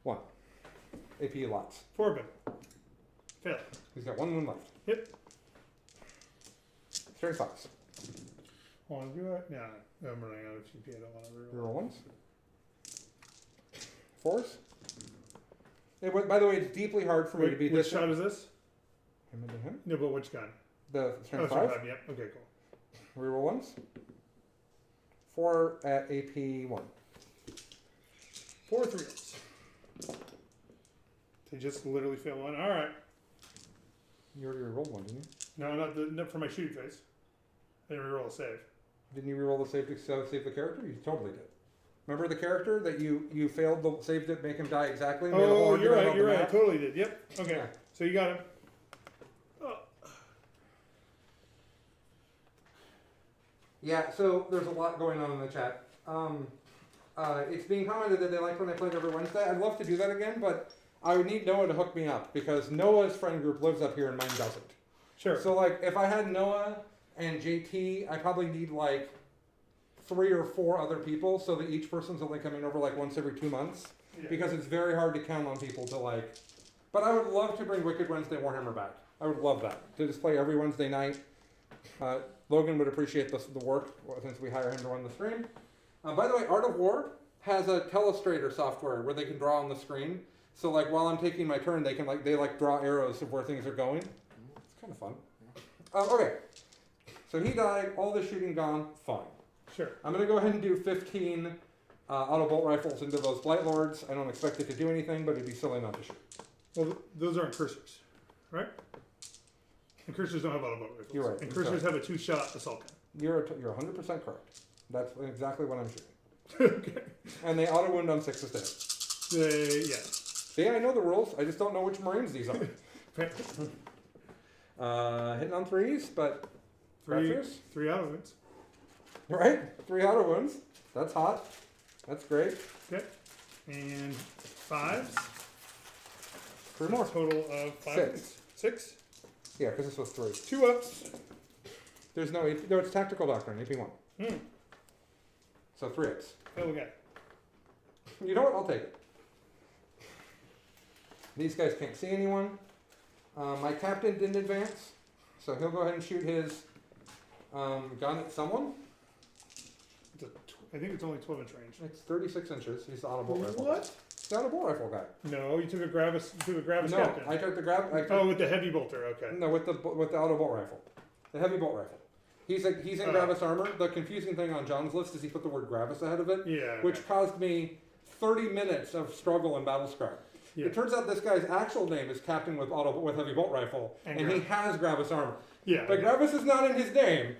1. AP lots. 4 of them. Fail. He's got 1 wound left. Yep. Straight 5s. Want to do it? No, I'm running out of CP. I don't want to Reroll 1s. 4s. By the way, it's deeply hard for me to beat Which this. shot is this? Him into him. No, but which gun? The strength strength 5. five, Yep. Okay, cool. Reroll 1s. 4 at AP 1. 4 3s. They just literally fail one. All right. You already rerolled 1, didn't you? No, not for my shooting phase. I didn't reroll a save. Didn't you reroll the save to save the character? You totally did. Remember the character that you failed the save to make him die exactly? And made a whole Oh, you're argument right. about You're the right. I math? totally did. Yep. Okay. Yeah. So you got him. Yeah, so there's a lot going on in the chat. It's being commented that they like when I played every Wednesday. I'd love to do that again, but I would need Noah to hook me up because Noah's friend group lives up here and mine doesn't. Sure. So like if I had Noah and JT, I probably need like 3 or 4 other people so that each person's only coming over like once every 2 months Yeah. because it's very hard to count on people to like. But I would love to bring Wicked Wednesday Warhammer back. I would love that to just play every Wednesday night. Logan would appreciate the work since we hire him to run the stream. By the way, Art of War has a telestrator software where they can draw on the screen. So like while I'm taking my turn, they can draw arrows of where things are going. It's kind of fun. Okay, so he died. All the shooting gone. Fine. Sure. I'm gonna go ahead and do 15 auto bolt rifles into those Blight Lords. I don't expect it to do anything, but it'd be silly not to shoot. Well, those aren't cursors, right? And cursors don't have auto bolt rifles. You're right. And cursors have a 2-shot assault gun. You're 100% correct. That's exactly what I'm shooting. Okay. And they auto wound on 6 to stay. Yeah. See, I know the rules. I just don't know which Marines these are. Okay. Hitting on 3s, but scratchers. 3 auto wounds. Right? 3 auto wounds. That's hot. That's great. Okay. And 5s. 3 more. Total of 5. 6. 6. Yeah, because this was 3. 2 ups. There's no AP. No, it's Tactical Doctrine, AP1. Hmm. So 3 ups. Fail again. You know what? I'll take it. These guys can't see anyone. My captain didn't advance, so he'll go ahead and shoot his gun at someone. I think it's only 12-inch range. It's 36 inches. He's the auto bolt rifle. What? He's the auto bolt rifle guy. No, you took a Gravis. You took a Gravis No, captain. I took the grab. Oh, with the heavy bolter. Okay. No, with the auto bolt rifle, the heavy bolt rifle. He's in Gravis armor. The confusing thing on John's list is he put the word Gravis ahead of it, Yeah. Okay. which caused me 30 minutes of struggle in battle scribe. Yeah. It turns out this guy's actual name is Captain with heavy bolt rifle, And and he has Gravis armor. Yeah. But Gravis is not in his name.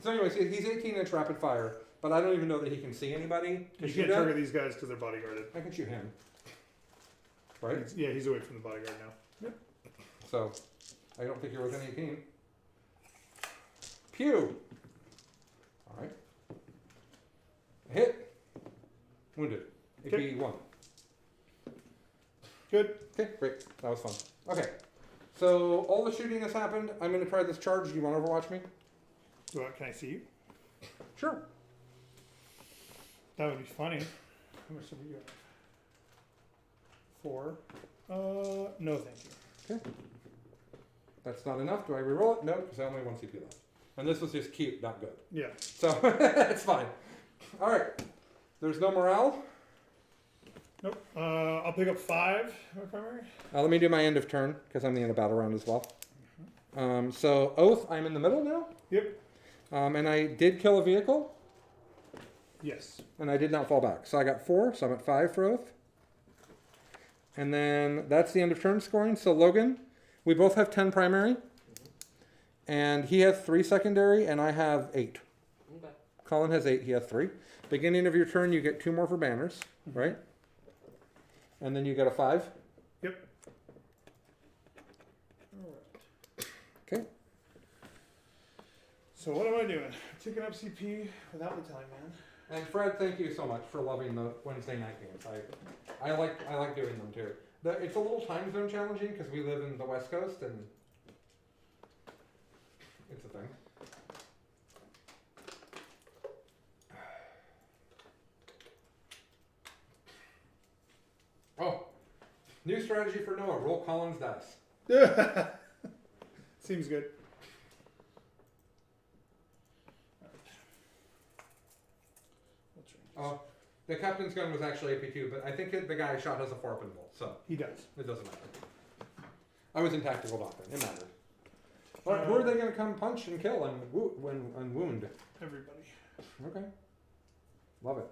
So anyways, he's 18-inch rapid fire, but I don't even know that he can see anybody. You shoot can't at. target these guys because they're bodyguarded. I can shoot him. Right? Yeah, he's away from the bodyguard now. Yep. So, I don't think you're within 18. Pew! Alright. Hit. Wounded. Okay. AP 1. Good. Okay, great. That was fun. Okay. So, all the shooting has happened. I'm going to try this charge. Do you want to overwatch me? Can I see you? Sure. That would be funny. How much have you got? 4. No, thank you. Okay. That's not enough. Do I reroll it? No, because I only have 1 CP left. And this was just cute, not good. Yeah. So, it's fine. Alright. There's no morale. Nope. I'll pick up 5. My primary. Let me do my end of turn, because I'm the end of battle round as well. So, Oath, I'm in the middle now. Yep. And I did kill a vehicle, Yes. and I did not fall back. So I got 4, so I'm at 5 for Oath. And then that's the end of turn scoring. So Logan, we both have 10 primary, and he has 3 secondary, and I have 8. Okay. Colin has 8, he has 3. Beginning of your turn, you get 2 more for banners, right? And then you get a 5. Yep. Alright. Okay. So what am I doing? Taking up CP without the time, man. And Fred, thank you so much for loving the Wednesday night games. I like doing them too. It's a little time zone challenging because we live in the West Coast and it's a thing. Oh, new strategy for Noah: roll Colin's dice. Seems good. Oh, the captain's gun was actually AP2, but I think the guy shot has a 4-pin bolt, so He does. it doesn't matter. I was in tactical doctrine. It mattered. All right, who are they going to come punch and kill and wound? Everybody. Okay. Love it.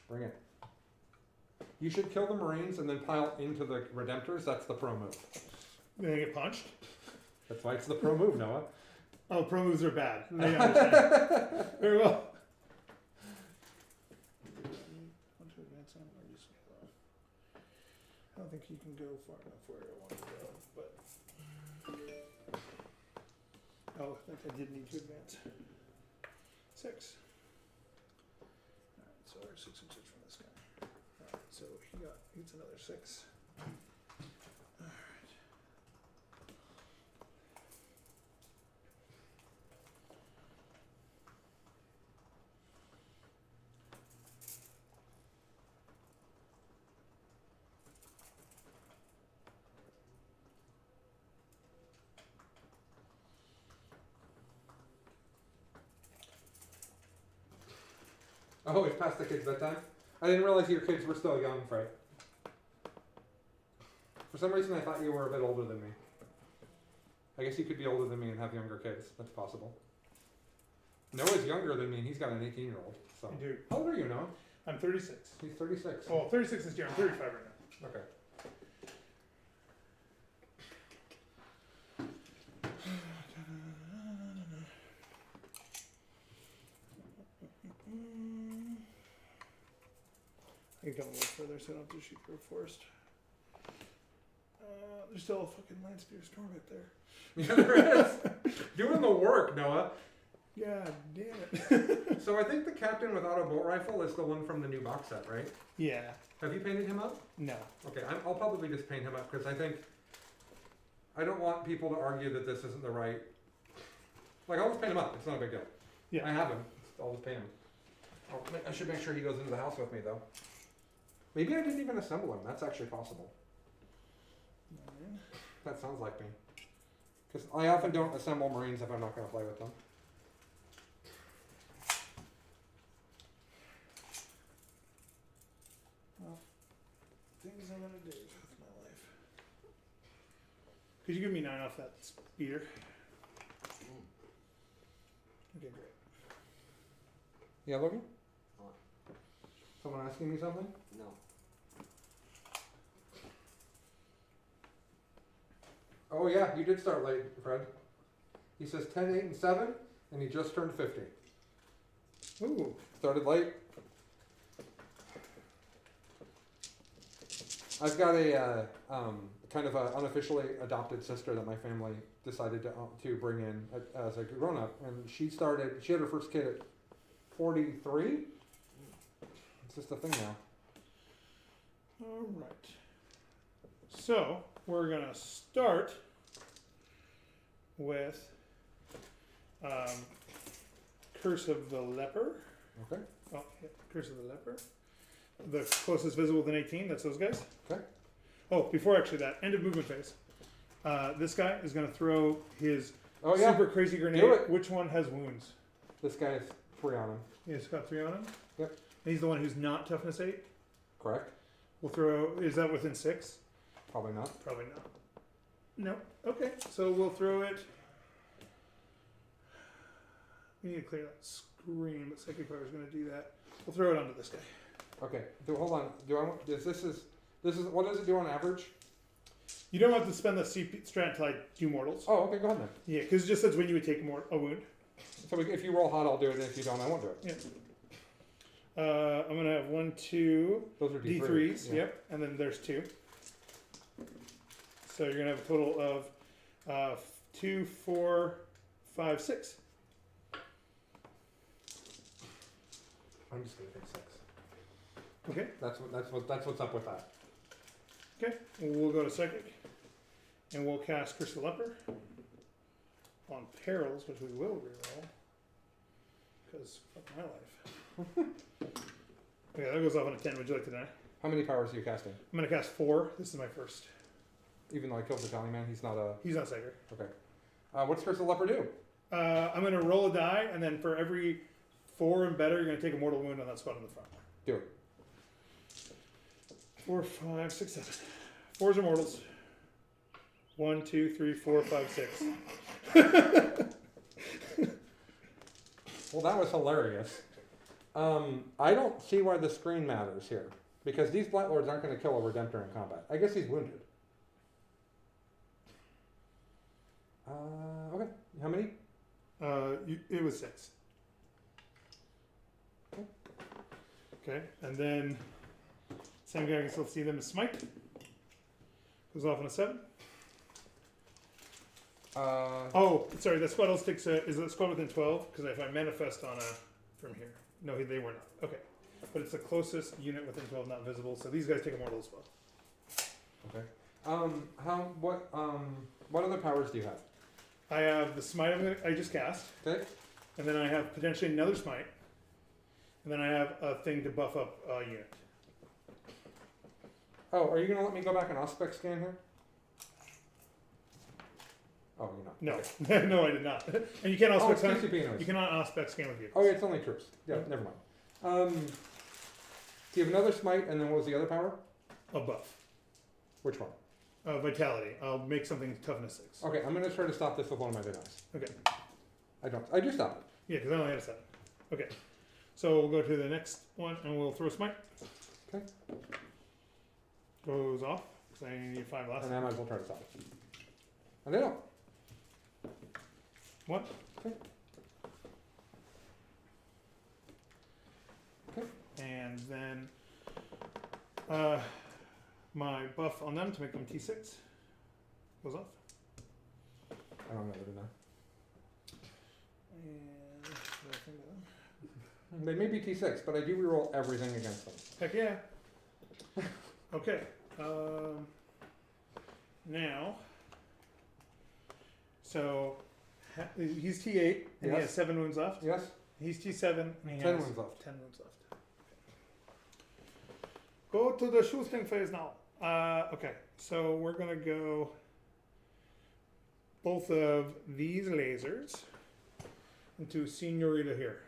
Bring it. You should kill the Marines and then pile into the Redemptors. That's the pro move. They get punched. That's why it's the pro move, Noah. Oh, pro moves are bad. I understand. Very well. I don't think you can go far enough where I want to go, but oh, I think I did need to advance. 6. Alright, so I have 6 and 6 from this guy. Alright, so he gets another 6. Alright. Oh, it's past the kids' bedtime? I didn't realize your kids were still young, Fred. For some reason, I thought you were a bit older than me. I guess you could be older than me and have younger kids. That's possible. Noah's younger than me, and he's got an 18-year-old. So. I do. How old are you, Noah? I'm 36. He's 36. Well, 36 this year. I'm 35 right now. Okay. I can come a little further so I don't have to shoot through a forest. There's still a fucking land spear storm up there. Yeah, there is. Doing the work, Noah. God damn it. So I think the captain with auto bolt rifle is the one from the new box set, right? Yeah. Have you painted him up? No. Okay, I'll probably just paint him up because I don't want people to argue that this isn't the right. Like, I'll just paint him up. It's not a big deal. Yeah. I have him. I'll just paint him. I should make sure he goes into the house with me, though. Maybe I didn't even assemble him. That's actually possible. 9. That sounds like me. Because I often don't assemble Marines if I'm not going to play with them. Well, things I'm gonna do with my life. Could you give me 9 off that speeder? Okay, great. Yeah, Logan? What? Someone asking me something? No. Oh yeah, you did start late, Fred. He says 10, 8, and 7, and he just turned 50. Ooh. Started late. I've got a kind of a unofficially adopted sister that my family decided to bring in as a grown up, and she had her first kid at 43. It's just a thing now. All right. So we're gonna start with Curse of the Leper. Okay. Oh, yeah, Curse of the Leper. The closest visible within 18. That's those guys. Okay. Oh, before actually that, end of movement phase. This guy is gonna throw his Oh yeah. super crazy grenade. Do it. Which one has wounds? This guy is 3 on him. He's got 3 on him. Yep. And he's the one who's not toughness 8. Correct. We'll throw. Is that within 6? Probably not. Probably not. No. Okay. So we'll throw it. We need to clear that screen, but Psychic Fire is going to do that. We'll throw it onto this guy. Okay. Hold on. Do I want this is what does it do on average? You don't have to spend the CP strat until I do mortals. Oh, okay. Go ahead then. Yeah, because it just says when you would take a wound. So if you roll hot, I'll do it. And if you don't, I won't do it. Yeah. I'm going to have 1, 2 Those are D3s. Yeah. Yep. And then there's 2. So you're going to have a total of 2, 4, 5, 6. I'm just gonna take 6. Okay. That's what's up with that. Okay. We'll go to Psychic. And we'll cast Curse of the Leper on Perils, which we will reroll. Because fuck my life. Okay, that goes off on a 10. Would you like to die? How many powers are you casting? I'm going to cast 4. This is my first. Even though I killed the Tally Man, he's not a. He's not Psychic. Okay. What's Curse of the Leper do? I'm going to roll a die, and then for every 4 and better, you're going to take a mortal wound on that spot in the front. Do it. 4, 5, 6, 7. 4s are mortals. 1, 2, 3, 4, 5, 6. Well, that was hilarious. I don't see why the screen matters here. Because these Blight Lords aren't going to kill a Redemptor in combat. I guess he's wounded. Okay. How many? It was 6. Okay, and then same guy can still see them as Smite. Goes off on a 7. Oh, sorry, that squad also takes is that squad within 12? Because if I manifest on from here. No, they were not. Okay. But it's the closest unit within 12 not visible, so these guys take a mortal as well. Okay. What other powers do you have? I have the Smite I just cast. Okay. And then I have potentially another Smite. And then I have a thing to buff up a unit. Oh, are you going to let me go back and aspect scan here? Oh, you're not. No. Okay. No, I did not. And you can't Oh, aspect it's scan. TCP anyways. You cannot aspect scan with you. Oh, yeah, it's only troops. Yeah, never mind. Do you have another smite, and then what was the other power? A buff. Which one? Vitality. I'll make something toughness 6. Okay, I'm going to try to stop this with one of my denies. Okay. I do stop it. Yeah, because I only had a 7. Okay. So we'll go to the next one, and we'll throw Smite. Okay. Goes off, because I need 5 last. And I might as well try to stop it. And they don't. What? Okay. Okay. And then my buff on them to make them T6 goes off. I don't know, did I? And did I think of them? They may be T6, but I do reroll everything against them. Heck yeah. Okay. Now, so he's T8 and he Yes. has 7 wounds left. Yes? He's T7 and he 10 has wounds left. 10 wounds left. Go to the shooting phase now. Okay, so we're gonna go both of these lasers into Senorita here.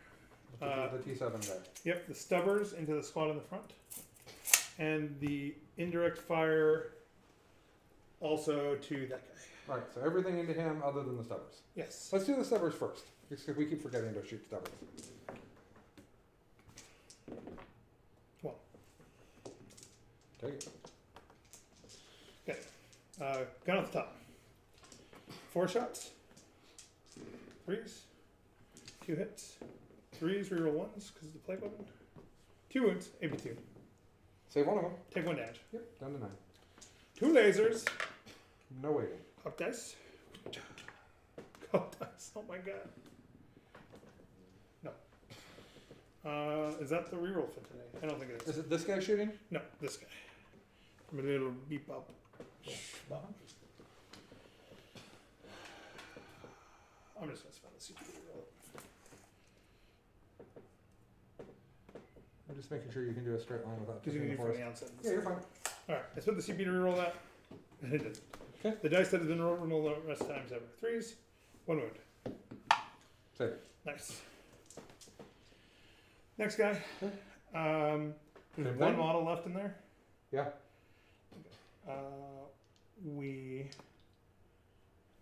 The T7 guy. Yep, the stubbers into the squad in the front, and the indirect fire also to that guy. Alright, so everything into him other than the stubbers. Yes. Let's do the stubbers first, because we keep forgetting to shoot stubbers. One. Take it. Gun off the top. 4 shots. 3s. 2 hits. 3s, reroll 1s because of the plate weapon. 2 wounds, AP2. Save one of them. Take 1 damage. Yep, down to 9. 2 lasers No waiting. Hot dice. Hot dice. Oh my god. No. Is that the reroll for today? I don't think it is. Is it this guy shooting? No, this guy. But it'll beep up. I'm just gonna spend the CPU reroll. I'm just making sure you can do a straight line without Because you tipping can the do from force. the outset. Yeah, you're fine. Alright, I spent the CPU to reroll that. And it did. Okay. The dice that has been rolled the rest times ever. 3s, 1 wound. Save it. Nice. Next guy. Okay. There's Same one thing? model left in there. Yeah. We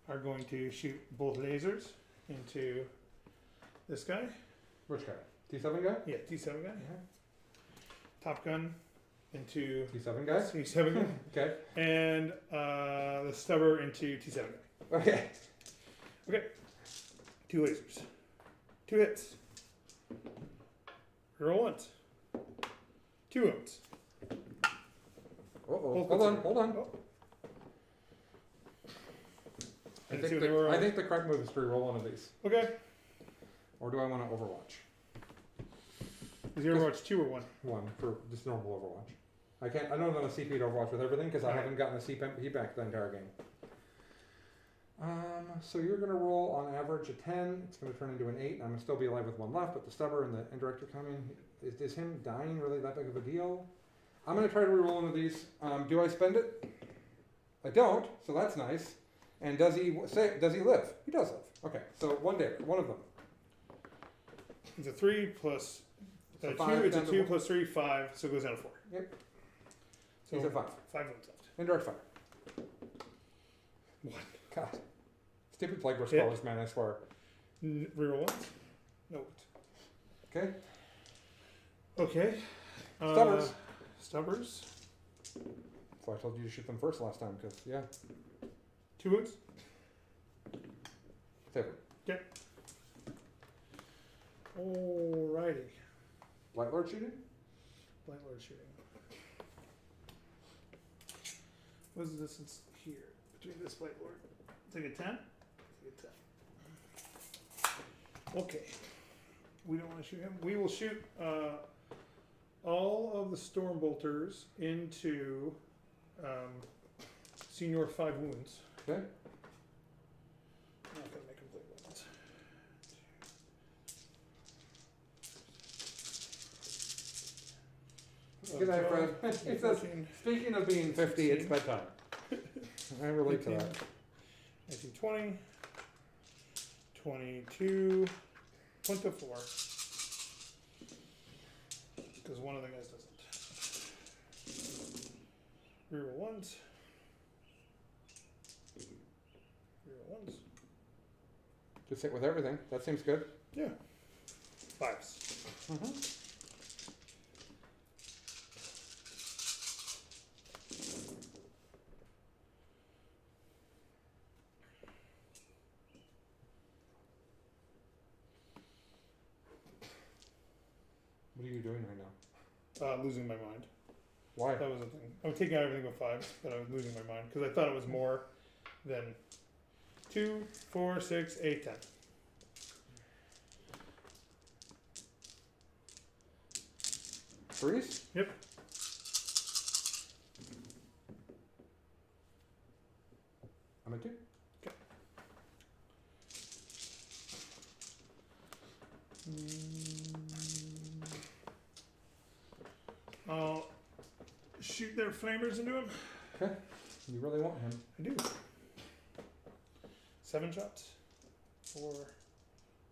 are going to shoot both lasers into this guy. Which guy? T7 guy? Yeah, T7 guy. Yeah. Top gun into T7 guy? T7 guy. Okay. And the stubber into T7 guy. Okay. Okay. 2 lasers. 2 hits. Roll once. 2 wounds. Uh-oh. Both Hold on, hits. hold on. Oh. I Didn't see think, what they were I on. think the correct move is to re-roll one of these. Okay. Or do I want to overwatch? Is your Overwatch 2 or 1? One for just normal overwatch. I don't have a CP to overwatch with everything because I Alright. haven't gotten a CP back the entire game. So you're going to roll on average a 10. It's going to turn into an 8. I'm going to still be alive with 1 left, but the stubber and the indirect are coming. Is him dying really that big of a deal? I'm going to try to re-roll one of these. Do I spend it? I don't, so that's nice. And does he live? He does live. Okay, so 1 day, one of them. It's a 3 plus So 2. five It's a down to 2 one. plus 3, 5. So it goes down to 4. Yep. So He's a 5. 5 wounds left. Indirect fire. 1. God. Stupid plague Hit. scholars, man, I swear. Reroll once. No wounds. Okay. Okay. Stubbers. Stubbers. That's why I told you to shoot them first last time, because, yeah. 2 wounds. Save it. Alrighty. Light Lord shooting? Light Lord shooting. What is the distance here between this Light Lord? Take a 10? Take a 10. Okay. We don't want to shoot him. We will shoot all of the Storm Bolters into Senior 5 wounds. Okay. I'm not going to make complete wounds. Good night, 12, Fred. It says, 14, speaking of being 50, it's 16. bedtime. I relate to 18, that. 19, 20, 22, 24. Because one of the guys doesn't. Reroll ones. Reroll ones. Just hit with everything. That seems good. Yeah. 5s. Mm-hmm. What are you doing right now? Losing my mind. Why? That was the thing. I was taking out everything but 5s, but I was losing my mind because I thought it was more than 2, 4, 6, 8, 10. Threes? Yep. I'm at 2. I'll shoot their flamers into him. Okay. You really want him. I do. 7 shots. 4,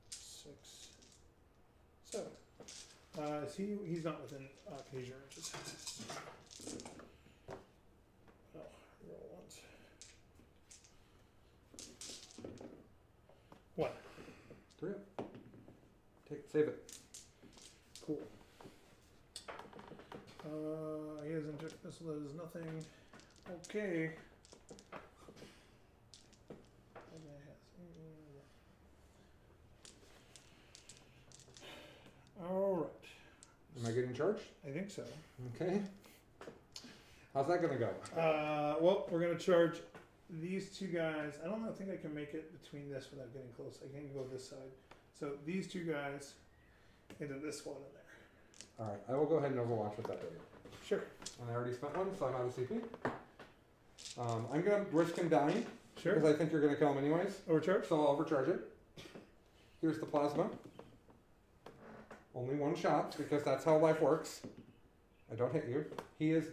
6, 7. He's not within Canadian ranges. Oh, roll once. 1. 3 up. Save it. Cool. He has inject missile. That is nothing. Okay. All right. Am I getting charged? I think so. Okay. How's that gonna go? Well, we're gonna charge these two guys, I don't know, I think I can make it between this without getting close. I can go this side. So these two guys into this one in there. All right, I will go ahead and overwatch with that dude. Sure. And I already spent one, so I'm out of CP. I'm gonna risk him dying Sure. because I think you're gonna kill him anyways. Overcharge? So I'll overcharge it. Here's the plasma. Only one shot because that's how life works. I don't hit you. He is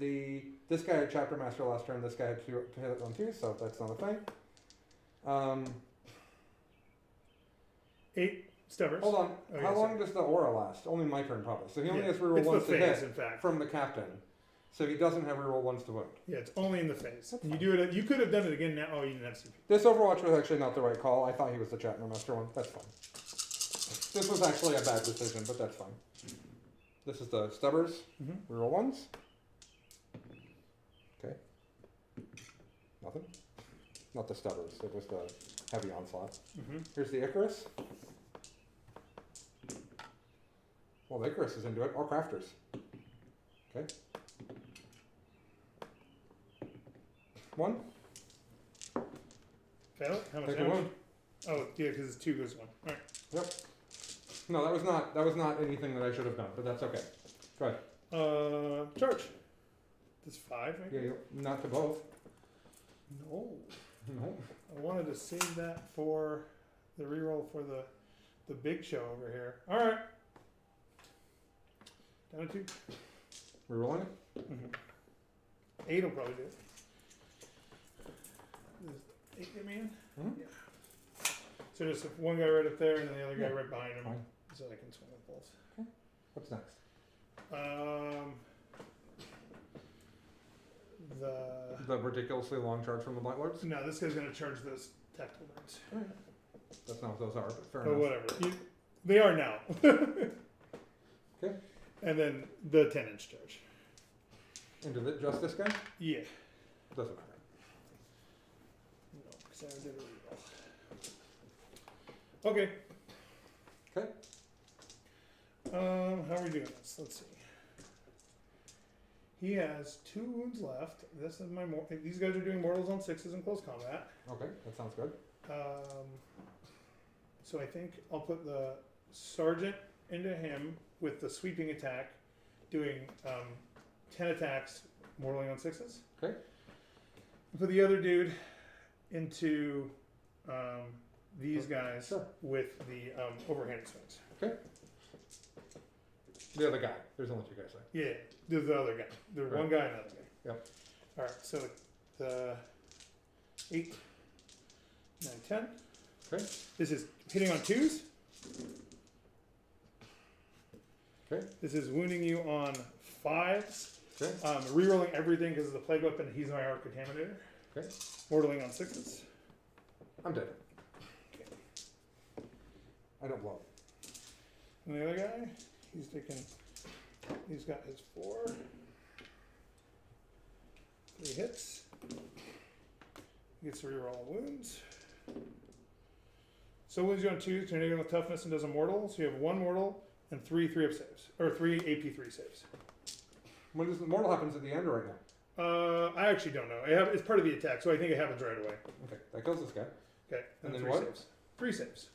this guy had Chapter Master last turn. This guy had to hit it on 2, so that's not a thing. 8 stubbers. Hold on. Oh, How yeah, long does the aura last? Only my turn probably. So he only Yeah. has reroll It's the ones to phase, hit in fact. from the captain. So he doesn't have reroll ones to wound. Yeah, it's only in the phase. And you do it. You could have done it again now. Oh, you didn't have CP. This Overwatch was actually not the right call. I thought he was the Chapter Master one. That's fine. This was actually a bad decision, but that's fine. This is the Stubbers. Mm-hmm. Reroll ones. Okay. Nothing. Not the Stubbers. It was the heavy onslaught. Mm-hmm. Here's the Icarus. Well, the Icarus is into it. Or Crafters. Okay. 1. Fail. How much Take a damage? wound. Oh, yeah, because it's 2 goes 1. All right. Yep. No, that was not anything that I should have done, but that's okay. Go ahead. Charge. That's 5, maybe? Yeah, not to both. No. No. I wanted to save that for the reroll for the big show over here. All right. Down to 2. Rerolling it. Mm-hmm. 8 will probably do it. Does 8 get me in? Mhm. Yeah. So just one guy right up there and then the other guy Yeah. right behind him, Fine. so I can swing with both. What's next? The ridiculously long charge from the Blight Lords? No, this guy's gonna charge those tactical burns. That's not what those are, but fair But enough. whatever. They are now. Okay. And then the 10-inch charge. Into just this guy? Yeah. Doesn't matter. No, because I did a reroll. Okay. Okay. How are we doing this? Let's see. He has 2 wounds left. This is my these guys are doing mortals on 6s in close combat. Okay, that sounds good. So I think I'll put the sergeant into him with the sweeping attack, doing 10 attacks, mortaling on 6s. Okay. Put the other dude into these guys Sure. with the overhanded swings. The other guy. There's only 2 guys there. Yeah, there's the other guy. There's Right. one guy and another guy. Yep. All right, so the 8, 9, 10. Okay. This is hitting on 2s. Okay. This is wounding you on 5s. Okay. Rerolling everything because of the plague weapon. He's my arc contaminator. Okay. Mortaling on 6s. I'm dead. Okay. I don't blow. And the other guy, he's got his 4. 3 hits. He gets to reroll all wounds. So wounds you on 2s, turn negative with toughness and does a mortal. So you have 1 mortal and 3 3-up saves. Or 3 AP3 saves. When does the mortal happens at the end or right now? I actually don't know. It's part of the attack, so I think it happens right away. Okay, that kills this guy. Okay. And then 3 what? saves. 3 saves.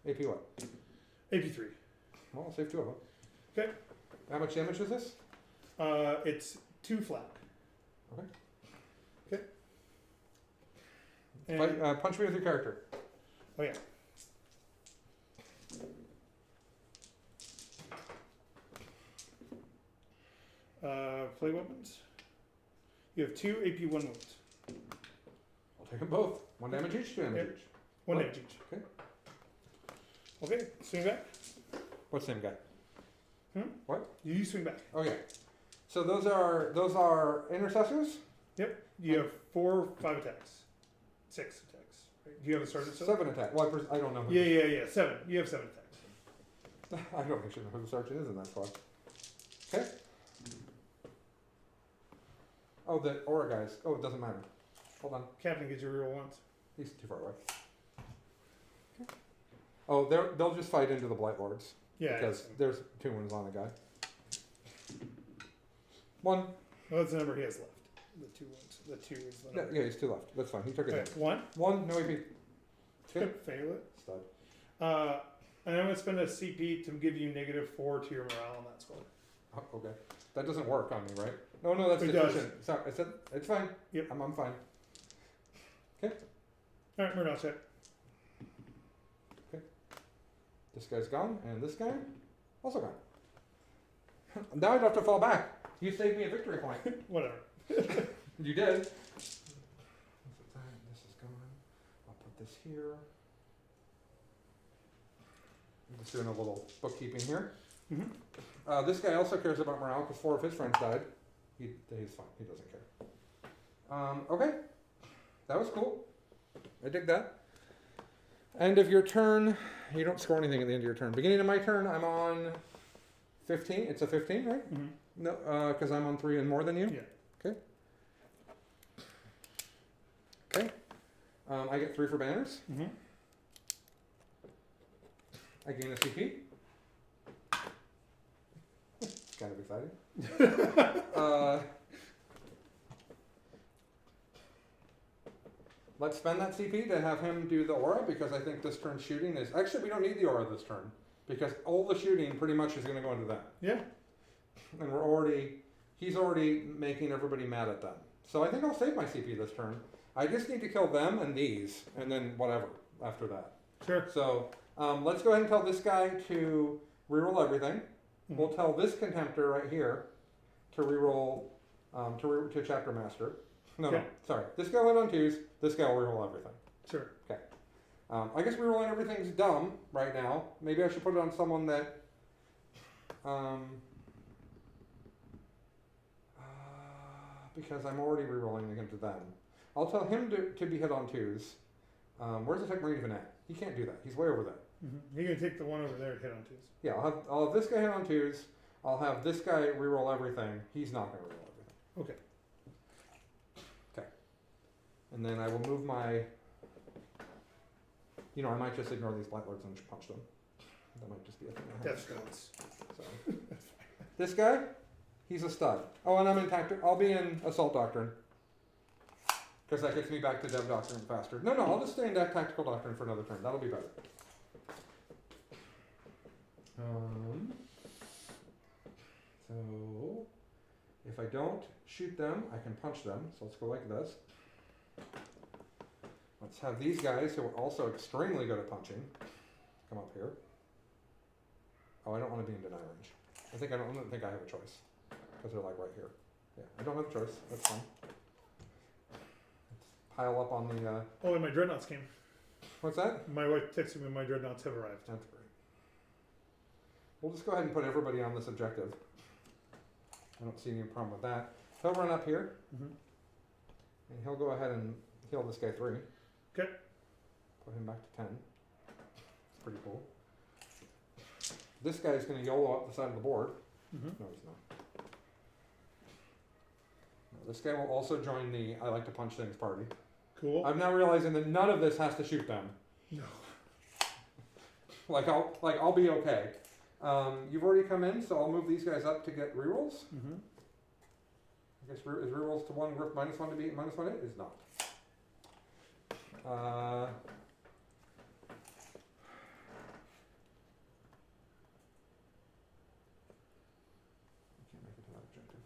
AP what? AP3. Well, I'll save 2 of them. Okay. How much damage is this? It's 2 flat. Okay. Okay. And, Fight, punch me with your character. oh yeah. Play weapons. You have 2 AP1 wounds. I'll take them both. 1 damage each, 2 damage Yep. each. 1 What? damage each. Okay. Okay, swing back. What same guy? You swing back. Oh yeah. So those are intercessors. You have 4, 5 attacks. 6 attacks. Right? Do you have a sergeant still? 7 attack. Well, I don't know. Who Yeah. 7. You have 7 attacks. I don't actually know who the sergeant is in that squad. Okay. Oh, the aura guys. Oh, it doesn't matter. Hold on. Captain gets your reroll once. He's too far away. Oh, they'll just fight into the Blight Lords. Yeah. Because there's 2 wounds on a guy. 1. Well, that's the number he has left. The 2 wounds. The 2 is the No, number. yeah, he's 2 left. That's fine. He took it Okay, down. 1. 1, no AP. 2. Fail it. Stud. And I'm gonna spend a CP to give you -4 to your morale on that score. Oh, okay. That doesn't work on me, right? No, no, that's It does. deficient. Sorry, I said it's fine. Yep. I'm fine. All right, morale check. This guy's gone, and this guy also gone. Now I'd have to fall back. You saved me a victory point. Whatever. You did. This is gone. I'll put this here. I'm just doing a little bookkeeping here. Mhm. This guy also cares about morale because 4 of his friends died. He's fine. He doesn't care. Okay. That was cool. I dig that. End of your turn. You don't score anything at the end of your turn. Beginning of my turn, I'm on 15. It's a 15, right? Mhm. No, because I'm on 3 and more than you? Yeah. Okay. Okay. I get 3 for banners. Mhm. I gain a CP. It's kind of exciting. Let's spend that CP to have him do the aura because I think this turn shooting is... Actually, we don't need the aura this turn because all the shooting pretty much is going to go into that. Yeah. And he's already making everybody mad at them. So I think I'll save my CP this turn. I just need to kill them and these, and then whatever after that. Sure. So let's go ahead and tell this guy to reroll everything. Mhm. We'll tell this contemptor right here to reroll to chapter master. No, Okay. no, sorry. This guy went on 2s. This guy will reroll everything. Sure. I guess rerolling everything's dumb right now. Maybe I should put it on someone that. Because I'm already rerolling against them. I'll tell him to be hit on 2s. Where's the tech marine even at? He can't do that. He's way over there. Mm-hmm. You're gonna take the one over there and hit on 2s. Yeah, I'll have this guy hit on 2s. I'll have this guy reroll everything. He's not going to reroll everything. Okay. Okay. And then I will move my. I might just ignore these blight lords and just punch them. That might just be a thing. I have. Death stones. So. This guy, he's a stud. Oh, and I'm in tactic. I'll be in assault doctrine. Because that gets me back to dev doctrine faster. No, I'll just stay in that tactical doctrine for another turn. That'll be better. So, if I don't shoot them, I can punch them. So let's go like this. Let's have these guys who are also extremely good at punching come up here. Oh, I don't want to be in deny range. I don't think I have a choice because they're like right here. Yeah, I don't have a choice. That's fine. Let's pile up on the. Oh, and my dreadnoughts came. What's that? My wife texted me my dreadnoughts have arrived. That's great. We'll just go ahead and put everybody on this objective. I don't see any problem with that. He'll run up here, Mm-hmm. and he'll go ahead and heal this guy 3. Okay. Put him back to 10. It's pretty cool. This guy's going to YOLO up the side of the board. Mm-hmm. No, he's not. No, this guy will also join the I like to punch things party. Cool. I'm now realizing that none of this has to shoot them. No. I'll be okay. You've already come in, so I'll move these guys up to get rerolls. Mm-hmm. I guess is rerolls to 1 worth -1 to be -1? It is not. I can't make it to that objective.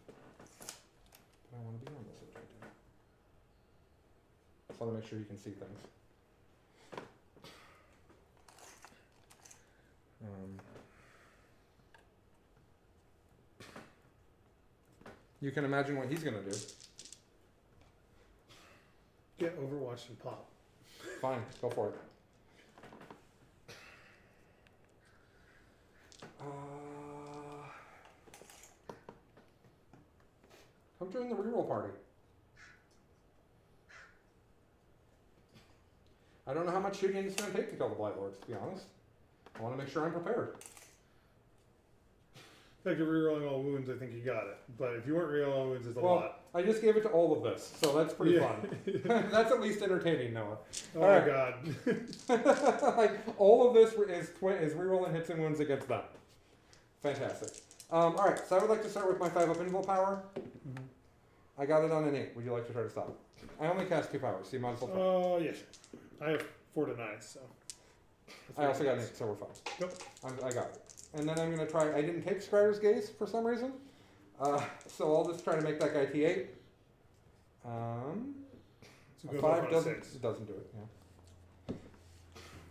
But I want to be on this objective. Just want to make sure you can see things. You can imagine what he's going to do. Get Overwatch and pop. Fine, go for it. Come join the reroll party. I don't know how much shooting it's going to take to kill the Blight Lords, to be honest. I want to make sure I'm prepared. If you're rerolling all wounds, I think you got it. But if you weren't rerolling all wounds, it's a lot. I just gave it to all of this, so that's pretty Yeah. fun. That's at least entertaining, Noah. Oh All my right. god. Like all of this is rerolling hits and wounds against them. Fantastic. All right, so I would like to start with my 5 up invul power. Mhm. I got it on an 8. Would you like to try to stop it? I only cast 2 powers, so you might as well try. Oh, yeah, sure. I have 4 denies, so. I also got an 8, so we're fine. Nope. I got it. And then I'm going to try, I didn't take Scryer's Gaze for some reason. So I'll just try to make that guy T8. So A go 5 on a doesn't, 6. doesn't do it,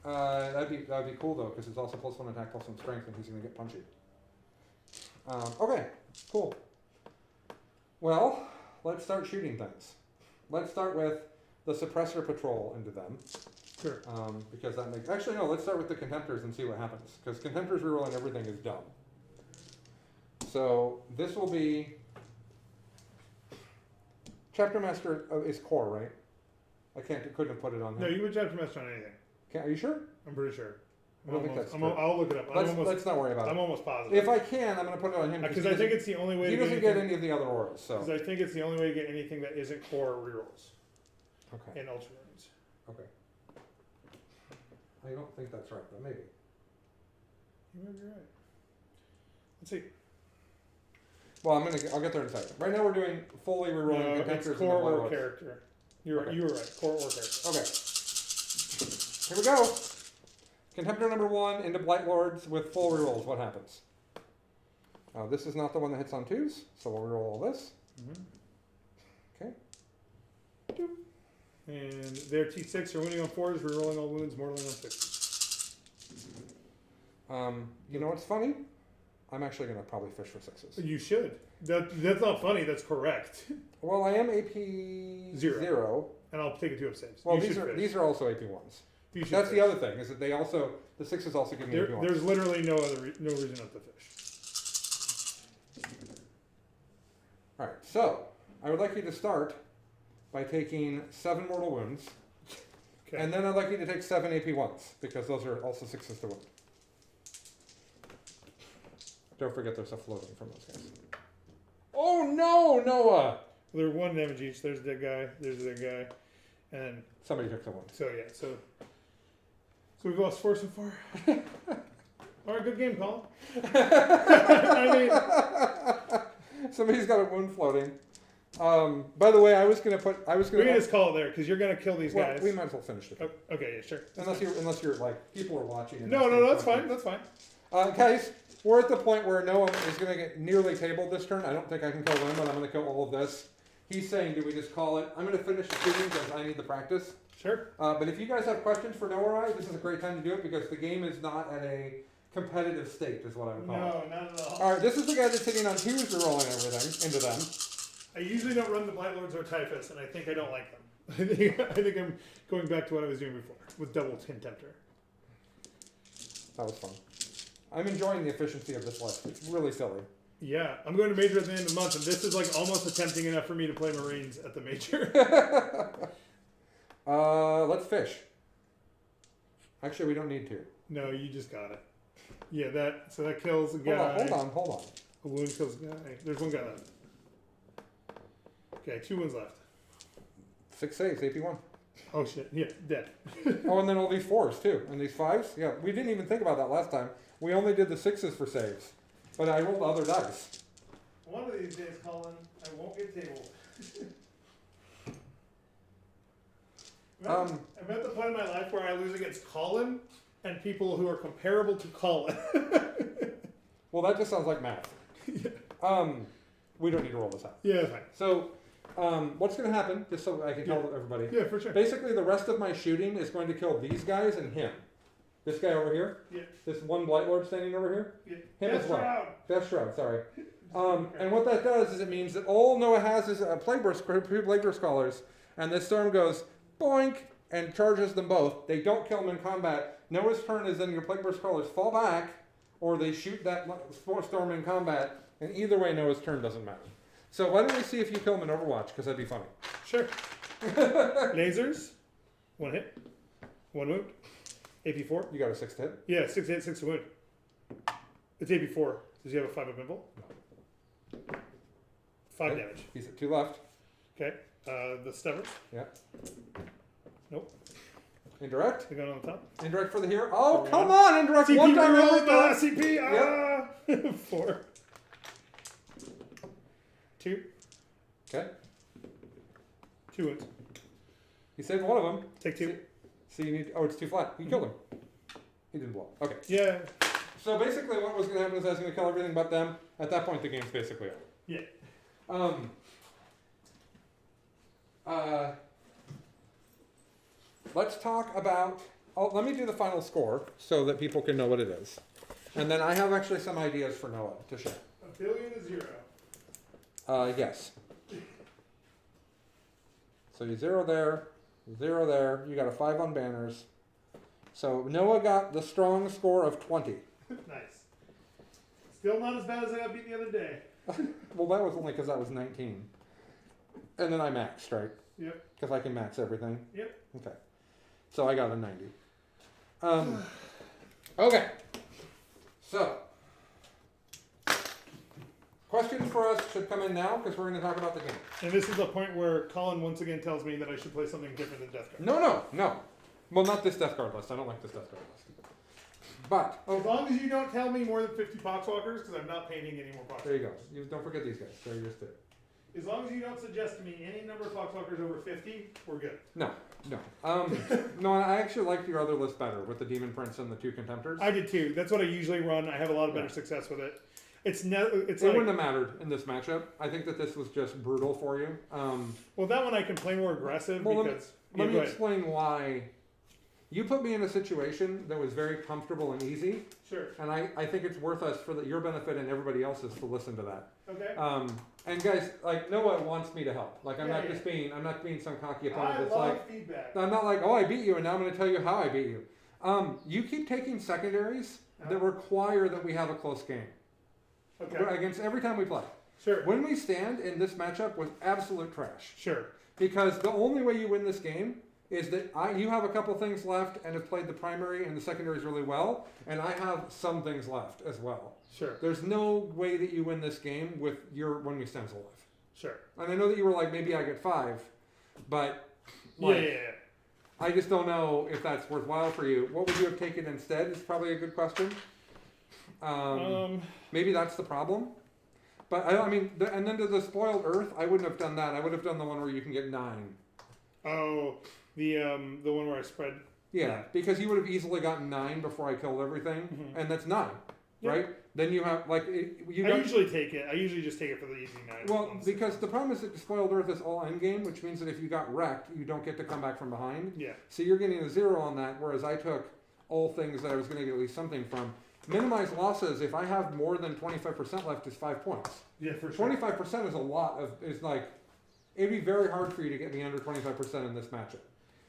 yeah. That'd be cool though, because it's also +1 attack, +1 strength, and he's going to get punchy. Okay, cool. Well, let's start shooting things. Let's start with the suppressor patrol into them. Sure. Because that makes, actually no, let's start with the contemptors and see what happens. Because contemptors rerolling everything is dumb. So this will be, Chapter Master is core, right? Couldn't have put it on No, here. you would chapter master on anything. Are you sure? I'm pretty sure. I don't think that's true. I'll look it up. Let's not worry about I'm it. almost positive. If I can, I'm going to put it on him. Because I think it's the only way he to doesn't get any of the other auras, so. Because I think it's the only way to get anything that isn't core rerolls Okay. in Ultramarines. Okay. I don't think that's right, but maybe. You might be right. Let's see. Well, I'll get there in a second. Right now we're doing fully rerolling No, contemptors it's and core the blood or lords. character. You were right. Core or character. Okay. Here we go. Contemptor number 1 into Blight Lords with full rerolls. What happens? This is not the one that hits on 2s, so we'll reroll all this. Okay. And their T6 are winning on 4s, rerolling all wounds, mortaling on 6s. You know what's funny? I'm actually going to probably fish for 6s. You should. That's not funny. That's correct. Well, I am AP 0. And I'll take a 2 of saves. Well, You should fish. these are also AP 1s. You should That's fish. the other thing, is that they also, the 6s also give me AP 1s. There's literally no reason not to fish. Alright, so I would like you to start by taking 7 mortal wounds, Okay. and then I'd like you to take 7 AP 1s, because those are also 6s to wound. Don't forget there's a floating from those guys. Oh no, Noah! They're 1 damage each. There's that guy. There's that guy. And Somebody took the wound. so yeah. So we've lost 4 so far. All right, good game, Colin. I mean, Somebody's got a wound floating. By the way, I was gonna. we can just call it there because you're gonna kill these Well, guys. we might as well finish it. Oh, okay, yeah, sure. Unless you're like people are watching. and No, it's- that's fine. That's fine. Guys, we're at the point where Noah is going to get nearly tabled this turn. I don't think I can kill him, but I'm going to kill all of this. He's saying, do we just call it? I'm going to finish the shooting because I need the practice. Sure. But if you guys have questions for Noah or I, this is a great time to do it because the game is not at a competitive state, is what I would call it. No, not at all. All right, this is the guy that's sitting on 2s rolling everything into them. I usually don't run the Blight Lords or Typhus, and I think I don't like them. I think I'm going back to what I was doing before with double Contemptor. That was fun. I'm enjoying the efficiency of this list. It's really silly. Yeah, I'm going to major at the end of the month, and this is like almost attempting enough for me to play Marines at the major. Let's fish. Actually, we don't need to. No, you just got it. Yeah, so that kills a guy. Hold on. A wound kills a guy. There's 1 guy left. Okay, 2 wounds left. 6 saves, AP 1. Oh shit, yeah, dead. Oh, and then all these 4s too, and these 5s. Yeah, we didn't even think about that last time. We only did the 6s for saves, but I rolled other dice. One of these days, Colin, I won't get tabled. I'm at the point in my life where I lose against Colin and people who are comparable to Colin. Well, that just sounds like math. We don't need to roll this out. Yeah, fine. So, what's going to happen? Just so I can tell everybody. Yeah, for sure. Basically, the rest of my shooting is going to kill these guys and him. This guy over here. Yeah. This one Blight Lord standing over here. Yeah. Him Death as well. Shroud. Death Shroud, sorry. And what that does is it means that all Noah has is a Plague Burst Scholars, and this storm goes boink and charges them both. They don't kill them in combat. Noah's turn is then your Plague Burst Scholars fall back, or they shoot that storm in combat, and either way Noah's turn doesn't matter. So why don't we see if you kill him in Overwatch, because that'd be funny. Sure. Lasers. 1 hit. 1 wound. AP4. You got a 6 to hit? Yeah, 6 hit, 6 wound. It's AP4. Does he have a 5 up invul? No. 5 Okay. damage. He's at 2 left. Okay. The Stevers. Yeah. Nope. Indirect. The gun on the top. Indirect for the hero. Oh, Yeah. come on, indirect CP one time reroll every the time. last CP. Ah! 4. 2. Okay. 2 wounds. He saved one of them. Take 2. So you need. Oh, it's too flat. You killed him. He didn't blow. Okay. Yeah. So basically, what was going to happen is I was going to kill everything but them. At that point, the game's basically over. Yeah. Let's talk about. Oh, let me do the final score so that people can know what it is, and then I have actually some ideas for Noah to share. 1,000,000,000. Yes. So you 0 there, 0 there. You got a 5 on banners. So Noah got the strong score of 20. Nice. Still not as bad as I got beat the other day. Well, that was only because I was 19. And then I maxed, right? Yep. Because I can max everything. Yep. Okay. So I got a 90. Okay. So, questions for us should come in now because we're going to talk about the game. And this is the point where Colin once again tells me that I should play something different than Death Guard. No. Well, not this Death Guard list. I don't like this Death Guard list. But, As long as you don't tell me more than 50 Poxwalkers, because I'm not painting any more there you Poxwalkers. go. You don't forget these guys. They're yours too. As long as you don't suggest to me any number of Poxwalkers over 50, we're good. No. No, I actually liked your other list better with the Demon Prince and the 2 Contemptors. I did too. That's what I usually run. I have a lot of better success with it. It's It wouldn't have mattered in this matchup. I think that this was just brutal for you. well, that one I can play more aggressive Well, because. Let go me ahead. explain why. You put me in a situation that was very comfortable and easy, Sure. and I think it's worth us for your benefit and everybody else's to listen to that. Okay. And guys, like Noah wants me to help. Like I'm Yeah, not yeah. just being, I'm not being some cocky opponent I that's love like, feedback. I'm not like, oh, I beat you, and now I'm going to tell you how I beat you. You keep taking secondaries that require that we have a close game Okay. against every time we play. Sure. When we stand in this matchup was absolute trash. Sure. Because the only way you win this game is that you have a couple things left and have played the primary and the secondaries really well, and I have some things left as well. Sure. There's no way that you win this game with your when we stand alive. Sure. And I know that you were like, maybe I get 5, but Yeah, like, yeah, yeah. I just don't know if that's worthwhile for you. What would you have taken instead is probably a good question. Maybe that's the problem. But I mean, and then to the spoiled earth, I wouldn't have done that. I would have done the one where you can get 9. Oh, the one where I spread. Yeah, because you would have easily gotten 9 before I killed everything, and that's 9, Yeah. right? Then you have like you. I usually take it. I usually just take it for the easy 9. Well, because the problem is that spoiled earth is all endgame, which means that if you got wrecked, you don't get to come back from behind. Yeah. So you're getting a 0 on that, whereas I took all things that I was going to get at least something from. Minimize losses. If I have more than 25% left, is 5 points. Yeah, for sure. 25% is a lot of. Is like, it'd be very hard for you to get me under 25% in this matchup.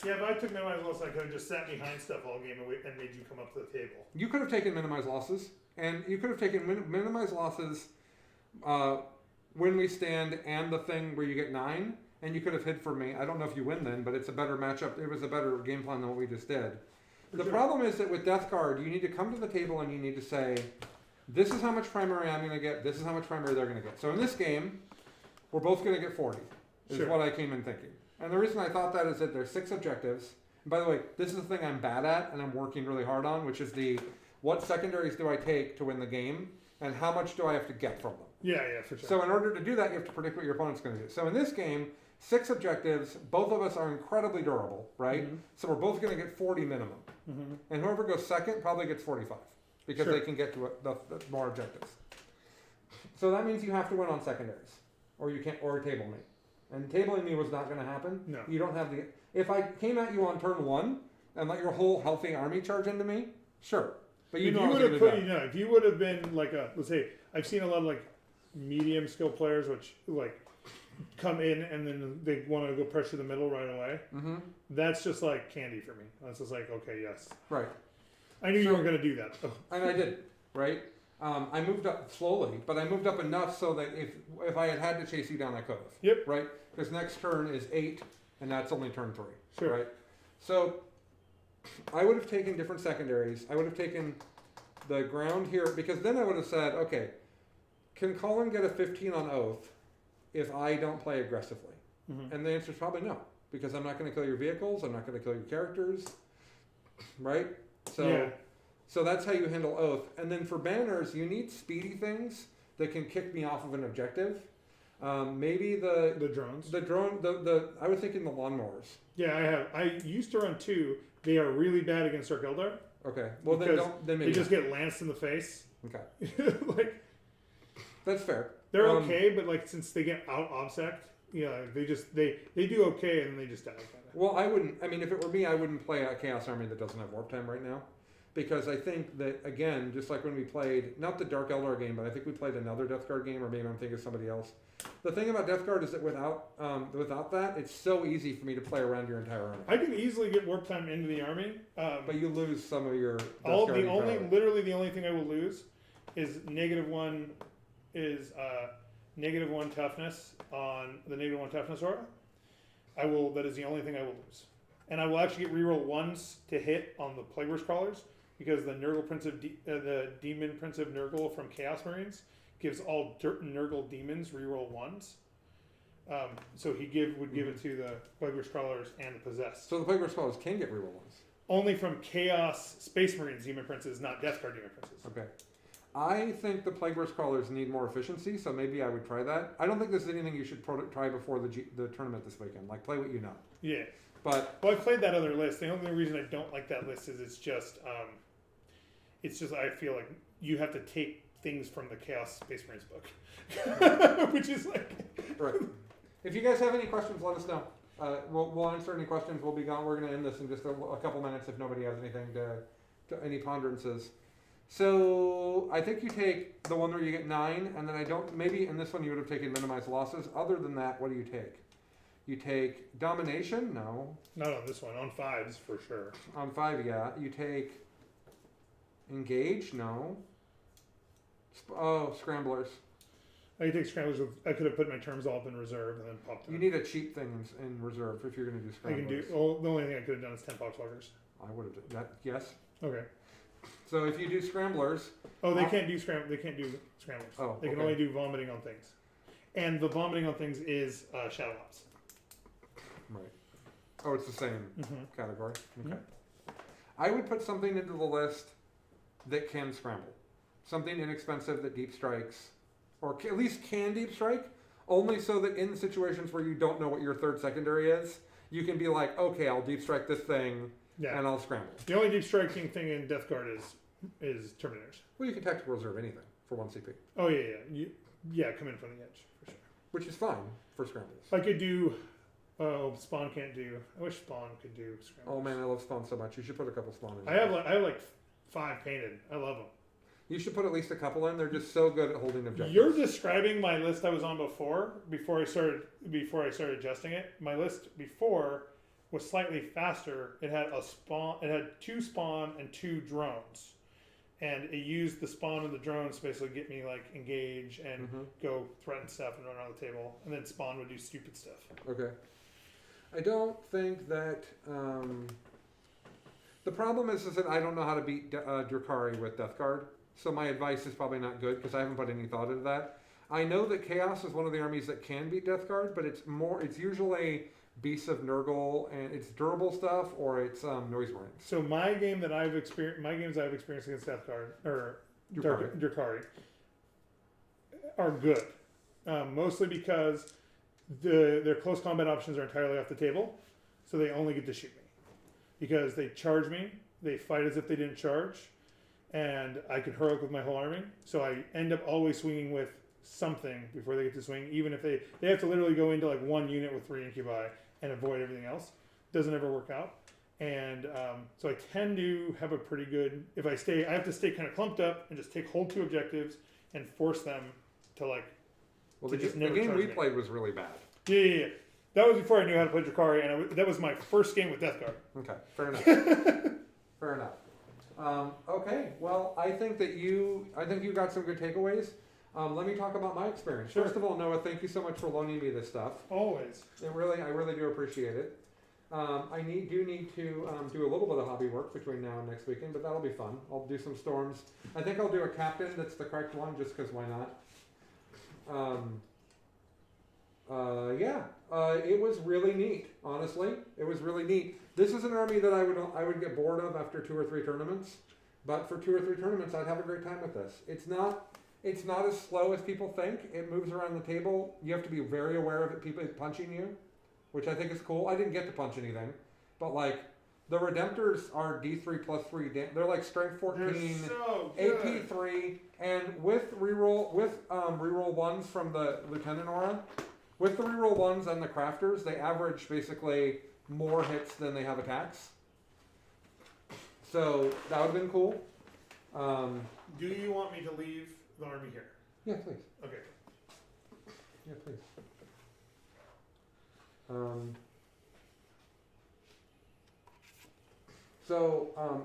Yeah, if I took minimize loss, I could have just sat behind stuff all game and made you come up to the table. You could have taken minimize losses, and you could have taken minimize losses when we stand and the thing where you get 9, and you could have hid for me. I don't know if you win then, but it's a better matchup. It was a better game plan than what we just did. The problem is that with Death Guard, you need to come to the table and you need to say, this is how much primary I'm going to get, this is how much primary they're going to get. So in this game, we're both going to get 40, is Sure. what I came in thinking. And the reason I thought that is that there's 6 objectives. And by the way, this is the thing I'm bad at and I'm working really hard on, which is what secondaries do I take to win the game, and how much do I have to get from them? Yeah, yeah, for sure. So in order to do that, you have to predict what your opponent's going to do. So in this game, 6 objectives, both of us are incredibly durable, right? Mhm. So we're both going to get 40 minimum. Mhm. And whoever goes second probably gets 45 because Sure. they can get to the more objectives. So that means you have to win on secondaries, or you can't, or table me. And tabling me was not going to happen. No. You don't have the. If I came at you on turn 1 and let your whole healthy army charge into me, sure. But you If know you I was would going have to do put, that. you know, if you would have been like let's say, I've seen a lot of like medium skill players which like come in and then they want to go pressure the middle right away. Mm-hmm. That's just like candy for me. That's just like, okay, yes. Right. I knew you So- weren't going to do that. Oh, And I did, right? I moved up slowly, but I moved up enough so that if I had to chase you down, I could have. Yep. Right? Because next turn is 8, and that's only turn 3. Sure. Right? So I would have taken different secondaries. I would have taken the ground here, because then I would have said, okay, can Colin get a 15 on Oath if I don't play aggressively? Mhm. And the answer is probably no, because I'm not going to kill your vehicles, I'm not going to kill your characters, right? So, Yeah. so that's how you handle Oath. And then for banners, you need speedy things that can kick me off of an objective. Maybe The drones. the drone. I was thinking the lawnmowers. Yeah, I have. I used to run 2. They are really bad against Dark Eldar. Okay. Well, then Because don't. Then maybe They just get lanced in the face. okay. Like That's fair. they're okay, but like since they get out obsect, they do okay and then they just die. Kinda. Well, I wouldn't. I mean, if it were me, I wouldn't play a Chaos Army that doesn't have warp time right now, because I think that again, just like when we played not the Dark Eldar game, but I think we played another Death Guard game, or maybe I'm thinking of somebody else. The thing about Death Guard is that without that, it's so easy for me to play around your entire army. I can easily get warp time into the army. But you lose some of your Death The only thing I will lose is -1 -1 toughness on the -1 toughness aura. That is the only thing I will lose. And I will actually get reroll 1s to hit on the Plagueworks crawlers because the Nurgle Prince of the Demon Prince of Nurgle from Chaos Marines gives all Nurgle demons reroll 1s. So he would give it to the Plagueworks crawlers and the possessed. So the Plague Scholars can get reroll ones. Only from Chaos Space Marines Demon Princes, not Death Guard Demon Princes. Okay. I think the Plague Crawlers need more efficiency, so maybe I would try that. I don't think there's anything you should try before the tournament this weekend. Like, play what you know. Yeah. But Well, I played that other list. The only reason I don't like that list is it's just I feel like you have to take things from the Chaos Space Marines book, which is like. right. If you guys have any questions, let us know. We'll answer any questions. We'll be gone. We're going to end this in just a couple minutes if nobody has anything to any ponderances. So I think you take the one where you get 9, and then maybe in this one you would have taken minimize losses. Other than that, what do you take? You take domination? No. Not on this one. On 5s for sure. On 5, yeah. You take engage? No. Scramblers. I could take scramblers. I could have put my terms all up in reserve and then popped them. You need a cheap thing in reserve if you're going to do I scramblers. can do. Well, the only thing I could have done is 10 poxwalkers. I would have done that. Yes. Okay. So if you do scramblers, Oh, they can't do They can't do scramblers. Oh, they can okay. only do vomiting on things, and the vomiting on things is shadow ops. right? Oh, it's the same Mm-hmm. category. Okay. I would put something into the list that can scramble, something inexpensive that deep strikes, or at least can deep strike, only so that in situations where you don't know what your third secondary is, you can be like, okay, I'll deep strike this thing. Yeah. And I'll scramble. The only deep striking thing in Death Guard is Terminators. Well, you can tactical reserve anything for 1 CP, Oh yeah. Come in from the edge for sure. which is fine for scrambles. I could do. Oh, Spawn can't do. I wish Spawn could do scrambles. Oh man, I love spawn so much. You should put a couple spawn in. I have like 5 painted. I love them. You should put at least a couple in. They're just so good at holding objectives. You're describing my list I was on before I started adjusting it. My list before was slightly faster. It had a spawn. It had 2 spawn and 2 drones, and it used the spawn and the drones to basically get me like engage and go threaten stuff and run around the table, and then spawn would do stupid stuff. Okay. I don't think that the problem is that I don't know how to beat Drakari with Death Guard, so my advice is probably not good because I haven't put any thought into that. I know that Chaos is one of the armies that can beat Death Guard, but it's usually Beasts of Nurgle, and it's durable stuff, or it's Noise Marines. So my games I've experienced against Death Guard or Drakari are good, mostly because their close combat options are entirely off the table, so they only get to shoot me because they charge me. They fight as if they didn't charge, and I can heroic with my whole army. So I end up always swinging with something before they get to swing, even if they have to literally go into like 1 unit with 3 incubi and avoid everything else. Doesn't ever work out. And so I tend to have a pretty good, I have to stay kind of clumped up and just hold 2 objectives and force them to like, Well, to the just game never we charge me. played was really bad. Yeah. That was before I knew how to play Drakari, and that was my first game with Death Guard. Okay, fair enough. Fair enough. Okay, well, I think you got some good takeaways. Let me talk about my experience. Sure. First of all, Noah, thank you so much for loaning me this stuff. Always. I really do appreciate it. I need to do a little bit of hobby work between now and next weekend, but that'll be fun. I'll do some storms. I think I'll do a captain that's the correct one, just because why not? It was really neat. Honestly, it was really neat. This is an army that I would get bored of after 2 or 3 tournaments, but for 2 or 3 tournaments, I'd have a great time with this. It's not It's not as slow as people think. It moves around the table. You have to be very aware of it. People punching you, which I think is cool. I didn't get to punch anything, but like the Redemptors are D3 plus 3. They're like strength 14, They're so good. AP 3, and with reroll ones from the Lieutenant Aura, with the reroll ones and the Crafters, they average basically more hits than they have attacks. So that would have been cool. Do you want me to leave the army here? Yeah, please. Okay. Yeah, please.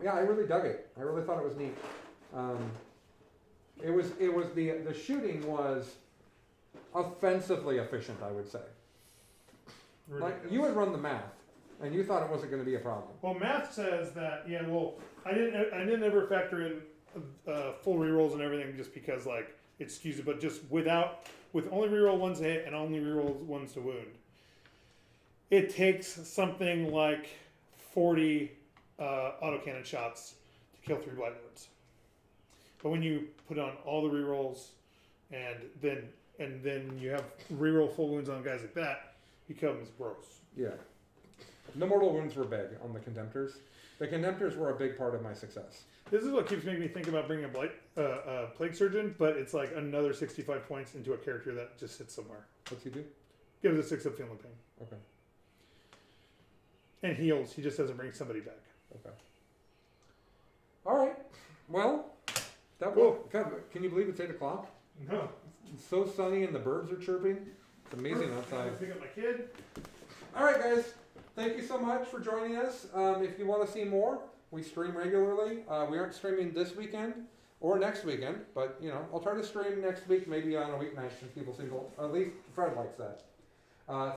Yeah, I really dug it. I really thought it was neat. It was the shooting was offensively efficient, I would say. Like you had run the math, and you thought it wasn't going to be a problem. Well, math says that. Yeah. Well, I didn't ever factor in full rerolls and everything just because like it skews it, but just with only reroll ones to hit and only reroll ones to wound, it takes something like 40 autocannon shots to kill 3 blight wounds. But when you put on all the rerolls and then you have reroll full wounds on guys like that, it becomes gross. Yeah. The mortal wounds were big on the Contemptors. The Contemptors were a big part of my success. This is what keeps making me think about bringing a Plague Surgeon, but it's like another 65 points into a character that just sits somewhere. What's he do? Gives a 6 of feeling pain. Okay. And heals. He just doesn't bring somebody back. Okay. All right. Well, that Cool. God, can you believe it's 8 o'clock? No. It's so sunny and the birds are chirping. It's amazing I'm outside. gonna pick up my kid. All right, guys. Thank you so much for joining us. If you want to see more, we stream regularly. We aren't streaming this weekend or next weekend, but you know, I'll try to stream next week, maybe on a weeknight since people seem to, at least Fred likes that.